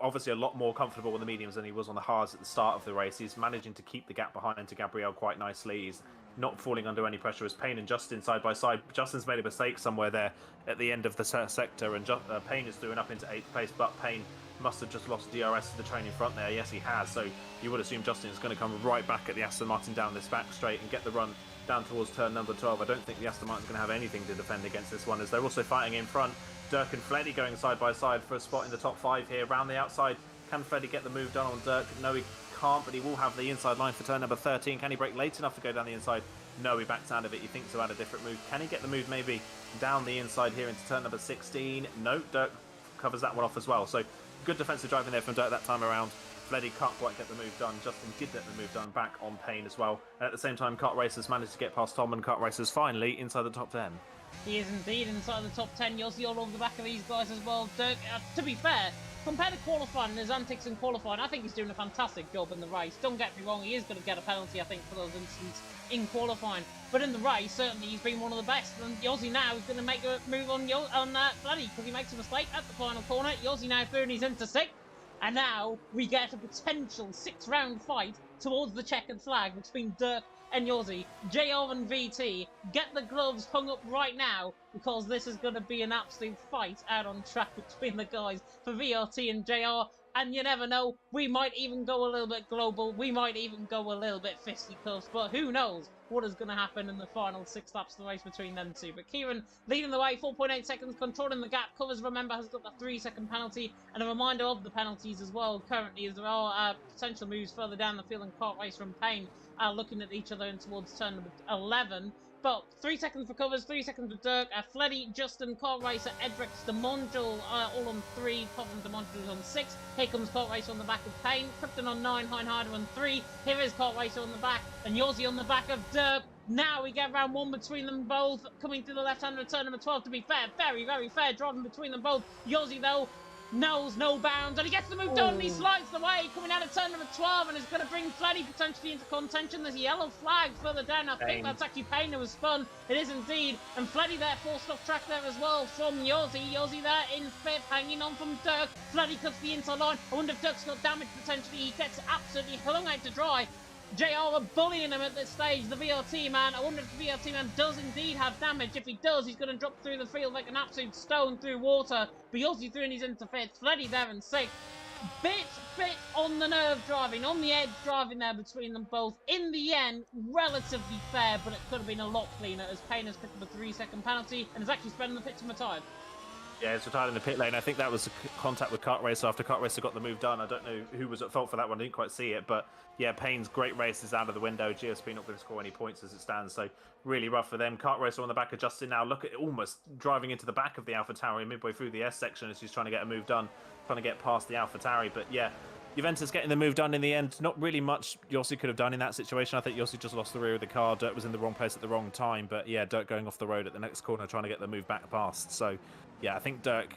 obviously a lot more comfortable with the mediums than he was on the hards at the start of the race. He's managing to keep the gap behind to Gabriel quite nicely. He's not falling under any pressure as Payne and Justin side by side. Justin's made a mistake somewhere there at the end of the sector, and Payne is doing up into 8th place, but Payne must have just lost DRS to the train in front there. Yes, he has. So you would assume Justin is going to come right back at the Aston Martin down this back straight and get the run down towards turn number 12. I don't think the Aston Martin's going to have anything to defend against this one, as they're also fighting in front. Dirk and Fleddy going side by side for a spot in the top 5 here. Round the outside, can Fleddy get the move done on Dirk? No, he can't, but he will have the inside line for turn number 13. Can he brake late enough to go down the inside? No, he backs out of it. He thinks about a different move. Can he get the move maybe down the inside here into turn number 16? No, Dirk covers that one off as well. So good defensive driving there from Dirk that time around. Fleddy can't quite get the move done. Justin did get the move done back on Payne as well. And at the same time, Kart Racers managed to get past Tom, and Kart Racers finally inside the top 10. He is indeed inside the top 10. You'll see all over the back of these guys as well. Dirk, to be fair, compared to qualifying and his antics in qualifying, I think he's doing a fantastic job in the race. Don't get me wrong, he is going to get a penalty, I think, for those incidents in qualifying. But in the race, certainly he's been one of the best. And Yossi now is going to make a move on Fleddy, because he makes a mistake at the final corner. Yossi now through and he's into 6th. And now we get a potential 6-round fight towards the checkered flag between Dirk and Yossi. JR and VT, get the gloves hung up right now, because this is going to be an absolute fight out on track between the guys for VRT and JR. And you never know, we might even go a little bit global, we might even go a little bit fisticuffs, but who knows what is going to happen in the final 6 laps of the race between them two. But Kieran leading the way, 4.8 seconds, controlling the gap. Covers, remember, has got the 3-second penalty, and a reminder of the penalties as well currently, as there are potential moves further down the field, and Kart Racer and Payne looking at each other in towards turn number 11. But 3 seconds for Covers, 3 seconds for Dirk, Fleddy, Justin, Kart Racer, Edrix, DeMondre, all on 3, Coven, DeMondre on 6. Here comes Kart Racer on the back of Payne, Krypton on 9, Heinharder on 3. Here is Kart Racer on the back, and Yossi on the back of Dirk. Now we get round 1 between them both, coming to the left-hand of turn number 12, to be fair. Very, very fair driving between them both. Yossi, though, knows no bounds, and he gets the move done, and he slides the way, coming out of turn number 12, and is going to bring Fleddy potentially into contention. There's a yellow flag further down. I think that's actually Payne who was spun. It is indeed, and Fleddy there forced off track there as well from Yossi. Yossi there in 5th, hanging on from Dirk. Fleddy cuts the inside line. I wonder if Dirk's got damage potentially. He gets absolutely hung out to dry. JR are bullying him at this stage, the VRT man. I wonder if the VRT man does indeed have damage. If he does, he's going to drop through the field like an absolute stone through water. But Yossi through and he's into 5th. Fleddy there in 6th. Bit on the nerve driving, on the edge driving there between them both. In the end, relatively fair, but it could have been a lot cleaner, as Payne has picked up a 3-second penalty and is actually spending the pit to retired. Yeah, it's retired in the pit lane. I think that was a contact with Kart Racer after Kart Racer got the move done. I don't know who was at fault for that one. I didn't quite see it. But yeah, Payne's great race is out of the window. GSP not going to score any points as it stands. So really rough for them. Kart Racer on the back of Justin now. Look at it, almost driving into the back of the AlphaTauri midway through the S section as he's trying to get a move done, trying to get past the AlphaTauri. But yeah, Juventus getting the move done in the end. Not really much Yossi could have done in that situation. I think Yossi just lost the rear of the car. Dirk was in the wrong place at the wrong time. But yeah, Dirk going off the road at the next corner, trying to get the move back past. So yeah, I think Dirk,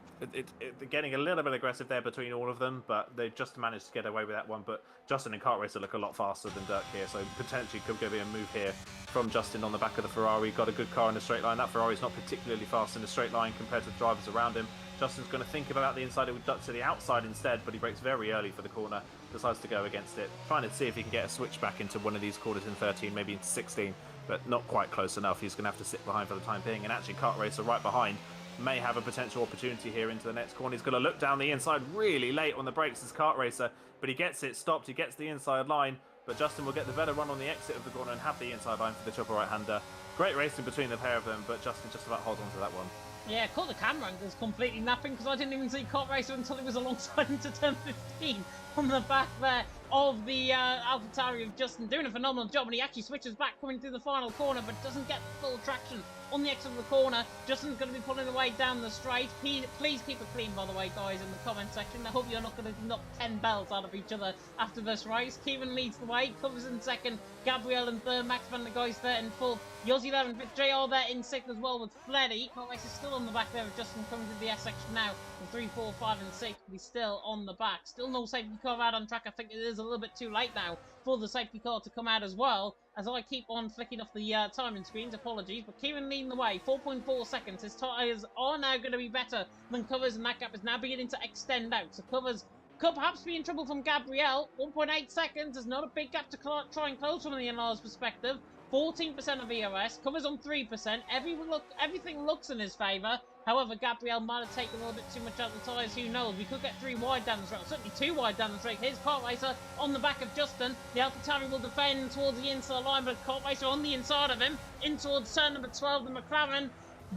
getting a little bit aggressive there between all of them, but they just managed to get away with that one. But Justin and Kart Racer look a lot faster than Dirk here, so potentially could be a move here from Justin on the back of the Ferrari. Got a good car in the straight line. That Ferrari's not particularly fast in the straight line compared to the drivers around him. Justin's going to think about the inside. He would duck to the outside instead, but he brakes very early for the corner, decides to go against it, trying to see if he can get a switch back into one of these corners in 13, maybe into 16, but not quite close enough. He's going to have to sit behind for the time being, and actually Kart Racer right behind may have a potential opportunity here into the next corner. He's going to look down the inside really late on the brakes as Kart Racer, but he gets it stopped. He gets the inside line, but Justin will get the better run on the exit of the corner and have the inside line for the triple right-hander. Great racing between the pair of them, but Justin just about holds on to that one. Yeah, caught the camera angles completely napping, because I didn't even see Kart Racer until he was alongside into turn 15 on the back there of the AlphaTauri of Justin, doing a phenomenal job, and he actually switches back coming through the final corner, but doesn't get full traction on the exit of the corner. Justin's going to be pulling away down the straight. Please keep it clean, by the way, guys, in the comment section. I hope you're not going to knock 10 bells out of each other after this race. Kieran leads the way, Covers in 2nd, Gabriel in 3rd, Max van der Geist there in 4th, Yossi there in 5th, JR there in 6th as well with Fleddy. Kart Racer is still on the back there with Justin coming to the S section now with 3, 4, 5 and 6, but he's still on the back. Still no safety car out on track. I think it is a little bit too late now for the safety car to come out as well, as I keep on flicking off the timing screens. Apologies, but Kieran leading the way, 4.4 seconds. His tyres are now going to be better than Covers, and that gap is now beginning to extend out. So Covers could perhaps be in trouble from Gabriel. 1.8 seconds is not a big gap to try and close from the NLR's perspective. 14% of ERS, Covers on 3%. Everything looks in his favour. However, Gabriel might have taken a little bit too much out of the tyres. Who knows? We could get 3 wide down the straight. Certainly 2 wide down the straight. Here's Kart Racer on the back of Justin. The AlphaTauri will defend towards the inside line, but Kart Racer on the inside of him. In towards turn number 12, the McLaren.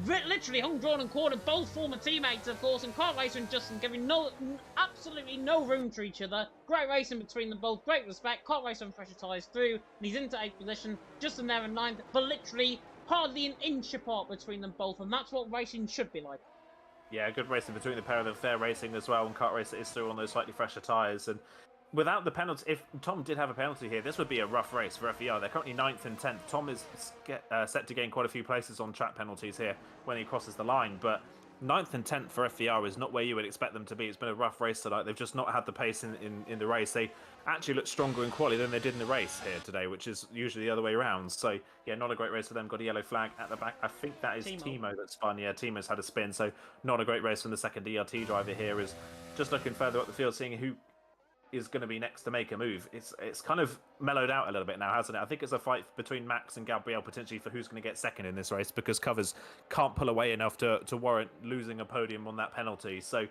Literally hung, drawn and quartered, both former teammates, of course, and Kart Racer and Justin giving absolutely no room to each other. Great racing between them both, great respect. Kart Racer and pressure tyres through, and he's into 8th position. Justin there in 9th, but literally hardly an inch apart between them both, and that's what racing should be like. Yeah, good racing between the pair of them. Fair racing as well, and Kart Racer is through on those slightly fresher tyres. And without the penalty, if Tom did have a penalty here, this would be a rough race for FER. They're currently 9th and 10th. Tom is set to gain quite a few places on track penalties here when he crosses the line, but 9th and 10th for FER is not where you would expect them to be. It's been a rough race tonight. They've just not had the pace in the race. They actually look stronger in quali than they did in the race here today, which is usually the other way around. So, yeah, not a great race for them. Got a yellow flag at the back. I think that is Timo that's spun. Yeah, Timo's had a spin, so not a great race from the second DRT driver here. Is just looking further up the field, seeing who is going to be next to make a move. It's kind of mellowed out a little bit now, hasn't it? I think it's a fight between Max and Gabriel potentially for who's going to get second in this race, because Covers can't pull away enough to warrant losing a podium on that penalty. So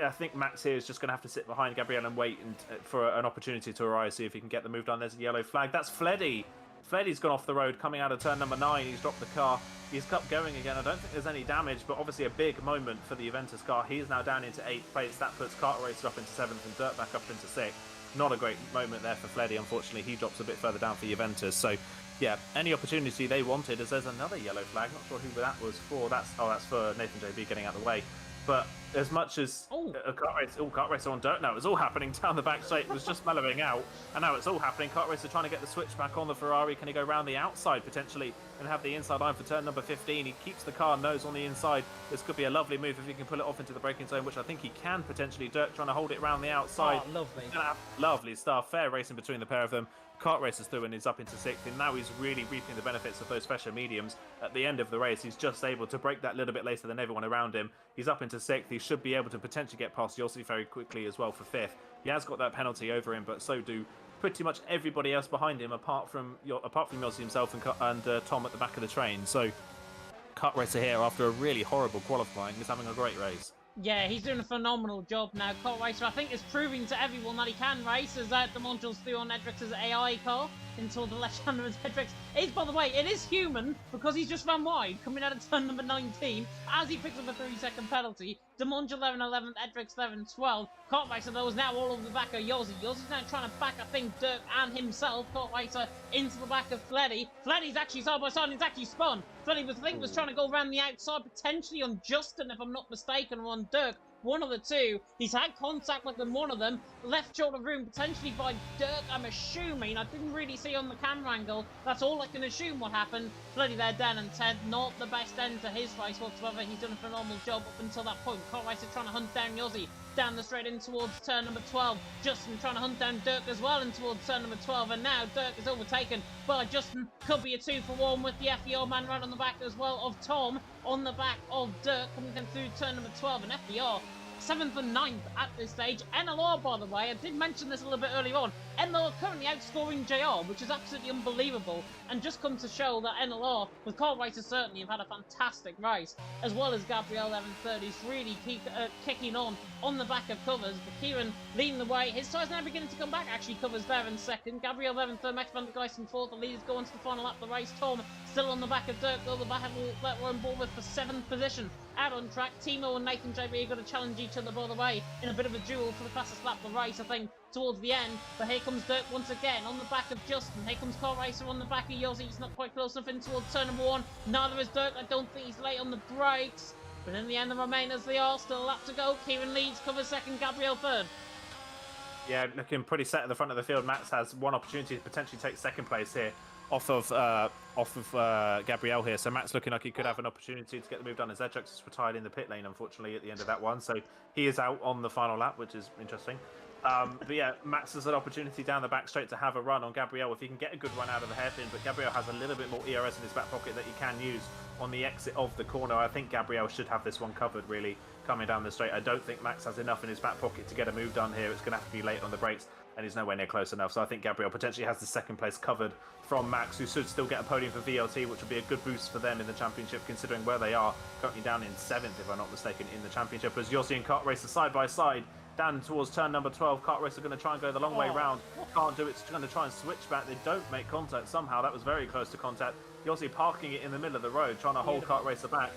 I think Max here is just going to have to sit behind Gabriel and wait for an opportunity to arise, see if he can get the move done. There's a yellow flag. That's Fleddy. Fleddy's gone off the road coming out of turn number 9. He's dropped the car. He's kept going again. I don't think there's any damage, but obviously a big moment for the Juventus car. He is now down into 8th place. That puts Kart Racer up into 7th and Dirt back up into 6th. Not a great moment there for Fleddy. Unfortunately, he drops a bit further down for Juventus. So, yeah, any opportunity they wanted, as there's another yellow flag. Not sure who that was for. That's for Nathan JB getting out of the way. But as much as Kart Racer on dirt now, it's all happening down the back straight. It was just mellowing out, and now it's all happening. Kart Racer trying to get the switch back on the Ferrari. Can he go around the outside potentially and have the inside line for turn number 15? He keeps the car nose on the inside. This could be a lovely move if he can pull it off into the braking zone, which I think he can potentially. Dirt trying to hold it around the outside. Oh, lovely. Lovely stuff. Fair racing between the pair of them. Kart Racer's through and is up into 6th, and now he's really reaping the benefits of those fresher mediums. At the end of the race, he's just able to break that little bit later than everyone around him. He's up into 6th. He should be able to potentially get past Yossi very quickly as well for 5th. He has got that penalty over him, but so do pretty much everybody else behind him, apart from Yossi himself and Tom at the back of the train. So Kart Racer here, after a really horrible qualifying, is having a great race. Yeah, he's doing a phenomenal job now. Kart Racer, I think, is proving to everyone that he can race, as the module's through on Edrix's AI car into the left hand of Edrix. By the way, it is human, because he's just ran wide, coming out of turn number 19, as he picks up a 3-second penalty. Demondre 11th, Edrix 12th. Kart Racer, though, is now all over the back of Yossi. Yossi's now trying to back, I think, Dirk and himself, Kart Racer, into the back of Fleddy. Fleddy's actually side by side, and he's actually spun. Fleddy was trying to go around the outside, potentially on Justin, if I'm not mistaken, or on Dirk. One of the two. He's had contact with them, one of them. Left shoulder room, potentially by Dirk, I'm assuming. I didn't really see on the camera angle. That's all I can assume what happened. Bloody there, Dan and Ted. Not the best end to his race whatsoever. He's done a phenomenal job up until that point. Kart Racer trying to hunt down Yossi. Down the straight in towards turn number 12. Justin trying to hunt down Dirk as well in towards turn number 12. And now Dirk is overtaken by Justin. Could be a 2-for-1 with the FER man right on the back as well of Tom. On the back of Dirk coming in through turn number 12. And FER 7th and 9th at this stage. NLR, by the way, I did mention this a little bit earlier on. NLR currently outscoring JR, which is absolutely unbelievable, and just comes to show that NLR, with Kart Racer certainly, have had a fantastic race, as well as Gabriel 11th, is really kicking on the back of Covers. But Kieran leading the way. His tyres now beginning to come back. Actually, Covers there in 2nd. Gabriel 11th, Max van der Geist in 4th. The leaders go on to the final lap of the race. Tom still on the back of Dirk, though the battle that we're on board with for 7th position. Out on track, Timo and Nathan JB are going to challenge each other, by the way, in a bit of a duel for the fastest lap of the race, I think, towards the end. But here comes Dirk once again on the back of Justin. Here comes Kart Racer on the back of Yossi. He's not quite close enough in towards turn number 1. Neither is Dirk. I don't think he's late on the brakes. But in the end, the remainers, they are still a lap to go. Kieran leads, Covers 2nd, Gabriel 3rd. Yeah, looking pretty set at the front of the field. Max has one opportunity to potentially take 2nd place here off of Gabriel here. So Max looking like he could have an opportunity to get the move done, as Edrix is retired in the pit lane, unfortunately, at the end of that one. So he is out on the final lap, which is interesting. But yeah, Max has an opportunity down the back straight to have a run on Gabriel if he can get a good run out of the hairpin. But Gabriel has a little bit more ERS in his back pocket that he can use on the exit of the corner. I think Gabriel should have this one covered, really, coming down the straight. I don't think Max has enough in his back pocket to get a move done here. It's going to have to be late on the brakes. and he's nowhere near close enough. So I think Gabriel potentially has the second place covered from Max, who should still get a podium for VLT, which would be a good boost for them in the championship, considering where they are, currently down in 7th, if I'm not mistaken, in the championship, as Yossi and Kart Racer side by side, down towards turn number 12. Kart Racer going to try and go the long way round. Can't do it. It's going to try and switch back. They don't make contact somehow. That was very close to contact. Yossi parking it in the middle of the road, trying to hold Kart Racer back.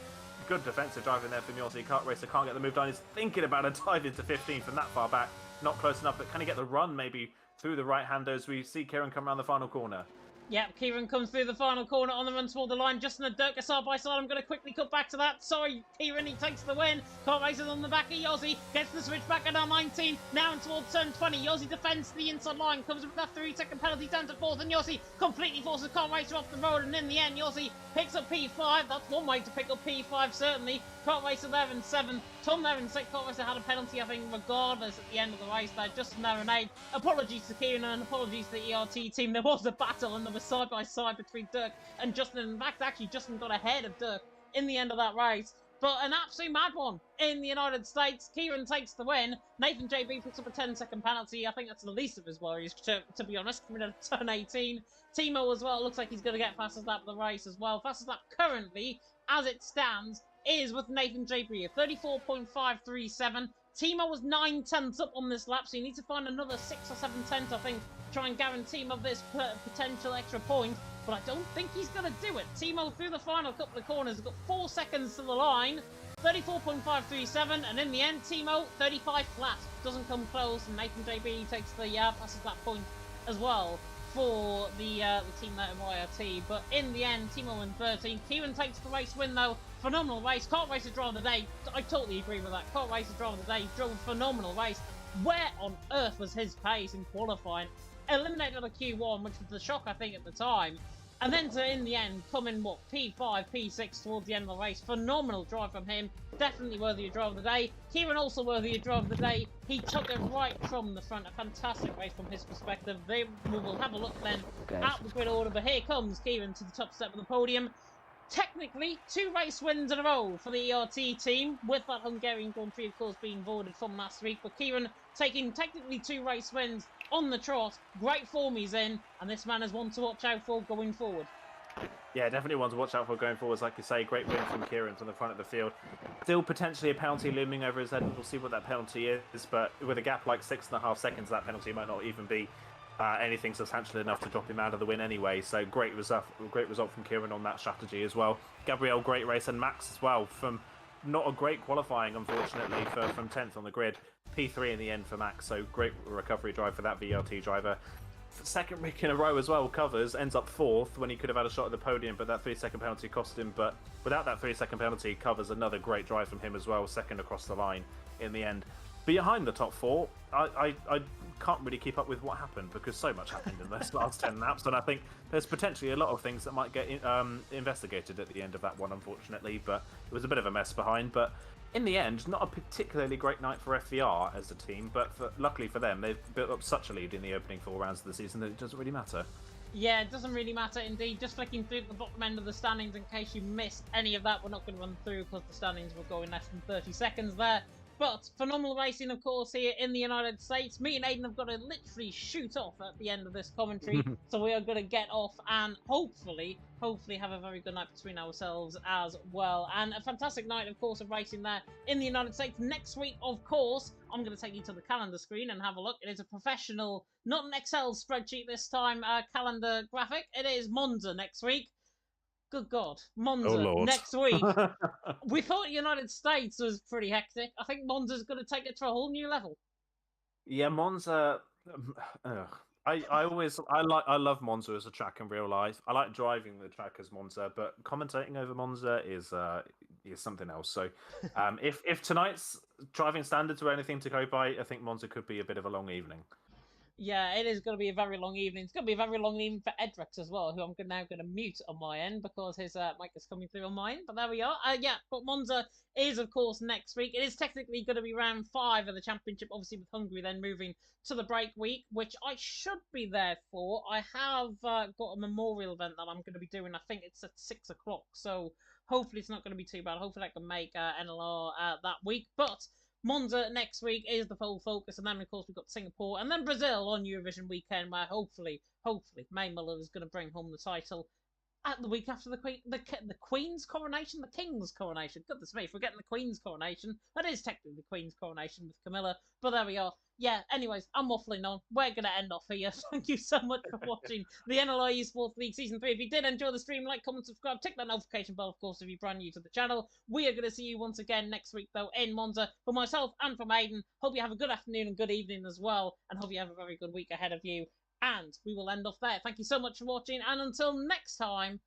Good defensive driving there from Yossi. Kart Racer can't get the move done. He's thinking about a dive into 15 from that far back. Not close enough, but can he get the run maybe through the right-handers? We see Kieran come around the final corner. Yep, Kieran comes through the final corner on the run toward the line. Justin and Dirk are side by side. I'm going to quickly cut back to that. Sorry, Kieran, he takes the win. Kart Racer's on the back of Yossi. Gets the switch back at R19. Now in towards turn 20. Yossi defends the inside line. Comes with that 3-second penalty down to 4th. And Yossi completely forces Kart Racer off the road. And in the end, Yossi picks up P5. That's one way to pick up P5, certainly. Kart Racer there in 7th. Tom there in 6th. Kart Racer had a penalty, I think, regardless at the end of the race there. Justin there in 8th. Apologies to Kieran and apologies to the ERT team. There was a battle and there was side by side between Dirk and Justin. In fact, actually, Justin got ahead of Dirk in the end of that race. But an absolute mad one in the United States. Kieran takes the win. Nathan JB picks up a 10-second penalty. I think that's the least of his worries, to be honest, coming out of turn 18. Timo as well. Looks like he's going to get fastest lap of the race as well. Fastest lap currently, as it stands, is with Nathan JB at 34.537. Timo was 9 tenths up on this lap, so you need to find another 6 or 7 tenths, I think, to try and guarantee him of this potential extra point. But I don't think he's going to do it. Timo, through the final couple of corners, has got 4 seconds to the line. 34.537, and in the end, Timo, 35 flat. Doesn't come close, and Nathan JB takes the passes that point as well for the team there at YRT. But in the end, Timo in 13. Kieran takes the race win, though. Phenomenal race. Kart Racer driver of the day. I totally agree with that. Kart Racer driver of the day. Drove a phenomenal race. Where on earth was his pace in qualifying? Eliminated on a Q1, which was the shock, I think, at the time. And then to, in the end, come in, what, P5, P6 towards the end of the race. Phenomenal drive from him. Definitely worthy of drive of the day. Kieran also worthy of drive of the day. He took it right from the front. A fantastic race from his perspective. We will have a look then at the grid order. But here comes Kieran to the top step of the podium. Technically, 2 race wins in a row for the ERT team, with that Hungarian Grand Prix, of course, being voided from last week. But Kieran taking technically 2 race wins on the trot. Great form he's in, and this man is one to watch out for going forward. Yeah, definitely one to watch out for going forwards. Like you say, great win from Kieran from the front of the field. Still potentially a penalty looming over his head. We'll see what that penalty is, but with a gap like 6.5 seconds, that penalty might not even be anything substantial enough to drop him out of the win anyway. So great result from Kieran on that strategy as well. Gabriel, great race, and Max as well from not a great qualifying, unfortunately, from 10th on the grid. P3 in the end for Max, so great recovery drive for that VLT driver. Second week in a row as well, covers, ends up 4th when he could have had a shot at the podium, but that 3-second penalty cost him. But without that 3-second penalty, covers another great drive from him as well, second across the line in the end. Behind the top 4, I can't really keep up with what happened because so much happened in those last 10 laps, and I think there's potentially a lot of things that might get investigated at the end of that one, unfortunately, but it was a bit of a mess behind. But in the end, not a particularly great night for FVR as a team, but luckily for them, they've built up such a lead in the opening 4 rounds of the season that it doesn't really matter. Yeah, it doesn't really matter indeed. Just flicking through the bottom end of the standings in case you missed any of that. We're not going to run through because the standings will go in less than 30 seconds there. But phenomenal racing, of course, here in the United States. Me and Aiden have got to literally shoot off at the end of this commentary. So we are going to get off and hopefully have a very good night between ourselves as well. And a fantastic night, of course, of racing there in the United States. Next week, of course, I'm going to take you to the calendar screen and have a look. It is a professional, not an Excel spreadsheet this time, calendar graphic. It is Monza next week. Good God, Monza next week. We thought United States was pretty hectic. I think Monza's going to take it to a whole new level. Yeah, Monza. I love Monza as a track in real life. I like driving the track as Monza, but commentating over Monza is something else. So, if tonight's driving standards were anything to go by, I think Monza could be a bit of a long evening. Yeah, it is going to be a very long evening. It's going to be a very long evening for Edrex as well, who I'm now going to mute on my end because his mic is coming through on my end. But there we are. Yeah, but Monza is, of course, next week. It is technically going to be round 5 of the championship, obviously with Hungary then moving to the break week, which I should be there for. I have got a memorial event that I'm going to be doing. I think it's at 6 o'clock, so hopefully it's not going to be too bad. Hopefully I can make NLR that week. But Monza next week is the full focus, and then of course we've got Singapore and then Brazil on Eurovision weekend, where hopefully May Muller is going to bring home the title at the week after the Queen's coronation, the King's coronation. Goodness me, forgetting the Queen's coronation. That is technically the Queen's coronation with Camilla, but there we are. Yeah, anyways, I'm waffling on. We're going to end off here. Thank you so much for watching the NLR Esports League Season 3. If you did enjoy the stream, like, comment, subscribe, tick that notification bell, of course, if you're brand new to the channel. We are going to see you once again next week, though, in Monza. For myself and for Aiden, hope you have a good afternoon and good evening as well, and hope you have a very good week ahead of you. And we will end off there. Thank you so much for watching, and until next time,